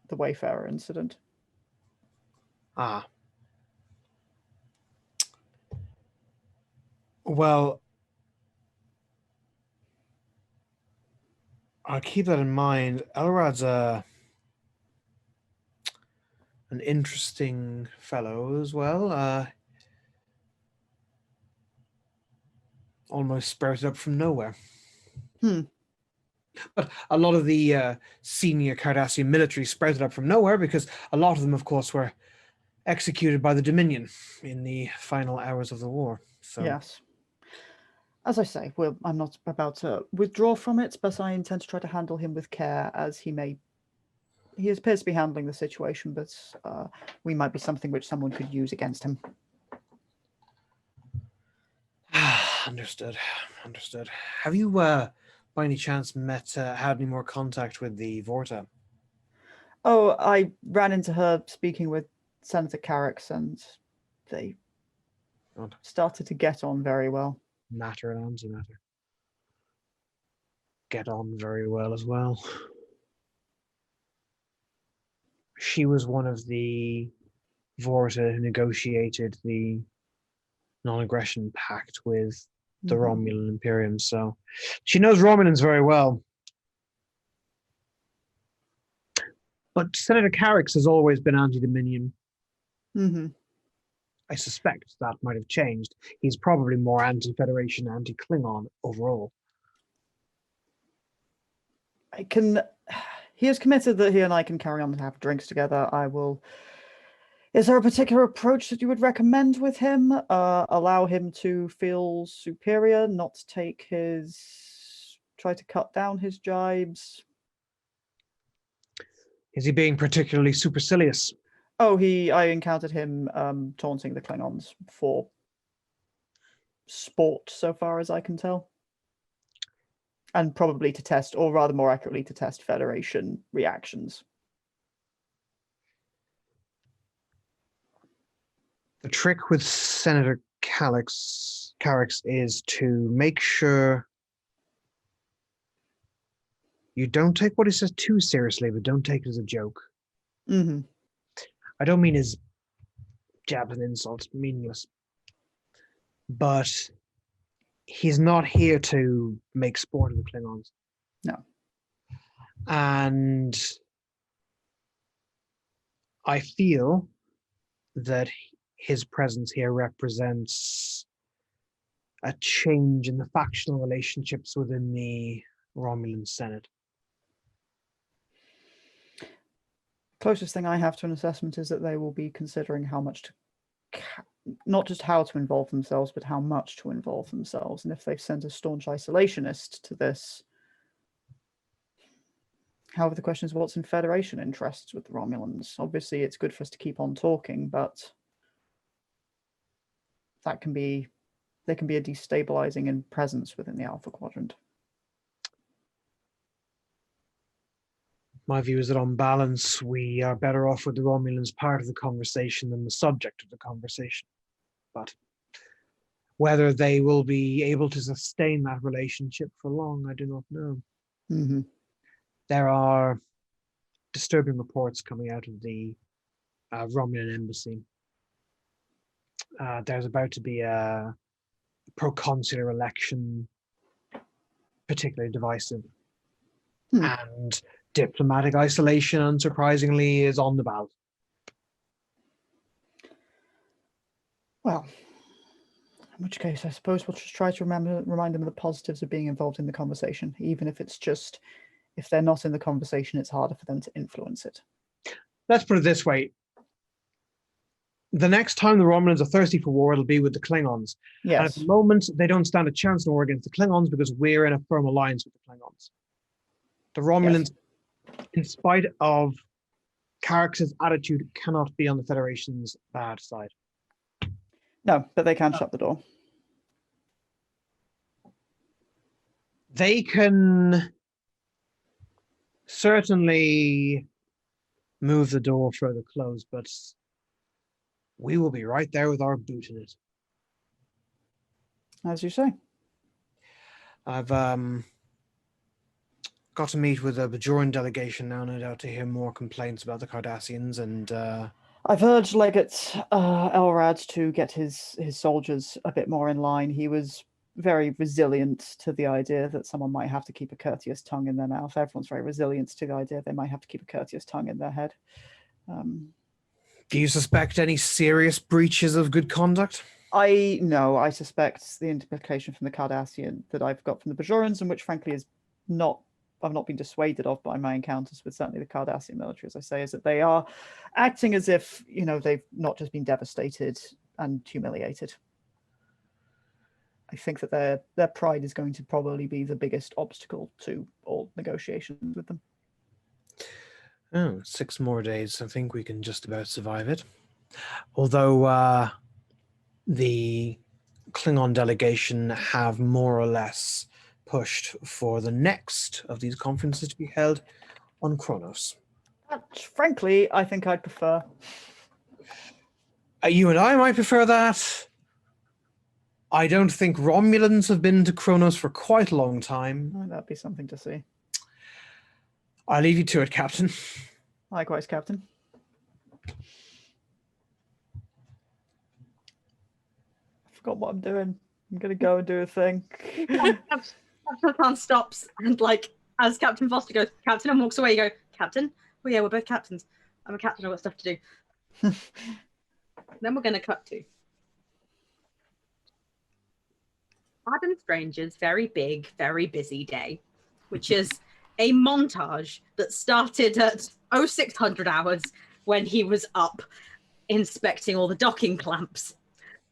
the Wayfarer incident. Ah. Well, I'll keep that in mind. Elrad's an interesting fellow as well. Almost sprouted up from nowhere. But a lot of the senior Cardassian military sprouted up from nowhere because a lot of them, of course, were executed by the Dominion in the final hours of the war. So Yes. As I say, I'm not about to withdraw from it, but I intend to try to handle him with care, as he appears to be handling the situation, but we might be something which someone could use against him. Understood. Have you, by any chance, had any more contact with the Vorta? Oh, I ran into her speaking with Senator Carrick's, and they started to get on very well. Matter and antimatter. Get on very well as well. She was one of the Vorta who negotiated the non-aggression pact with the Romulan Imperium, so she knows Romulans very well. But Senator Carrick's has always been anti-Dominion. I suspect that might have changed. He's probably more anti-Federation, anti-Klingon overall. He has committed that he and I can carry on and have drinks together. I will. Is there a particular approach that you would recommend with him? Allow him to feel superior, not try to cut down his jibes. Is he being particularly supercilious? Oh, I encountered him taunting the Klingons for sport, so far as I can tell. And probably to test, or rather more accurately, to test Federation reactions. The trick with Senator Carrick's is to make sure you don't take what he says too seriously, but don't take it as a joke. I don't mean his jabs and insults, meaningless. But he's not here to make sport of the Klingons. No. And I feel that his presence here represents a change in the factional relationships within the Romulan Senate. Closest thing I have to an assessment is that they will be considering how much not just how to involve themselves, but how much to involve themselves. And if they've sent a staunch isolationist to this, however, the question is what's in Federation interests with the Romulans. Obviously, it's good for us to keep on talking, but they can be a destabilizing in presence within the Alpha Quadrant. My view is that on balance, we are better off with the Romulans part of the conversation than the subject of the conversation. But whether they will be able to sustain that relationship for long, I do not know. There are disturbing reports coming out of the Romulan embassy. There's about to be a proconsular election, particularly divisive. And diplomatic isolation, unsurprisingly, is on the ballot. Well, in which case, I suppose we'll just try to remind them of the positives of being involved in the conversation, even if it's just, if they're not in the conversation, it's harder for them to influence it. Let's put it this way. The next time the Romulans are thirsty for war, it'll be with the Klingons. Yes. And at the moment, they don't stand a chance in war against the Klingons because we're in a firm alliance with the Klingons. The Romulans, in spite of Carrick's attitude, cannot be on the Federation's bad side. No, but they can shut the door. They can certainly move the door further closed, but we will be right there with our boot in it. As you say. I've got to meet with a Bajoran delegation now, no doubt, to hear more complaints about the Cardassians, and I've urged Legate Elrad to get his soldiers a bit more in line. He was very resilient to the idea that someone might have to keep a courteous tongue in their mouth. Everyone's very resilient to the idea they might have to keep a courteous tongue in their head. do you suspect any serious breaches of good conduct? I suspect the implication from the Cardassian that I've got from the Bajorans, and which frankly is I've not been dissuaded of by my encounters with certainly the Cardassian military, as I say, is that they are acting as if, they've not just been devastated and humiliated. I think that their pride is going to probably be the biggest obstacle to all negotiations with them. Oh, 6 more days. I think we can just about survive it. Although the Klingon delegation have more or less pushed for the next of these conferences to be held on Kronos. Which, frankly, I think I'd prefer. You and I might prefer that. I don't think Romulans have been to Kronos for quite a long time. Oh, that'd be something to see. I'll leave you to it, Captain. Likewise, Captain. I forgot what I'm doing. I'm going to go and do a thing. Captain Khan stops and, as Captain Foster goes, Captain, and walks away, you go, Captain? Oh yeah, we're both captains. I'm a captain, I've got stuff to do. Then we're going to cut to Adam Strange's very big, very busy day, which is a montage that started at 0600 hours when he was up inspecting all the docking clamps,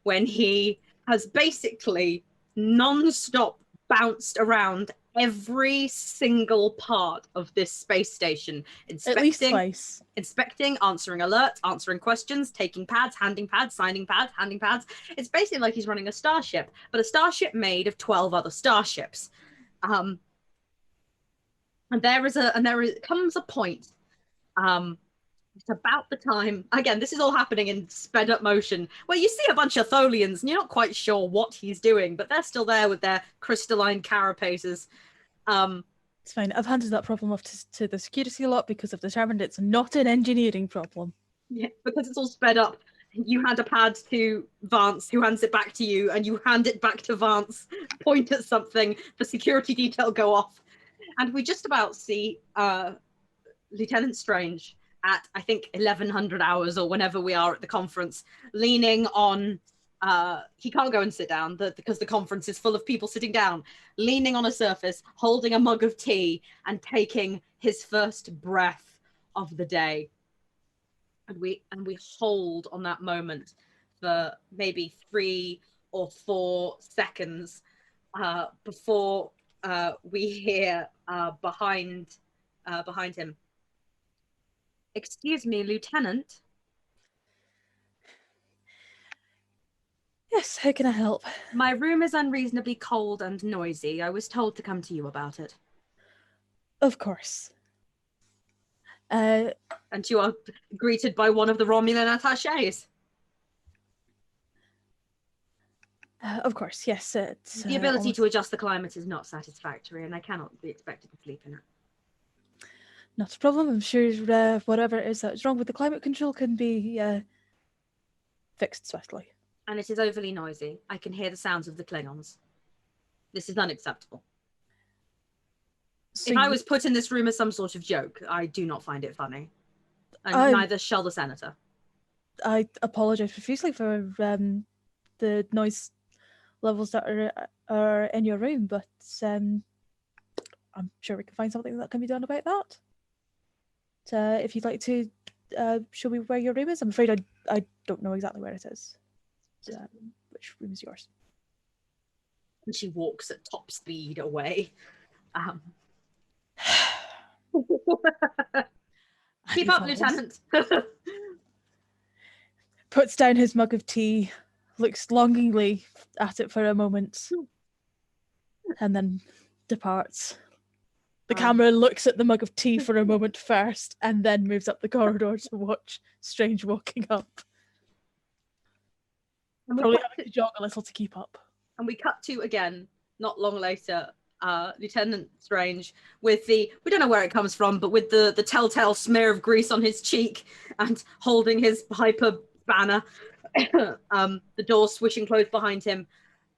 when he has basically non-stop bounced around every single part of this space station, At least twice. inspecting, answering alerts, answering questions, taking pads, handing pads, signing pads, handing pads. It's basically like he's running a starship, but a starship made of 12 other starships. And there comes a point. It's about the time, again, this is all happening in sped up motion, where you see a bunch of Tholians and you're not quite sure what he's doing, but they're still there with their crystalline carapaces. It's fine. I've handed that problem off to the security lot because I've determined it's not an engineering problem. Yeah, because it's all sped up. You hand a pad to Vance, who hands it back to you, and you hand it back to Vance, point at something, the security detail go off. And we just about see Lieutenant Strange at, I think, 1100 hours or whenever we are at the conference, leaning on, he can't go and sit down because the conference is full of people sitting down, leaning on a surface, holding a mug of tea and taking his first breath of the day. And we hold on that moment for maybe 3 or 4 seconds before we hear behind him, "Excuse me, Lieutenant." Yes, how can I help? "My room is unreasonably cold and noisy. I was told to come to you about it." Of course. And you are greeted by one of the Romulan attachés. Of course, yes. It's, The ability to adjust the climate is not satisfactory, and I cannot be expected to sleep in it. Not a problem. I'm sure whatever it is that's wrong with the climate control can be fixed swiftly. And it is overly noisy. I can hear the sounds of the Klingons. This is unacceptable. So if I was put in this room as some sort of joke, I do not find it funny. And neither shall the Senator. I apologize profusely for the noise levels that are in your room, but I'm sure we can find something that can be done about that. If you'd like to show me where your room is, I'm afraid I don't know exactly where it is. Which room is yours? And she walks at top speed away. Keep up, Lieutenant. Puts down his mug of tea, looks longingly at it for a moment, and then departs. The camera looks at the mug of tea for a moment first, and then moves up the corridor to watch Strange walking up. And we Probably cut having to jog a little to keep up. And we cut to, again, not long later, Lieutenant Strange with we don't know where it comes from, but with the telltale smear of grease on his cheek and holding his Hyper banner, the door swishing closed behind him.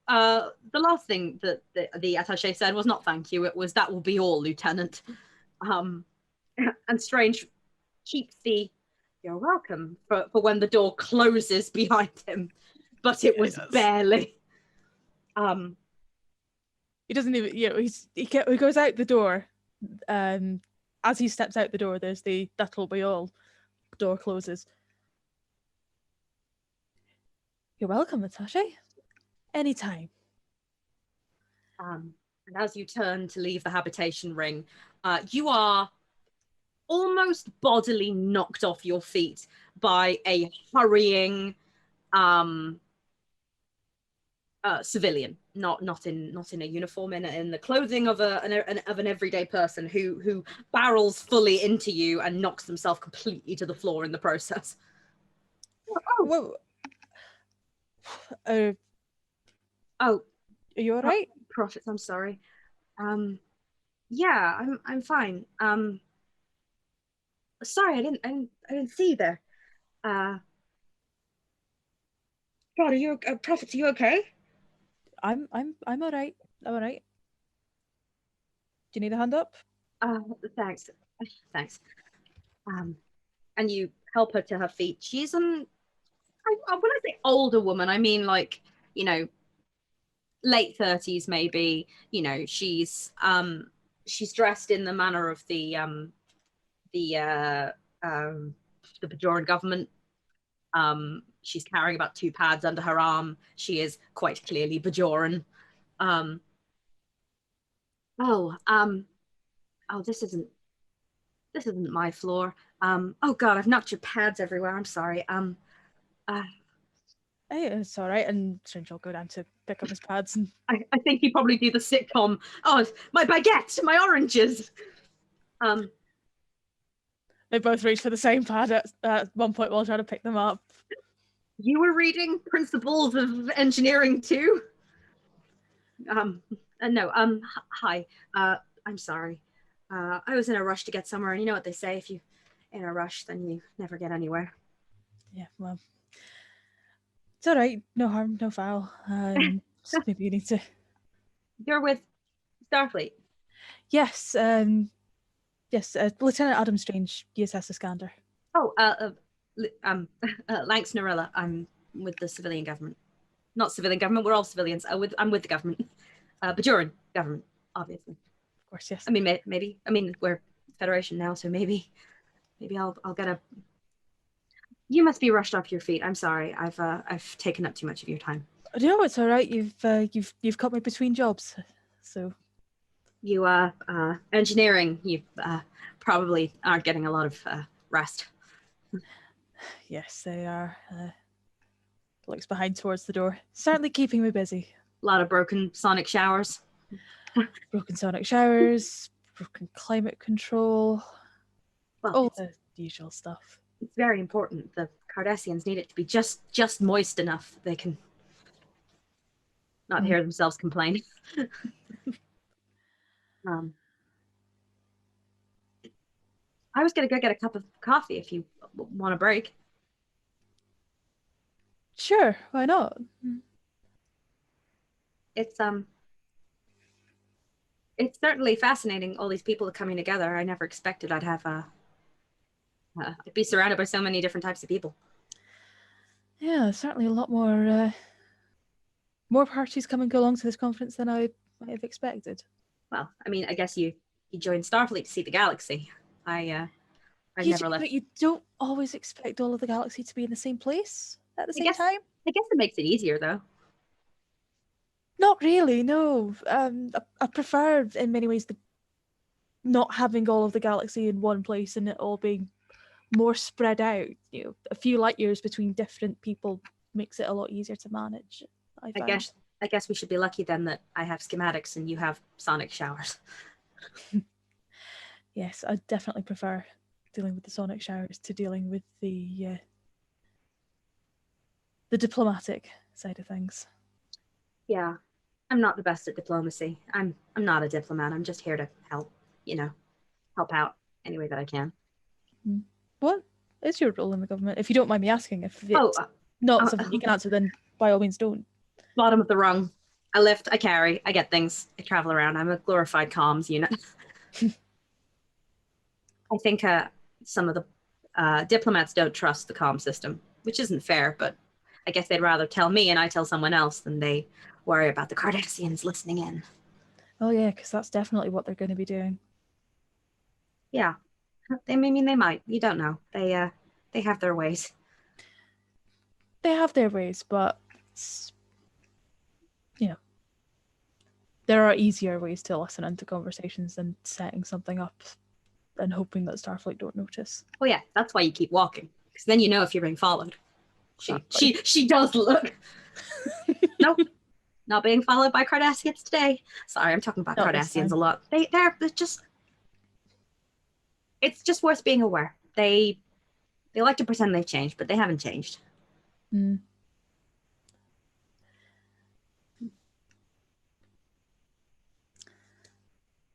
The last thing that the attaché said was not thank you, it was that will be all, Lieutenant. And Strange keeps the you're welcome for when the door closes behind him, but it was barely. He doesn't even, he goes out the door. As he steps out the door, there's the that'll be all. Door closes. You're welcome, attaché. Anytime. And as you turn to leave the habitation ring, you are almost bodily knocked off your feet by a hurrying civilian, not in a uniform, in the clothing of an everyday person who barrels fully into you and knocks themselves completely to the floor in the process. Whoa. Oh, are you all right? Prophets, I'm sorry. Yeah, I'm fine. Sorry, I didn't see you there. God, are you Prophets? Are you okay? I'm all right. I'm all right. Do you need a hand up? Thanks. And you help her to her feet. She's when I say older woman, I mean like, late 30s maybe. She's dressed in the manner of the Bajoran government. She's carrying about 2 pads under her arm. She is quite clearly Bajoran. This isn't my floor. Oh God, I've knocked your pads everywhere. I'm sorry. Hey, it's all right. And Strange will go down to pick up his pads. And I think you probably do the sitcom. Oh, my baguette, my oranges. They both reach for the same pad at one point while trying to pick them up. You were reading Principles of Engineering too? No. Hi. I'm sorry. I was in a rush to get somewhere, and you know what they say: if you in a rush, then you never get anywhere. Yeah, well, it's all right. No harm, no foul. Just maybe you need to. You're with Starfleet. Yes. Yes. Lieutenant Adam Strange, USS Iskandar. Oh, Lanx Narilla. I'm with the civilian government. Not civilian government. We're all civilians. I'm with the government. Bajoran government, obviously. Of course, yes. I mean, maybe. I mean, we're Federation now, so maybe I'll get a. You must be rushed off your feet. I'm sorry. I've taken up too much of your time. No, it's all right. You've caught me between jobs, so. You engineering. You probably aren't getting a lot of rest. Yes, they are. Looks behind towards the door. Certainly keeping me busy. A lot of broken sonic showers. Broken sonic showers, broken climate control, Well, all the usual stuff. It's very important. The Cardassians need it to be just moist enough they can not hear themselves complain. I was gonna go get a cup of coffee if you want a break. Sure, why not? It's certainly fascinating, all these people coming together. I never expected I'd have I'd be surrounded by so many different types of people. Yeah, certainly a lot more parties come and go along to this conference than I might have expected. Well, I mean, I guess you joined Starfleet to see the galaxy. I've never left. But you don't always expect all of the galaxy to be in the same place at the same time. I guess it makes it easier, though. Not really, no. I prefer, in many ways, not having all of the galaxy in one place and it all being more spread out. A few light years between different people makes it a lot easier to manage. I I guess we should be lucky then that I have schematics and you have sonic showers. Yes, I definitely prefer dealing with the sonic showers to dealing with the diplomatic side of things. Yeah, I'm not the best at diplomacy. I'm not a diplomat. I'm just here to help, help out any way that I can. What is your role in the government? If you don't mind me asking, if it's Oh, not something you can answer, then by all means don't. bottom of the rung. I lift, I carry, I get things, I travel around. I'm a glorified comms unit. I think some of the diplomats don't trust the comm system, which isn't fair, but I guess they'd rather tell me and I tell someone else than they worry about the Cardassians listening in. Oh yeah, because that's definitely what they're going to be doing. Yeah, they might. You don't know. They have their ways. They have their ways, but there are easier ways to listen into conversations than setting something up and hoping that Starfleet don't notice. Oh yeah, that's why you keep walking, because then you know if you're being followed. Exactly. She does look. Nope, not being followed by Cardassians today. Sorry, I'm talking about Not this Cardassians a time. lot. They're just. It's just worth being aware. They like to pretend they've changed, but they haven't changed. Mm.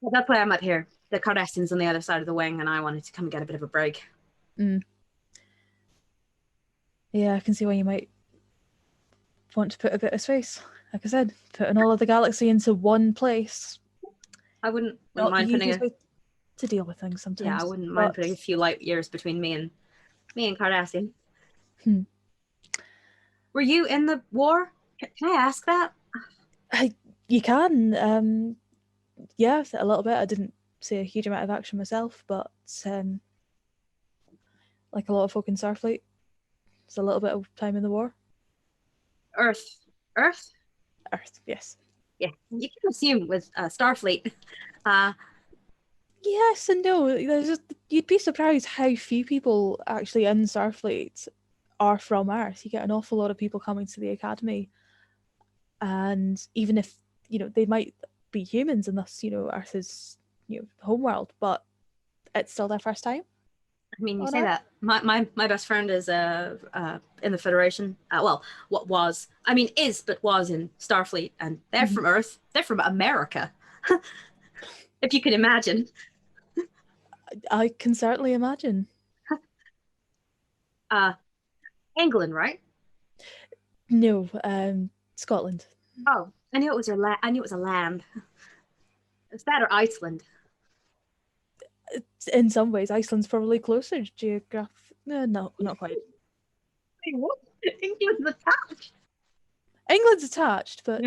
Well, that's why I'm up here. The Cardassians on the other side of the wing, and I wanted to come and get a bit of a break. Mm. Yeah, I can see why you might want to put a bit of space. Like I said, putting all of the galaxy into one place. I wouldn't Not mind the putting easiest way to deal with things sometimes. Yeah, I wouldn't mind but putting a few light years between me and Cardassian. Hmm. Were you in the war? Can I ask that? You can. Yeah, a little bit. I didn't see a huge amount of action myself, but like a lot of folk in Starfleet, it's a little bit of time in the war. Earth. Earth, yes. Yeah, you can assume with Starfleet. Yes and no. You'd be surprised how few people actually in Starfleet are from Earth. You get an awful lot of people coming to the academy, and even if they might be humans, and thus Earth is homeworld, but it's still their first time. I mean, you on say Earth. that. My best friend is in the Federation. Well, was in Starfleet, and they're Mhm. from Earth. They're from America. If you can imagine. I can certainly imagine. England, right? No, Scotland. Oh, I knew it was I knew it was a land. It's that or Iceland. In some ways, Iceland's probably closer No, not quite. Wait, what? England's attached. England's attached, but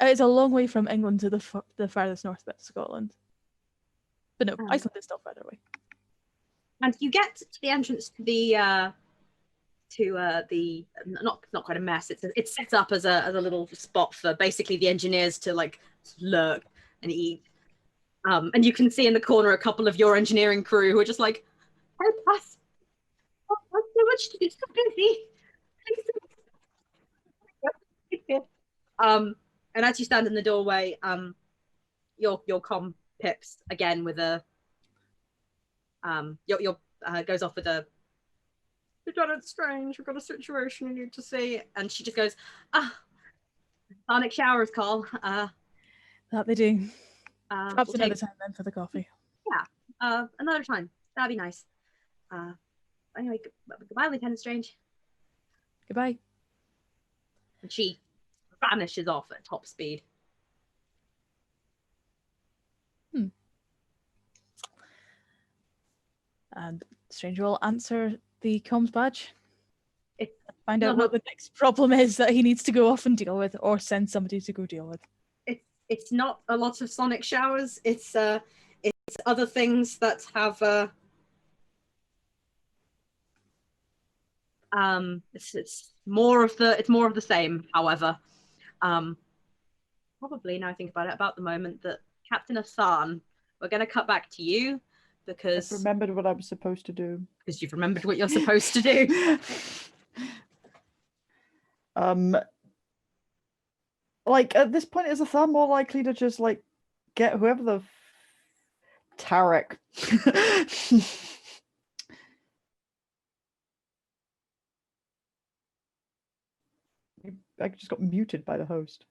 it's a long way from England to the farthest north bit of Scotland. But no, Iceland is still further away. And you get to the entrance to the not quite a mess. It's set up as a little spot for basically the engineers to like lurk and eat. And you can see in the corner a couple of your engineering crew who are just like, help us. Oh, so much to do. So busy. And as you stand in the doorway, your comm pips again with a your goes off with a Lieutenant Strange, we've got a situation you need to see. And she just goes, sonic showers call. That they do. Perhaps We'll another time then for the coffee. Yeah, another time. That'd be nice. Anyway, goodbye, Lieutenant Strange. Goodbye. And she vanishes off at top speed. And Strange will answer the comms badge. Find out No. what the next problem is that he needs to go off and deal with, or send somebody to go deal with. It's not a lot of sonic showers. It's other things that have it's more of the same. However, probably now I think about it, about the moment that Captain Asan, we're going to cut back to you because I've remembered what I'm supposed to do. Because you've remembered what you're supposed to do. Like at this point, is Athan more likely to just like get whoever the Tarek? I just got muted by the host.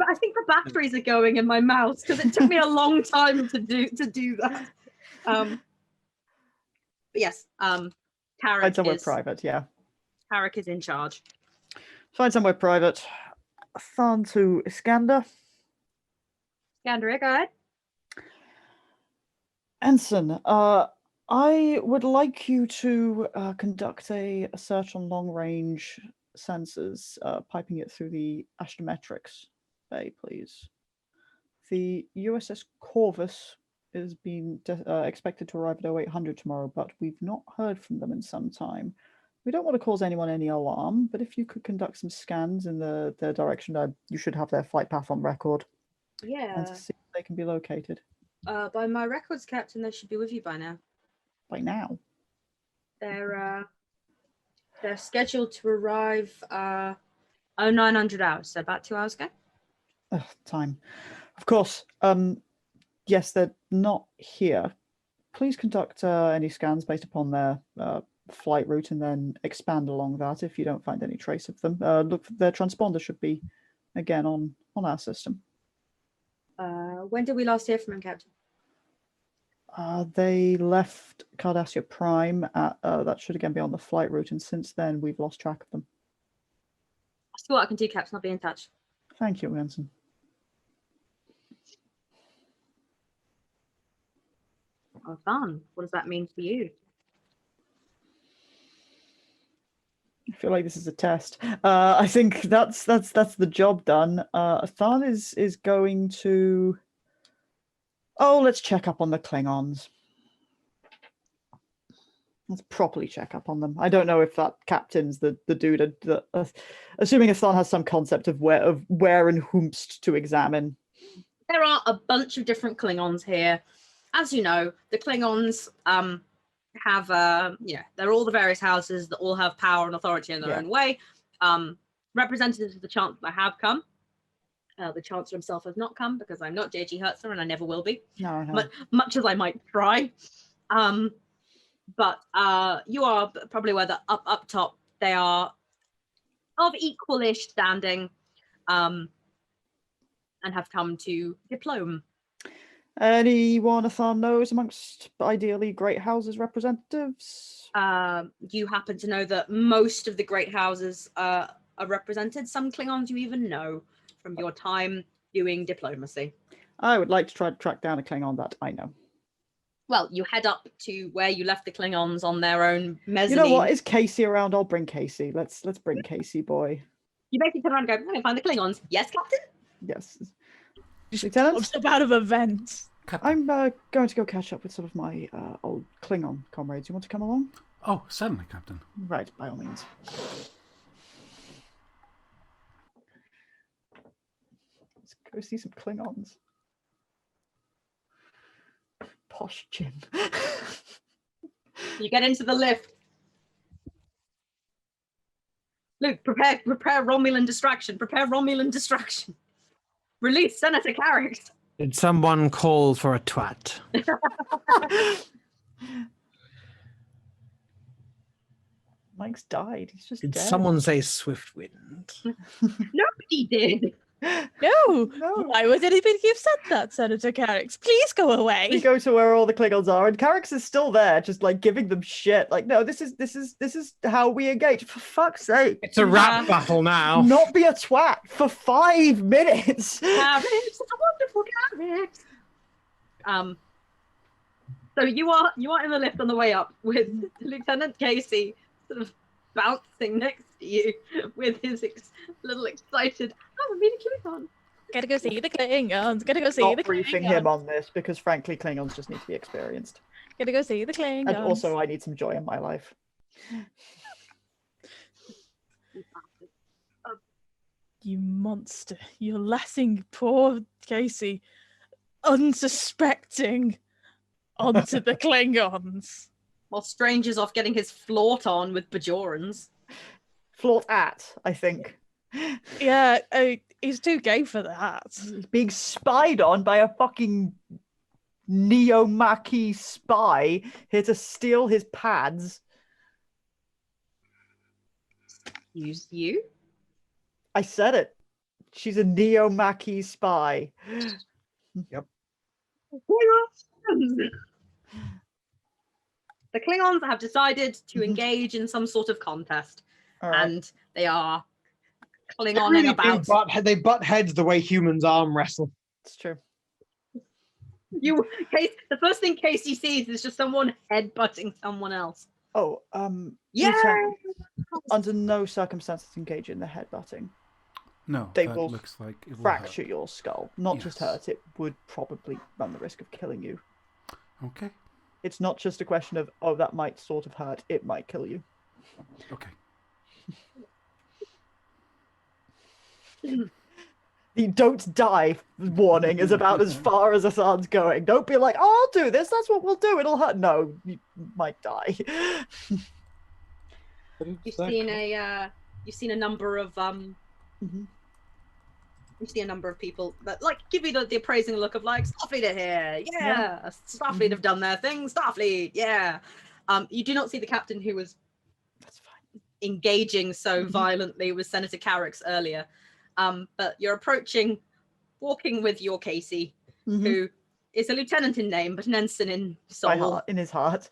I think the batteries are going in my mouse because it took me a long time to do that. But yes, Find Tarek somewhere is private, yeah. Tarek is in charge. Find somewhere private. Athan to Iskandar. Iskandar, go ahead. Ensign, I would like you to conduct a search on long-range sensors, piping it through the astrometrics bay, please. The USS Corvus is being expected to arrive at 0800 tomorrow, but we've not heard from them in some time. We don't want to cause anyone any alarm, but if you could conduct some scans in their direction, you should have their flight path on record. Yeah. And to see if they can be located. By my records, Captain, they should be with you by now. By now? They're scheduled to arrive 0900 hours, so about 2 hours ago. Time. Of course. Yes, they're not here. Please conduct any scans based upon their flight route and then expand along that if you don't find any trace of them. Look, their transponder should be, again, on our system. When did we last hear from him, Captain? They left Cardassia Prime at, that should again be on the flight route, and since then we've lost track of them. I'll see what I can do, Captain. I'll be in touch. Thank you, Ensign. Oh, fun. What does that mean for you? I feel like this is a test. I think that's the job done. Athan is going to. Oh, let's check up on the Klingons. Let's properly check up on them. I don't know if that captain's the dude. Assuming Athan has some concept of where and whomst to examine. There are a bunch of different Klingons here. As you know, the Klingons have they're all the various houses that all have power and authority in their own way. Representatives of the Chancellor have come. The Chancellor himself has not come because I'm not J.G. Hertzler and I never will be. No. Much as I might try. But you are probably aware that up top they are of equalish standing and have come to diplome. Anyone Athan knows amongst ideally Great House's representatives? You happen to know that most of the great houses are represented. Some Klingons you even know from your time doing diplomacy. I would like to try to track down a Klingon that I know. Well, you head up to where you left the Klingons on their own mezzanine. You know what? Is Casey around? I'll bring Casey. Let's bring Casey, boy. You basically turn around and go, I'm going to find the Klingons. Yes, Captain? Yes. Lieutenant? What's about of events? I'm going to go catch up with some of my old Klingon comrades. You want to come along? Oh, certainly, Captain. Right, by all means. Let's go see some Klingons. Posh Jim. You get into the lift. Luke, prepare Romulan distraction. Prepare Romulan distraction. Release Senator Carrick. Did someone call for a twat? Mike's died. He's just Did dead. someone say swift wind? Nobody did. No. Why would anybody have said that, Senator Carrick? Please go We away. go to where all the Klingons are, and Carrick is still there, just like giving them shit. Like, no, this is how we engage. For fuck's sake, It's a rap battle now. not be a twat for 5 minutes. Carrick, such a wonderful Carrick. So you are in the lift on the way up with Lieutenant Casey sort of bouncing next to you with his little excited, I'm meeting Klingon. Gotta go see the Klingons. Gotta go see Not the briefing Klingons. him on this because, frankly, Klingons just need to be experienced. Gotta go see the Klingons. And also, I need some joy in my life. You monster. You're letting poor Casey, unsuspecting, onto the Klingons. While Strange is off getting his flaunt on with Bajorans. Flaunt at, I think. Yeah, he's too gay for that. He's being spied on by a fucking neo-Maquis spy here to steal his pads. Use you? I said it. She's a neo-Maquis spy. The Klingons have decided to engage in some sort of contest, All right. and they are They Klingoning really about. they butt heads the way humans arm wrestle. It's true. The first thing Casey sees is just someone headbutting someone else. Oh, Yeah. Lieutenant, under no circumstances engage in the headbutting. No, They that will looks like it will Fracture hurt. your skull. Not just Yes. hurt, it would probably run the risk of killing you. Okay. It's not just a question of, oh, that might sort of hurt, it might kill you. Okay. The don't die warning is about as far as Hassan's going. Don't be like, oh, I'll do this, that's what we'll do, it'll hurt. No, you might die. You've seen a number of you see a number of people that like give you the appraising look of like Starfleet are here, yeah. Starfleet have done their thing, Starfleet, yeah. You do not see the captain who was That's fine. engaging so violently with Senator Carrick's earlier. But you're approaching, walking with your Casey, who is a lieutenant in name, but an ensign in soul. By heart, in his heart.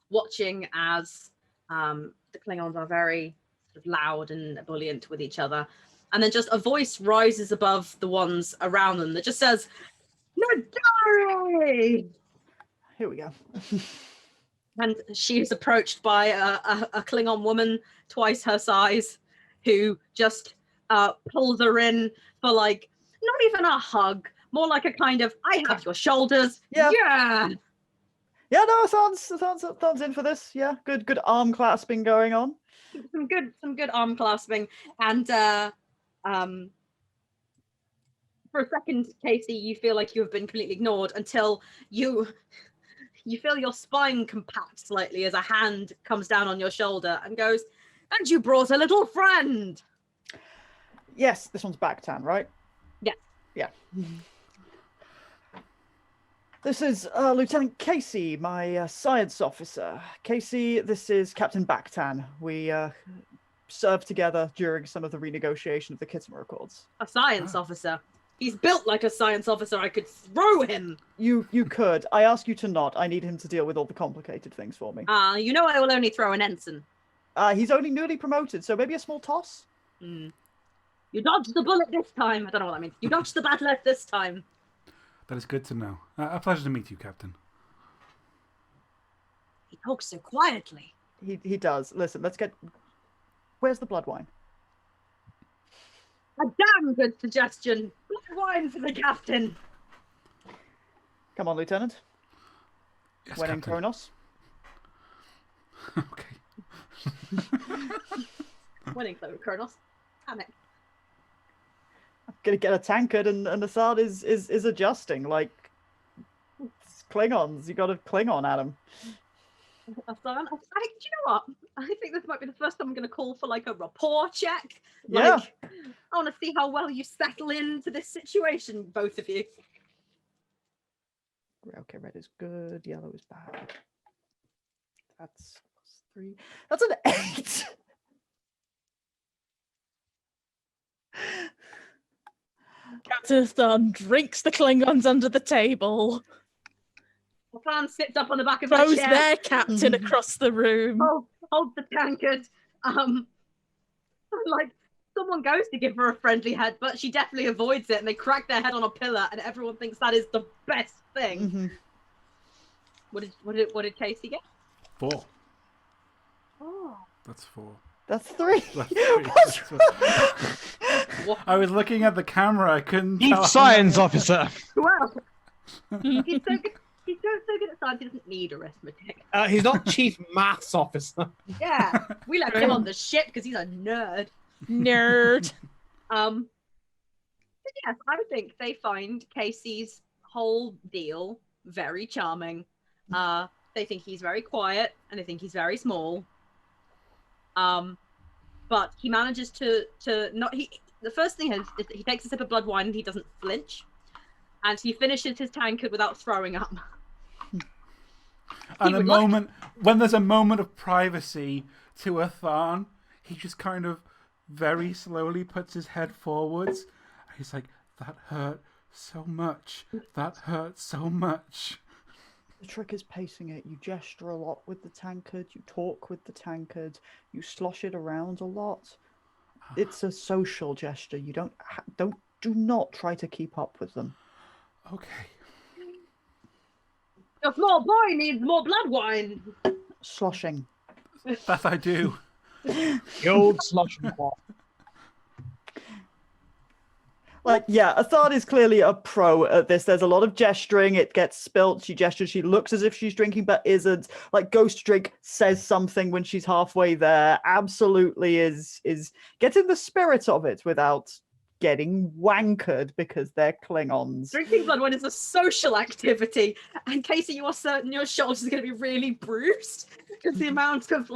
Watching as the Klingons are very sort of loud and ebullient with each other. And then just a voice rises above the ones around them that just says, Nadari! Here we go. And she is approached by a Klingon woman twice her size who just pulls her in for like, not even a hug, more like a kind of, I have your shoulders. Yeah. Yeah. Yeah, no, Hassan's in for this. Yeah, good arm clasping going on. Some good arm clasping. And for a second, Casey, you feel like you have been completely ignored until you feel your spine compact slightly as a hand comes down on your shoulder and goes, and you brought a little friend. Yes, this one's Backtan, right? Yeah. Yeah. This is Lieutenant Casey, my science officer. Casey, this is Captain Backtan. We served together during some of the renegotiation of the Kittimer Accords. A science officer. He's built like a science officer. I could throw him. You could. I ask you to not. I need him to deal with all the complicated things for me. You know I will only throw an ensign. He's only newly promoted, so maybe a small toss? You dodged the bullet this time. I don't know what that means. You dodged the battle this time. That is good to know. A pleasure to meet you, Captain. He talks so quietly. He does. Listen, let's get... Where's the blood wine? A damn good suggestion. Blood wine for the captain. Come on, Lieutenant. Yes, When in Captain. Kronos. Okay. Winning Kronos. Panic. I'm gonna get a tankard, and Assad is adjusting. Like, it's Klingons, you got to Klingon at him. Do you know what? I think this might be the first time I'm going to call for like a rapport check. Yeah. Like, I want to see how well you settle into this situation, both of you. Okay, red is good, yellow is bad. That's +3. That's an 8. Captain Thun drinks the Klingons under the table, Fan sits up on the back of the throws chair. their captain across the room. Hold the tankard. Like someone goes to give her a friendly headbutt, she definitely avoids it, and they crack their head on a pillar, and everyone thinks that is the best thing. What did Casey get? 4. Oh. That's 4. That's 3. That's 3. I was looking at the camera. I couldn't Chief tell. Science Officer. Well, he's so good. He's so good at science. He doesn't need arithmetic. He's not Chief Maths Officer. Yeah, we left him on the ship because he's a nerd. Nerd. Yeah, Yes, I would think they find Casey's whole deal very charming. They think he's very quiet and they think he's very small. But he manages to not. The first thing is he takes a sip of blood wine and he doesn't flinch, and he finishes his tankard without throwing up. And when there's a moment of privacy to Athan, he just kind of very slowly puts his head forwards. He's like, "That hurt so much. That hurt so much." The trick is pacing it. You gesture a lot with the tankard. You talk with the tankard. You slosh it around a lot. It's a social gesture. You do not try to keep up with them. Okay. Your small boy needs more blood wine. Sloshing. That I do. The old slushing ball. Like, yeah, Athan is clearly a pro at this. There's a lot of gesturing. It gets spilt. She gestures. She looks as if she's drinking, but isn't. Like, Ghost Drink says something when she's halfway there. Absolutely is gets in the spirit of it without getting wankered because they're Klingons. Drinking blood wine is a social activity, and Casey, you are certain your shoulders are going to be really bruised because the amount of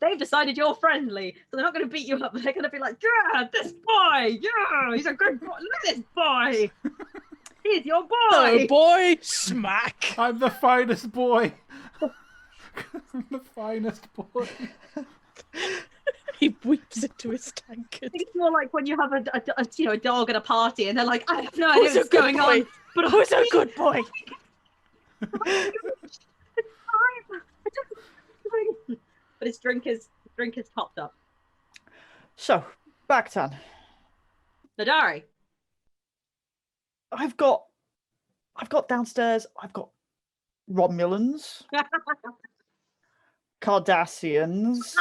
they've decided you're friendly, so they're not going to beat you up. They're going to be like, "Yeah, this boy, yeah, he's a good boy. Look at this boy. He's your boy." Oh boy, smack. I'm the finest boy. I'm the finest boy. He weeps into his tankard. It's more like when you have a dog at a party, and they're like, "I have no idea Who's a what's good going boy? on, but Who's a good boy? But his drink is topped up. So, Bactan. Nadari. I've got downstairs, I've got Romulans, Cardassians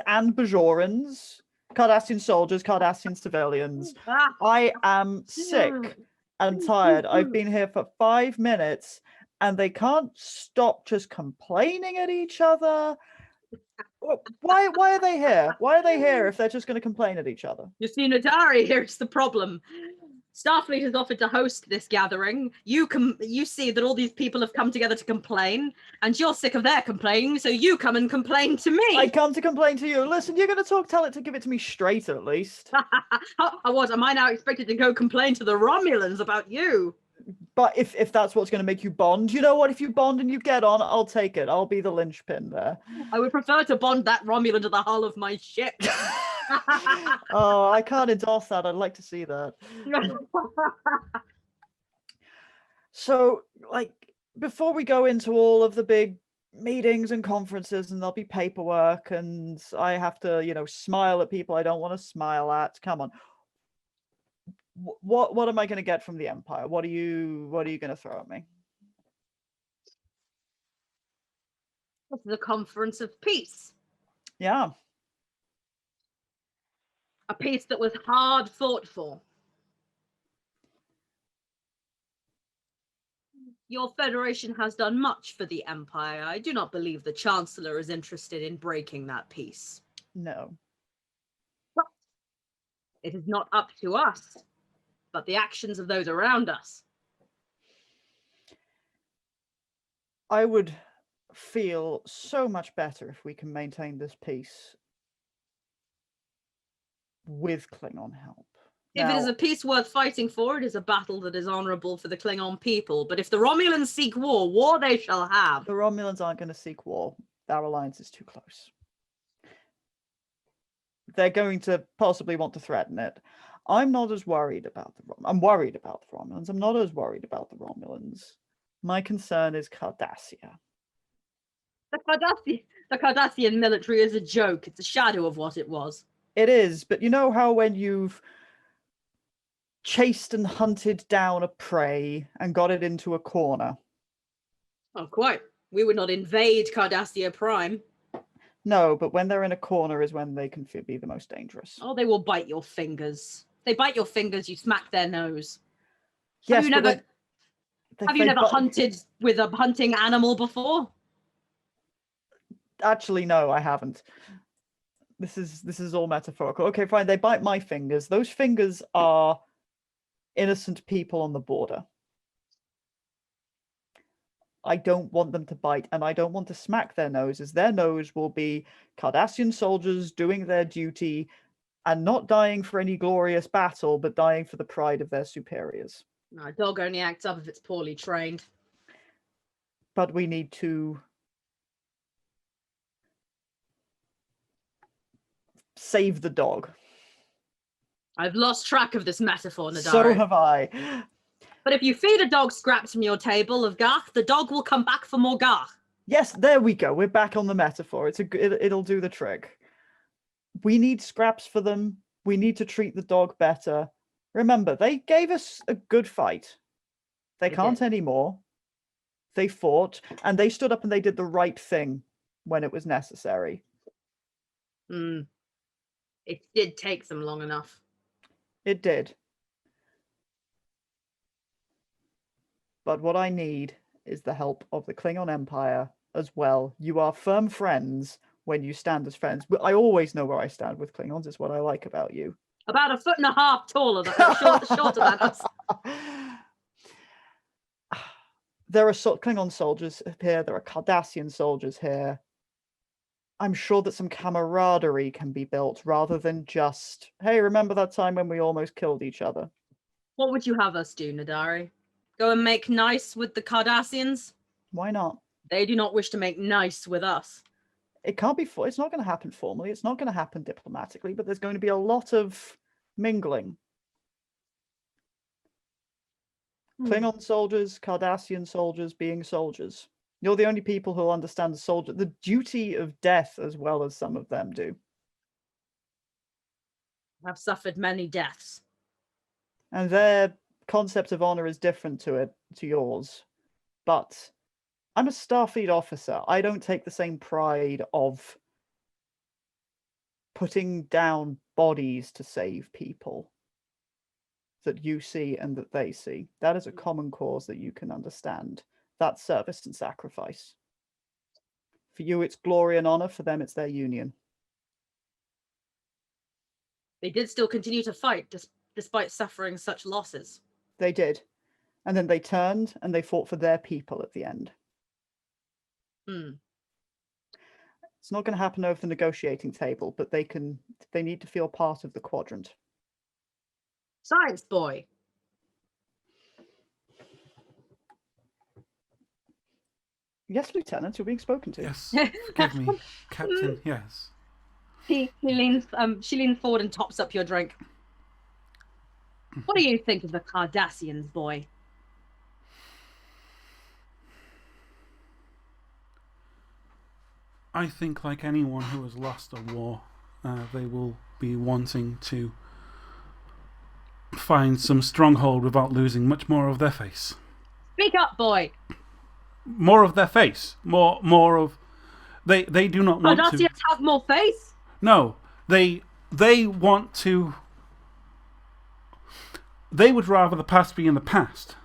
and Bajorans, Cardassian soldiers, Cardassian civilians. I am sick and tired. I've been here for 5 minutes and they can't stop just complaining at each other. Why are they here? Why are they here if they're just going to complain at each other? You see, Nadari, here's the problem. Starfleet has offered to host this gathering. You see that all these people have come together to complain, and you're sick of their complaining, so you come and complain to me. I come to complain to you. Listen, you're going to tell it to give it to me straight at least. What, am I now expected to go complain to the Romulans about you? But if that's what's going to make you bond, you know what? If you bond and you get on, I'll take it. I'll be the linchpin there. I would prefer to bond that Romulan to the hull of my ship. Oh, I can't endorse that. I'd like to see that. So, like, before we go into all of the big meetings and conferences, and there'll be paperwork, and I have to, smile at people I don't want to smile at. Come on. What am I going to get from the Empire? What are you going to throw at me? This is a conference of peace. Yeah. A peace that was hard fought for. Your Federation has done much for the Empire. I do not believe the Chancellor is interested in breaking that peace. No. But it is not up to us, but the actions of those around us. I would feel so much better if we can maintain this peace with Klingon help. If it is a peace worth fighting for, it is a battle that is honorable for the Klingon people. But if the Romulans seek war, war they shall have. The Romulans aren't going to seek war. Our alliance is too close. They're going to possibly want to threaten it. I'm not as worried about I'm worried about the Romulans. I'm not as worried about the Romulans. My concern is Cardassia. The Cardassian military is a joke. It's a shadow of what it was. It is, but you know how when you've chased and hunted down a prey and got it into a corner? Oh, quite. We would not invade Cardassia Prime. No, but when they're in a corner is when they can be the most dangerous. Oh, they will bite your fingers. If they bite your fingers, you smack their nose. Yes, have you never hunted with a hunting animal before? Actually, no, I haven't. This is all metaphorical. Okay, fine. They bite my fingers. Those fingers are innocent people on the border. I don't want them to bite, and I don't want to smack their noses. Their nose will be Cardassian soldiers doing their duty and not dying for any glorious battle, but dying for the pride of their superiors. No, a dog only acts up if it's poorly trained. But we need to save the dog. I've lost track of this metaphor, Nadari. So have I. But if you feed a dog scraps from your table of garth, the dog will come back for more garth. Yes, there we go. We're back on the metaphor. It'll do the trick. We need scraps for them. We need to treat the dog better. Remember, they gave us a good fight. They can't anymore. They fought, and they stood up and they did the right thing when it was necessary. It did take them long enough. It did. But what I need is the help of the Klingon Empire as well. You are firm friends when you stand as friends. I always know where I stand with Klingons. It's what I like about you. About 1.5 feet taller than shorter than us. There are Klingon soldiers here. There are Cardassian soldiers here. I'm sure that some camaraderie can be built rather than just, hey, remember that time when we almost killed each other? What would you have us do, Nadari? Go and make nice with the Cardassians? Why not? They do not wish to make nice with us. It can't be. It's not going to happen formally. It's not going to happen diplomatically. But there's going to be a lot of mingling. Klingon soldiers, Cardassian soldiers, being soldiers. You're the only people who'll understand the duty of death as well as some of them do. I've suffered many deaths. And their concept of honor is different to yours. But I'm a Starfleet officer. I don't take the same pride of putting down bodies to save people that you see and that they see. That is a common cause that you can understand. That's service and sacrifice. For you, it's glory and honor. For them, it's their union. They did still continue to fight despite suffering such losses. They did. And then they turned and they fought for their people at the end. It's not going to happen over the negotiating table, but they need to feel part of the quadrant. Science boy. Yes, Lieutenant, you're being spoken to. Yes, forgive me, Captain. Yes. She leans forward and tops up your drink. What do you think of the Cardassians, boy? I think, like anyone who has lost a war, they will be wanting to find some stronghold without losing much more of their face. Speak up, boy. More of their face. More of... They do not want to... Cardassians have more face? No. They want to... They would rather the past be in the past.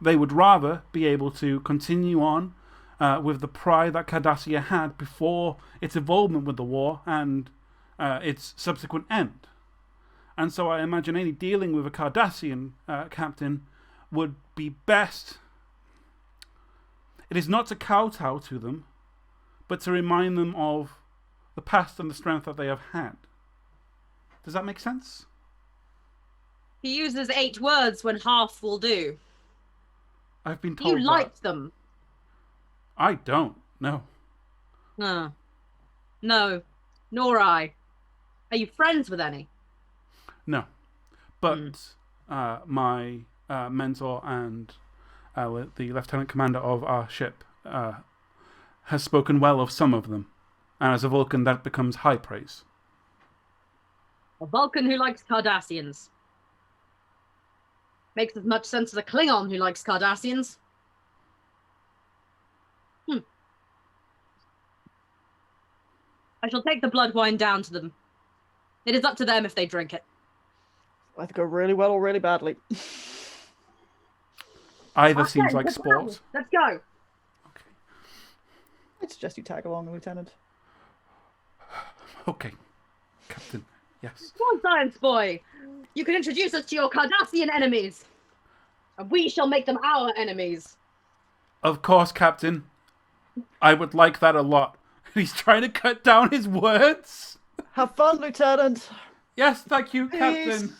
They would rather be able to continue on with the pride that Cardassia had before its involvement with the war and its subsequent end. And so I imagine any dealing with a Cardassian captain would be best... It is not to kowtow to them, but to remind them of the past and the strength that they have had. Does that make sense? He uses 8 words when half will do. I've been told You liked them. I don't, no. No, nor I. Are you friends with any? No. But my mentor and the lieutenant commander of our ship has spoken well of some of them. And as a Vulcan, that becomes high praise. A Vulcan who likes Cardassians. Makes as much sense as a Klingon who likes Cardassians. I shall take the blood wine down to them. It is up to them if they drink it. Either go really well or really badly. Either seems like sport. Let's go. Okay. I suggest you tag along, Lieutenant. Okay. Captain, yes. Come on, science boy. You can introduce us to your Cardassian enemies. And we shall make them our enemies. Of course, Captain. I would like that a lot. He's trying to cut down his words. Have fun, Lieutenant. Yes, thank you, Please. Captain.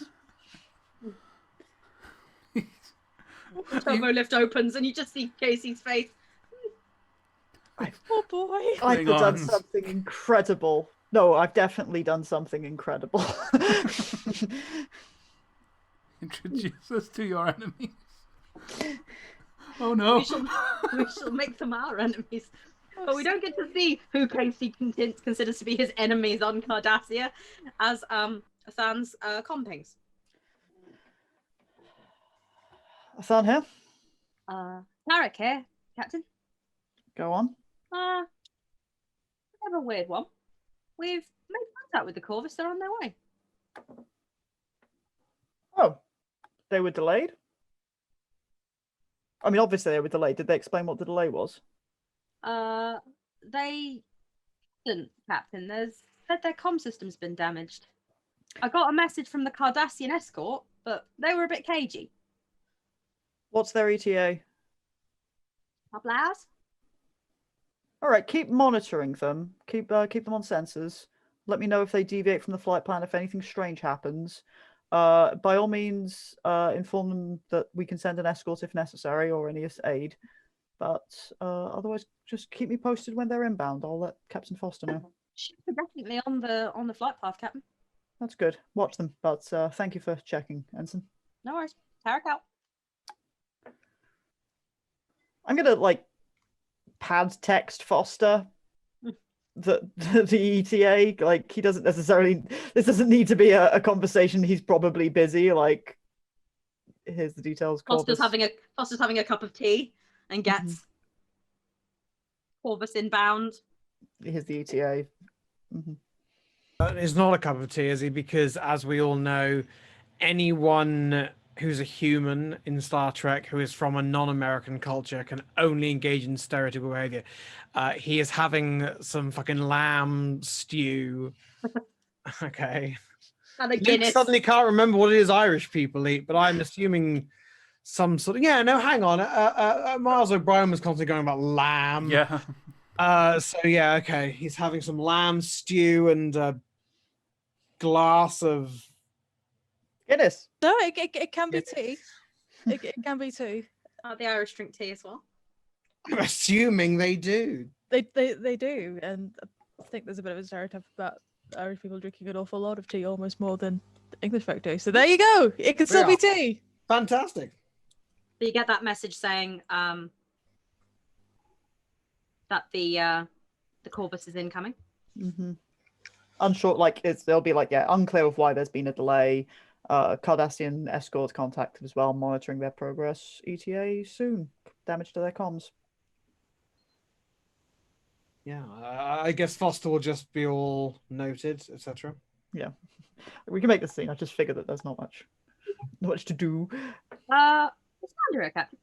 Turbo lift opens and you just see Casey's face. Oh boy. I've done Klingons. something incredible. No, I've definitely done something incredible. Introduce us to your enemies. Oh no. We shall make them our enemies. But we don't get to see who Casey considers to be his enemies on Cardassia as Hassan's compings. Hassan here. Tarek here, Captain. Go on. I have a weird one. We've made contact with the Corvus. They're on their way. Oh, they were delayed? I mean, obviously they were delayed. Did they explain what the delay was? They didn't, Captain. Said their comm system's been damaged. I got a message from the Cardassian escort, but they were a bit cagey. What's their ETA? Couple hours? All right, keep monitoring them. Keep them on sensors. Let me know if they deviate from the flight plan, if anything strange happens. By all means, inform them that we can send an escort if necessary or any aid. But otherwise, just keep me posted when they're inbound. I'll let Captain Foster know. Ships are definitely on the flight path, Captain. That's good. Watch them. But thank you for checking, Ensign. No worries. Tarek out. I'm gonna pad text Foster the ETA. Like, he doesn't necessarily. This doesn't need to be a conversation. He's probably busy. Like, here's the details. Foster's having a cup of tea and gets Corvus inbound. Here's the ETA. It's not a cup of tea, is he? Because as we all know, anyone who's a human in Star Trek who is from a non-American culture can only engage in stereotypical behavior. He is having some fucking lamb stew. Okay. And a Luke Guinness. suddenly can't remember what it is Irish people eat, but I'm assuming some sort of... Yeah, no, hang on. Miles O'Brien was constantly going about lamb. Yeah. So yeah, okay. He's having some lamb stew and a glass of... Guinness. No, it can be tea. It can be tea. The Irish drink tea as well. I'm assuming they do. They do, and I think there's a bit of a stereotype about Irish people drinking an awful lot of tea, almost more than English folk do. So there you go. It can still be tea. Fantastic. So you get that message saying that the Corvus is incoming. Unsure, they'll be unclear of why there's been a delay. Cardassian escort contacted as well, monitoring their progress. ETA soon. Damage to their comms. Yeah, I guess Foster will just be all noted, etc. Yeah, we can make the scene. I just figured that there's not much to do. Iskandar here, Captain.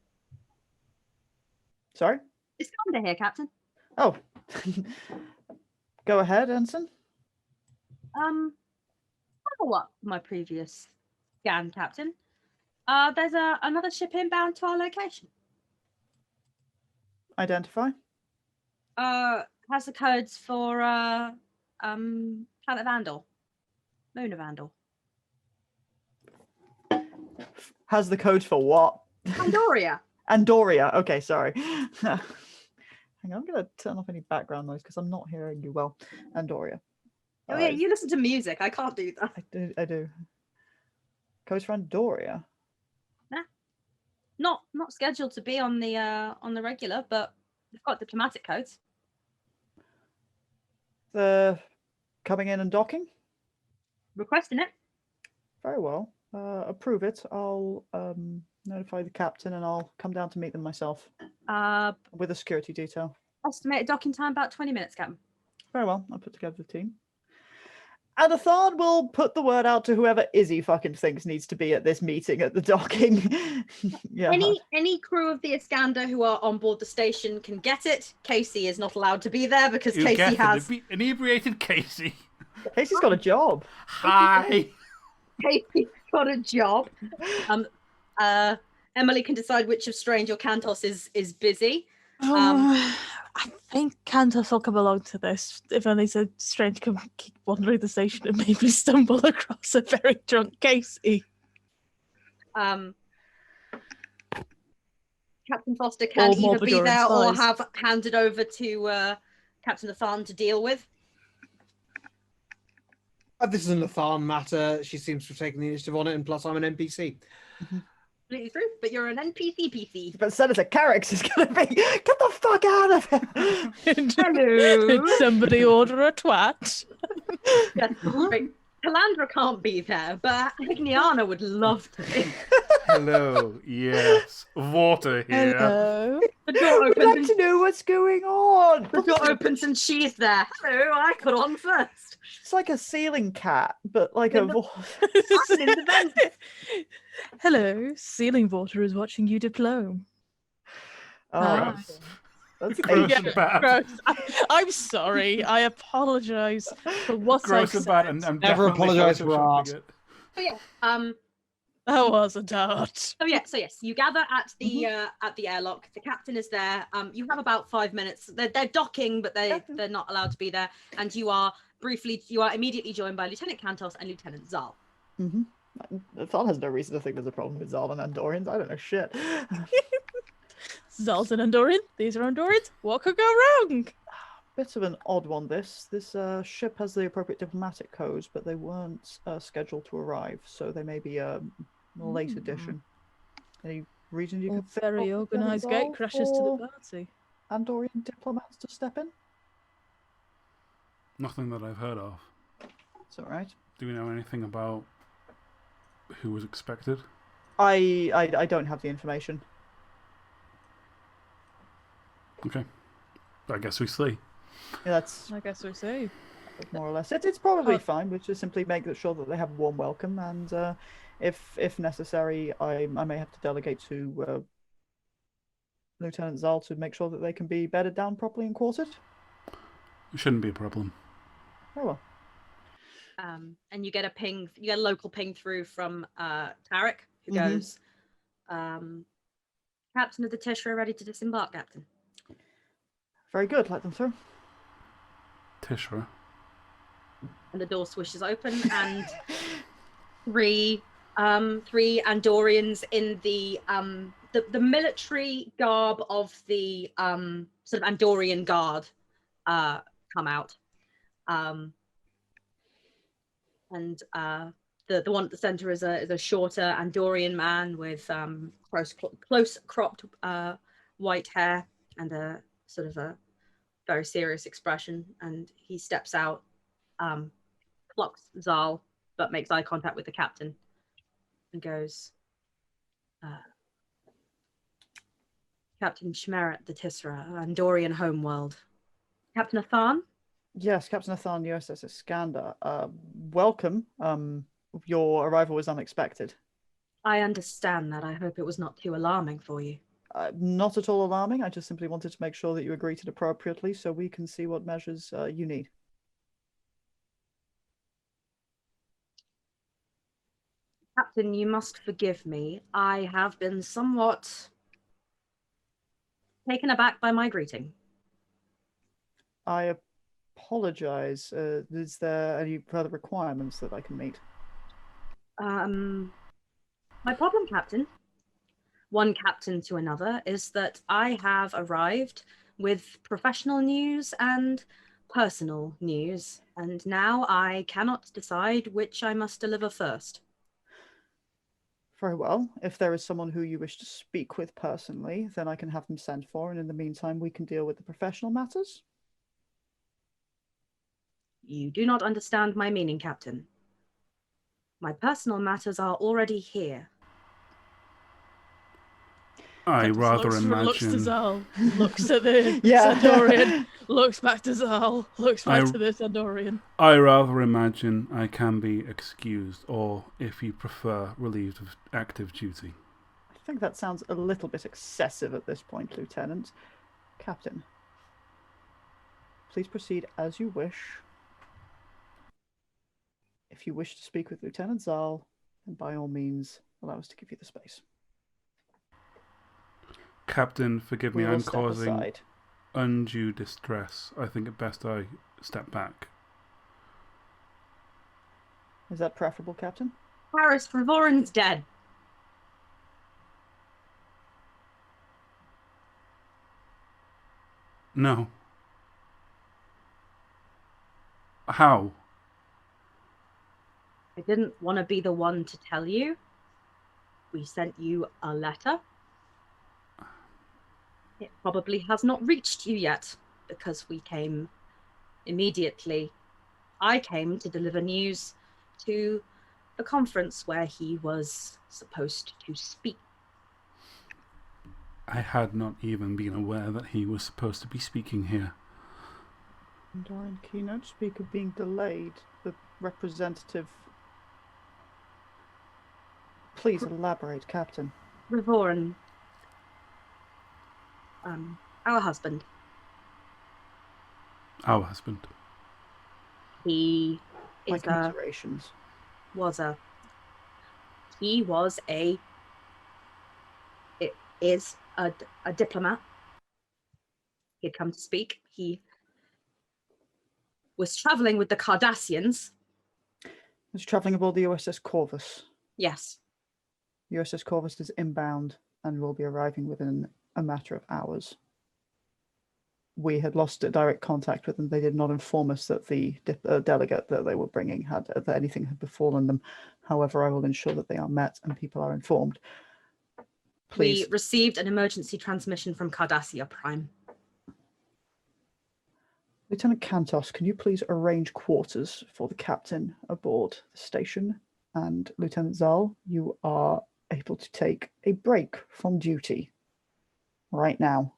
Sorry? Iskandar here, Captain. Oh. Go ahead, Ensign. Follow up my previous scan, Captain. There's another ship inbound to our location. Identify. Has the codes for Planet Vandal. Moon of Vandal. Has the code for what? Pandoria. Andoria. Okay, sorry. Hang on, I'm going to turn off any background noise because I'm not hearing you well. Andoria. Oh yeah, you listen to music. I can't do that. I do. Codes for Andoria. Nah. Not scheduled to be on the regular, but we've got diplomatic codes. The coming in and docking? Requesting it. Very well. Approve it. I'll notify the captain and I'll come down to meet them myself. With a security detail. Estimated docking time about 20 minutes, Captain. Very well. I'll put together the team. And Athard will put the word out to whoever Izzy fucking thinks needs to be at this meeting at the docking. Yeah. Any crew of the Iskandar who are on board the station can get it. Casey is not allowed to be there because Casey has inebriated Casey. Casey's got a job. Hi. Casey's got a job. Emily can decide which of Strange or Cantos is busy. I think Cantos will come along to this. If only so Strange can keep wandering the station and maybe stumble across a very drunk Casey. Captain Foster can Or more either be there Bajoran or spies. have handed over to Captain Nathan to deal with. This is a Nathan matter. She seems to have taken the initiative on it, and plus I'm an NPC. Completely true, but you're an NPC PC. But Senator Carrick's is going to be, get the fuck out of here. Hello. Did somebody order a twat? Yes, right. Calandra can't be there, but Agniana would love to be. Hello. Yes. Water here. Hello. The door We'd opens like and to know what's going on. the door opens and she's there. Hello, I got on first. It's like a ceiling cat, but like a I'm in the vent. Hello, Ceiling Water is watching you diplome. Oh, Gross. that's Gross ancient. and bad. Gross. I'm sorry. I apologise for what I Gross and said. bad, and I'm Never definitely apologise for photoshopping art. it. So yeah, That was a dart. so yes, you gather at the airlock. The captain is there. You have about 5 minutes. They're docking, but they're not allowed to be there. And you are immediately joined by Lieutenant Cantos and Lieutenant Zal. Thal has no reason to think there's a problem with Zal and Andorians. I don't know shit. Zal's an Andorian. These are Andorians. What could go wrong? Bit of an odd one, this. This ship has the appropriate diplomatic codes, but they weren't scheduled to arrive, so they may be a late edition. Any reason you All could think very of, organised Zal, gate crashes to for the party. Andorian diplomats to step in? Nothing that I've heard of. It's all right. Do we know anything about who was expected? I don't have the information. Okay. I guess we see. Yeah, that's I guess we see. more or less it. It's probably Oh. fine. We just simply make sure that they have a warm welcome, and if necessary, I may have to delegate to Lieutenant Zal to make sure that they can be bedded down properly and quartered. It shouldn't be a problem. Oh well. And you get a local ping through from Tarek, who goes, Captain of the Tishra ready to disembark, Captain. Very good. Let them through. Tishra. And the door swishes open, and three Andorians in the military garb of the sort of Andorian guard come out. And the one at the center is a shorter Andorian man with close cropped white hair and a sort of a very serious expression. And he steps out, clocks Zal, but makes eye contact with the captain and goes, Captain Shmerat the Tisra, Andorian homeworld. Captain Athan? Yes, Captain Nathan, USS Iskandar. Welcome. Your arrival was unexpected. I understand that. I hope it was not too alarming for you. Not at all alarming. I just simply wanted to make sure that you greeted appropriately so we can see what measures you need. Captain, you must forgive me. I have been somewhat taken aback by my greeting. I apologize. Is there any further requirements that I can meet? My problem, Captain, one captain to another, is that I have arrived with professional news and personal news, and now I cannot decide which I must deliver first. Very well. If there is someone who you wish to speak with personally, then I can have them sent for, and in the meantime, we can deal with the professional matters. You do not understand my meaning, Captain. My personal matters are already here. I rather looks to imagine. Zal, looks at the Yeah. Andorian, looks back to Zal, looks back I- to this Andorian. I rather imagine I can be excused, or if you prefer, relieved of active duty. I think that sounds a little bit excessive at this point, Lieutenant. Captain, please proceed as you wish. if you wish to speak with Lieutenant Zal, then by all means, allow us to give you the space. Captain, forgive me, We will I'm step causing aside. undue distress. I think it best I step back. Is that preferable, Captain? Paris, Revoran's dead. No. How? I didn't want to be the one to tell you. We sent you a letter. It probably has not reached you yet because we came immediately. I came to deliver news to the conference where he was supposed to speak. I had not even been aware that he was supposed to be speaking here. And our keynote speaker being delayed, the representative... Please elaborate, Captain. Revoran, our husband, Our husband. he My is commiserations. is a diplomat. He had come to speak. He was traveling with the Cardassians. He's travelling aboard the USS Corvus. Yes. USS Corvus is inbound and will be arriving within a matter of hours. We had lost direct contact with them. They did not inform us that the delegate that they were bringing that anything had befallen them. However, I will ensure that they are met and people are informed. Please. We received an emergency transmission from Cardassia Prime. Lieutenant Kantos, can you please arrange quarters for the captain aboard the station? And Lieutenant Zal, you are able to take a break from duty right now.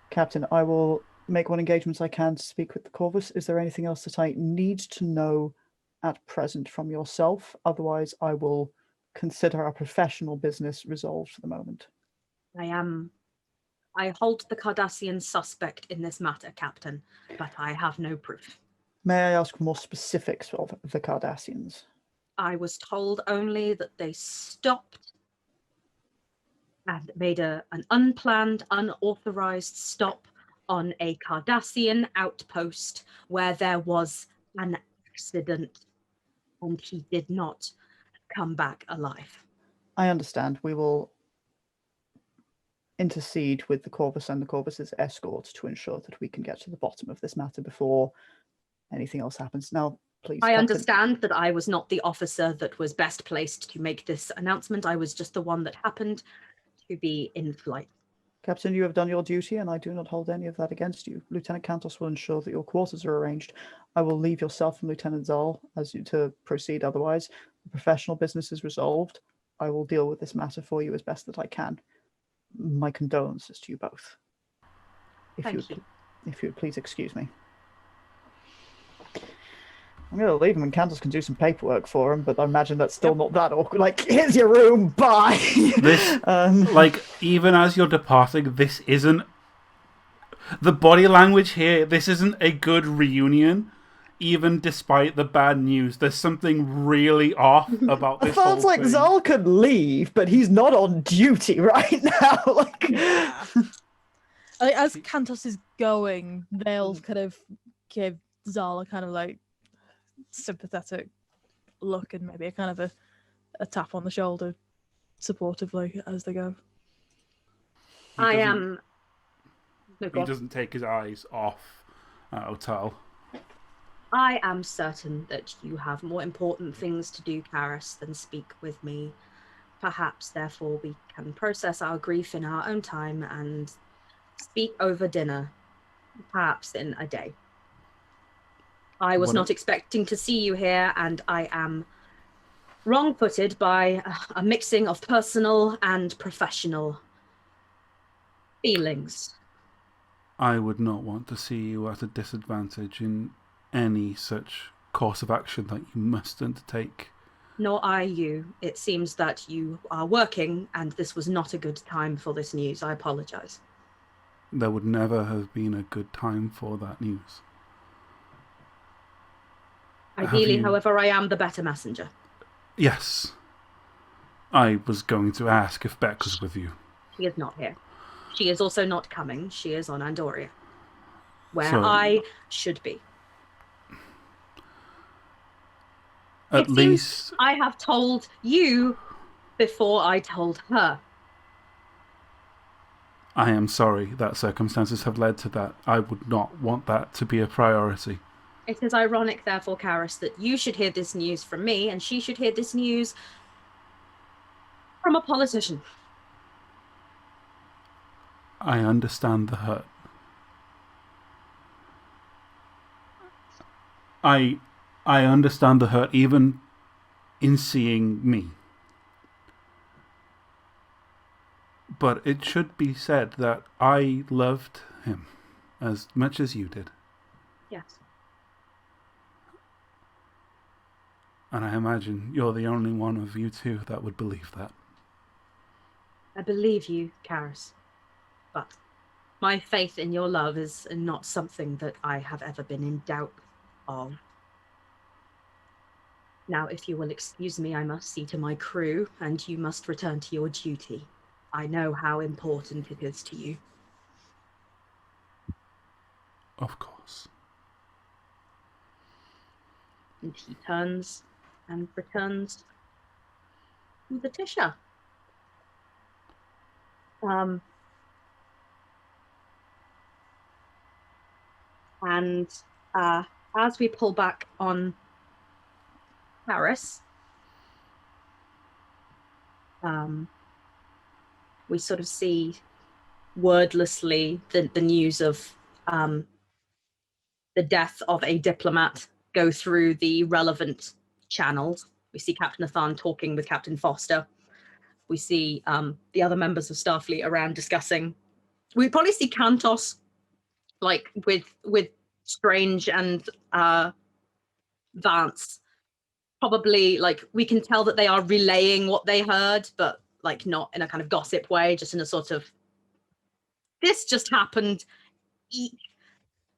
Captain, I will make what engagements I can to speak with the Corvus. Is there anything else that I need to know at present from yourself? Otherwise, I will consider our professional business resolved for the moment. I hold the Cardassian suspect in this matter, Captain, but I have no proof. May I ask more specifics of the Cardassians? I was told only that they stopped and made an unplanned, unauthorized stop on a Cardassian outpost where there was an accident and he did not come back alive. I understand. We will intercede with the Corvus and the Corvus's escort to ensure that we can get to the bottom of this matter before anything else happens. Now, please, I Captain. understand that I was not the officer that was best placed to make this announcement. I was just the one that happened to be in flight. Captain, you have done your duty, and I do not hold any of that against you. Lieutenant Kantos will ensure that your quarters are arranged. I will leave yourself and Lieutenant Zal as you to proceed otherwise. The professional business is resolved. I will deal with this matter for you as best that I can. My condolences to you both. If you would please excuse me. I'm going to leave him and Candace can do some paperwork for him, but I imagine that's still not that awkward. Like, here's your room, bye! This, even as you're departing, this isn't... The body language here, this isn't a good reunion, even despite the bad news. There's something really off about this whole It sounds like thing. Zal could leave, but he's not on duty right now. As Kantos is going, they'll kind of give Zal a kind of like sympathetic look and maybe a kind of a tap on the shoulder supportively as they go. He doesn't take his eyes off Otal. I am certain that you have more important things to do, Karis, than speak with me. Perhaps, therefore, we can process our grief in our own time and speak over dinner, perhaps in a day. I was not expecting to see you here, and I am wrong-footed by a mixing of personal and professional feelings. I would not want to see you at a disadvantage in any such course of action that you must undertake. Nor I you. It seems that you are working, and this was not a good time for this news. I apologize. There would never have been a good time for that news. Ideally, you... however, I am the better messenger. Yes. I was going to ask if Beck was with you. She is not here. She is also not coming. She is on Andoria, where So, I should be. At It least... seems I have told you before I told her. I am sorry that circumstances have led to that. I would not want that to be a priority. It is ironic, therefore, Karis, that you should hear this news from me, and she should hear this news from a politician. I understand the hurt. I understand the hurt even in seeing me. But it should be said that I loved him as much as you did. Yes. And I imagine you're the only one of you two that would believe that. I believe you, Karis. But my faith in your love is not something that I have ever been in doubt of. Now, if you will excuse me, I must see to my crew, and you must return to your duty. I know how important it is to you. Of course. And he turns and returns to the Tisha. And as we pull back on Paris, we sort of see wordlessly the news of the death of a diplomat go through the relevant channels. We see Captain Athan talking with Captain Foster. We see the other members of Starfleet around discussing. We probably see Kantos like with Strange and Vance. Probably like we can tell that they are relaying what they heard, but like not in a kind of gossip way, just in a sort of this just happened.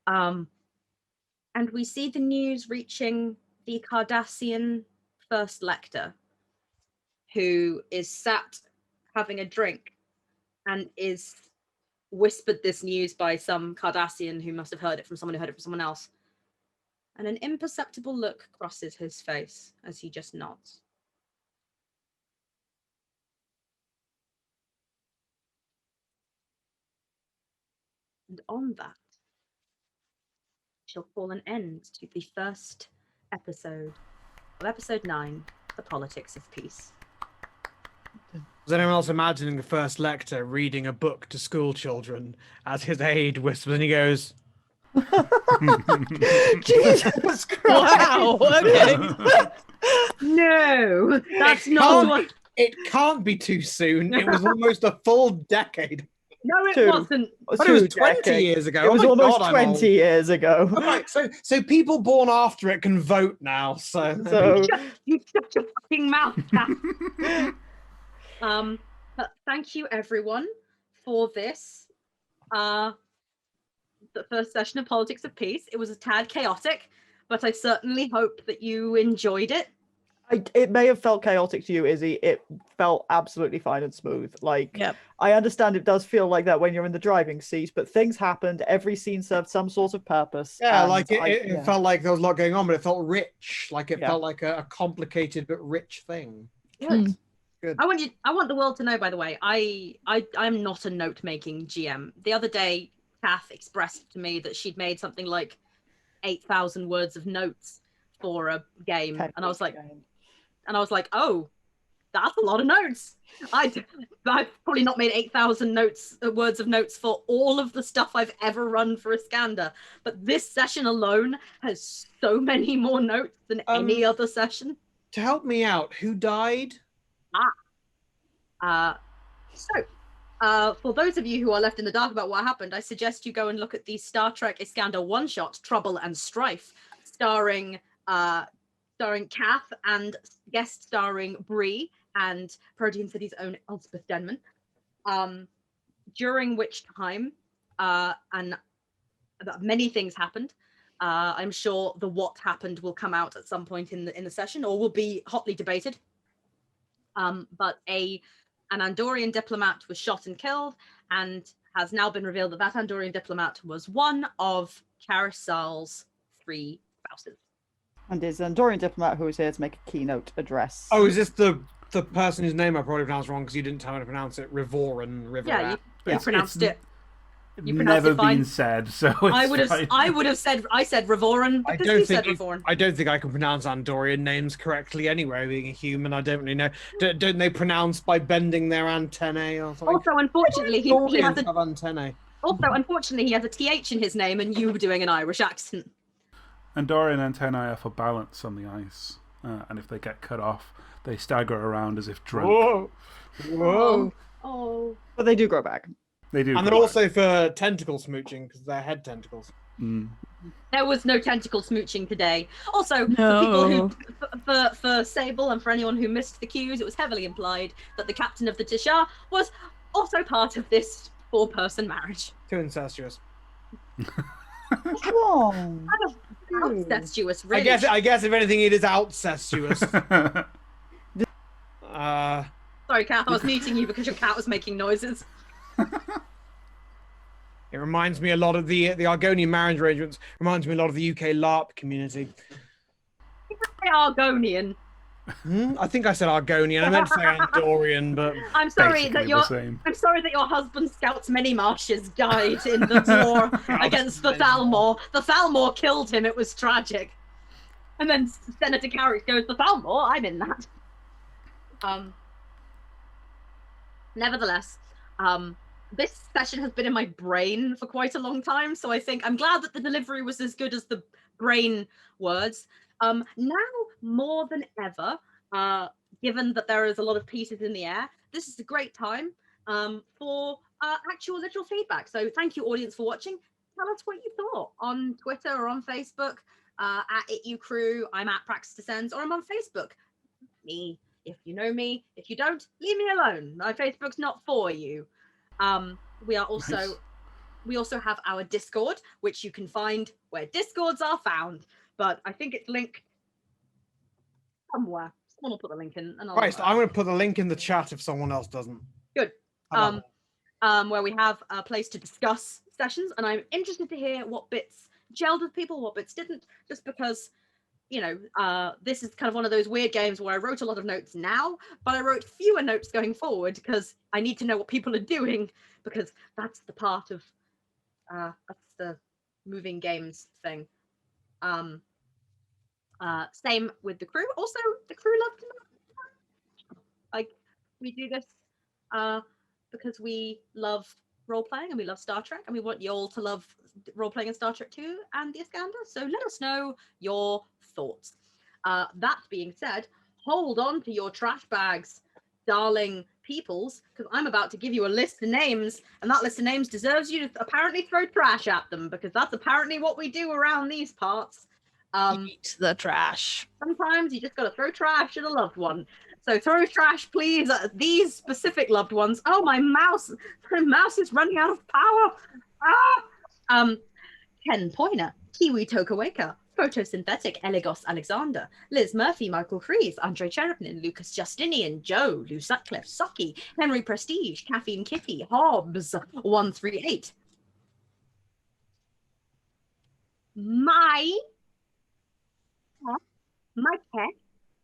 And we see the news reaching the Cardassian First Lector, who is sat having a drink and is whispered this news by some Cardassian who must have heard it from someone who heard it from someone else. And an imperceptible look crosses his face as he just nods. And on that, shall call an end to the first episode of episode 9, The Politics of Peace. Was anyone else imagining the First Lector reading a book to school children as his aide whispers and he goes, Jesus Christ! Wow. Okay. No, that's not what. It can't be too soon. It was almost a full decade. No, it Two. wasn't. But it was 20 years ago. It was Oh my almost God, I'm 20 old. years ago. Okay, so people born after it can vote now. So You shut your fucking mouth, Kath. But thank you everyone for this. The first session of Politics of Peace. It was a tad chaotic, but I certainly hope that you enjoyed it. It may have felt chaotic to you, Izzy. It felt absolutely fine and smooth. Like, Yep. I understand it does feel like that when you're in the driving seat, but things happened. Every scene served some sort of purpose. yeah, and like it felt like there was a lot going on, but it felt rich. Like it Yeah. felt like a complicated but rich thing. Good. Good. I want the world to know, by the way, I'm not a note-making GM. The other day, Kath expressed to me that she'd made something like 8,000 words of notes for a game, and I was like, oh, that's a lot of notes. I've probably not made 8,000 words of notes for all of the stuff I've ever run for Iskandar, but this session alone has so many more notes than any other session. To help me out, who died? For those of you who are left in the dark about what happened, I suggest you go and look at the Star Trek Iskandar one-shot, Trouble and Strife, starring Kath and guest starring Bree and Protein City's own Elspeth Denman, during which time and many things happened. I'm sure the what happened will come out at some point in the session, or will be hotly debated. But an Andorian diplomat was shot and killed, and has now been revealed that that Andorian diplomat was one of Carasal's 3 spouses. And is an Andorian diplomat who is here to make a keynote address. Oh, is this the person whose name I probably pronounced wrong because you didn't tell me to pronounce it? Rivoran. Yeah, you pronounced it. You pronounced never it fine. been said, so it's I would have said Rivoran because you said Rivoran. I don't think I can pronounce Andorian names correctly anyway, being a human. I don't really know. Don't they pronounce by bending their antennae or something? Also, unfortunately, he has have antennae. Also, unfortunately, he has a TH in his name, and you were doing an Irish accent. Andorian antennae are for balance on the ice, and if they get cut off, they stagger around as if drunk. Whoa. Oh. But they do grow back. They do. And they're also for tentacle smooching because they're head tentacles. There was no tentacle smooching today. Also, No. for people for Sable and for anyone who missed the cues, it was heavily implied that the captain of the Tishar was also part of this 4-person marriage. Too incestuous. Come on. Incestuous, really. I guess if anything, it is outcestuous. Sorry, Kath, I was muting you because your cat was making noises. It reminds me a lot of the Argonian marriage arrangements. Reminds me a lot of the UK LARP community. They are Argonian. I think I said Argonian. I meant to say Andorian, but I'm sorry Basically that your husband Scout's many marshes died in the war against the Thalmor. The Thalmor killed him. It was tragic. And then Senator Carrick goes, "The Thalmor, I'm in that." Nevertheless, this session has been in my brain for quite a long time, so I think I'm glad that the delivery was as good as the brain words. Now more than ever, given that there is a lot of pieces in the air, this is a great time for actual literal feedback. So thank you, audience, for watching. Tell us what you thought on Twitter or on Facebook, at itucrew. I'm at Praxis Descends, or I'm on Facebook. Me, if you know me. If you don't, leave me alone. My Facebook's not for you. We also have our Discord, which you can find where Discords are found. But I think it's linked somewhere. Someone will put the link in. And Christ, I'm going to put the link in the chat if someone else doesn't. Good. Where we have a place to discuss sessions, and I'm interested to hear what bits gelled with people, what bits didn't, just because, you know, this is kind of one of those weird games where I wrote a lot of notes now, but I wrote fewer notes going forward because I need to know what people are doing, because that's the part of that's the moving games thing. Same with the crew. Also, the crew loved it. Like, we do this because we love role playing and we love Star Trek, and we want you all to love role playing in Star Trek 2 and the Iskandar. So let us know your thoughts. That being said, hold on to your trash bags, darling peoples, because I'm about to give you a list of names, and that list of names deserves you to apparently throw trash at them, because that's apparently what we do around these parts. Eat the trash. Sometimes you just got to throw trash at a loved one. So throw trash, please, at these specific loved ones. Oh, my mouse is running out of power. Ken Poyner, Kiwi Tokaweka, Photosynthetic Eligos Alexander, Liz Murphy, Michael Crees, Andre Cherepnin, Lucas Justinian, Joe, Lou Sutcliffe, Socky, Henry Prestige, Caffeine Kitty, Hobbs, 138.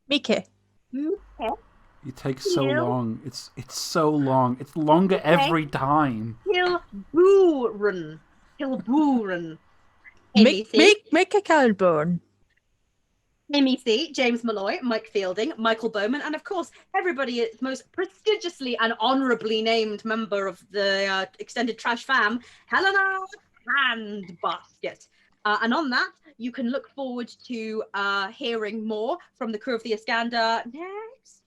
Mickey. It takes so long. It's so long. It's longer every time. Hilburen. Make a Calburn. Amy C, James Malloy, Mike Fielding, Michael Bowman, and of course, everybody most prestigiously and honorably named member of the Extended Trash Fam, Helena Handbasket. And on that, you can look forward to hearing more from the crew of the Iskandar next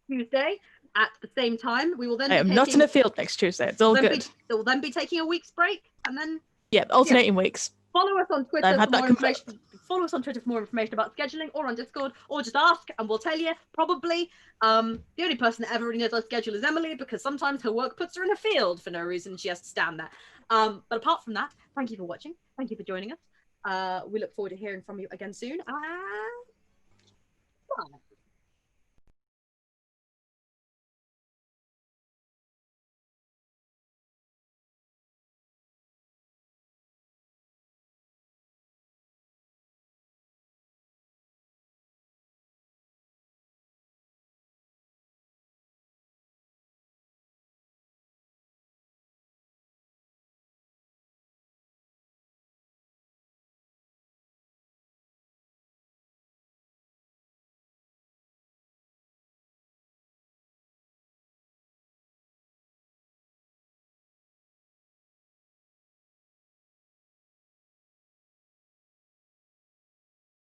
Tuesday at the same time. We will then. I am not in the field next Tuesday. It's all good. We'll then be taking a week's break, and then alternating weeks. Follow us on Twitter for more information. follow us on Twitter for more information about scheduling, or on Discord, or just ask and we'll tell you. Probably. The only person that ever really knows our schedule is Emily, because sometimes her work puts her in a field for no reason. She has to stand there. But apart from that, thank you for watching. Thank you for joining us. We look forward to hearing from you again soon. Bye.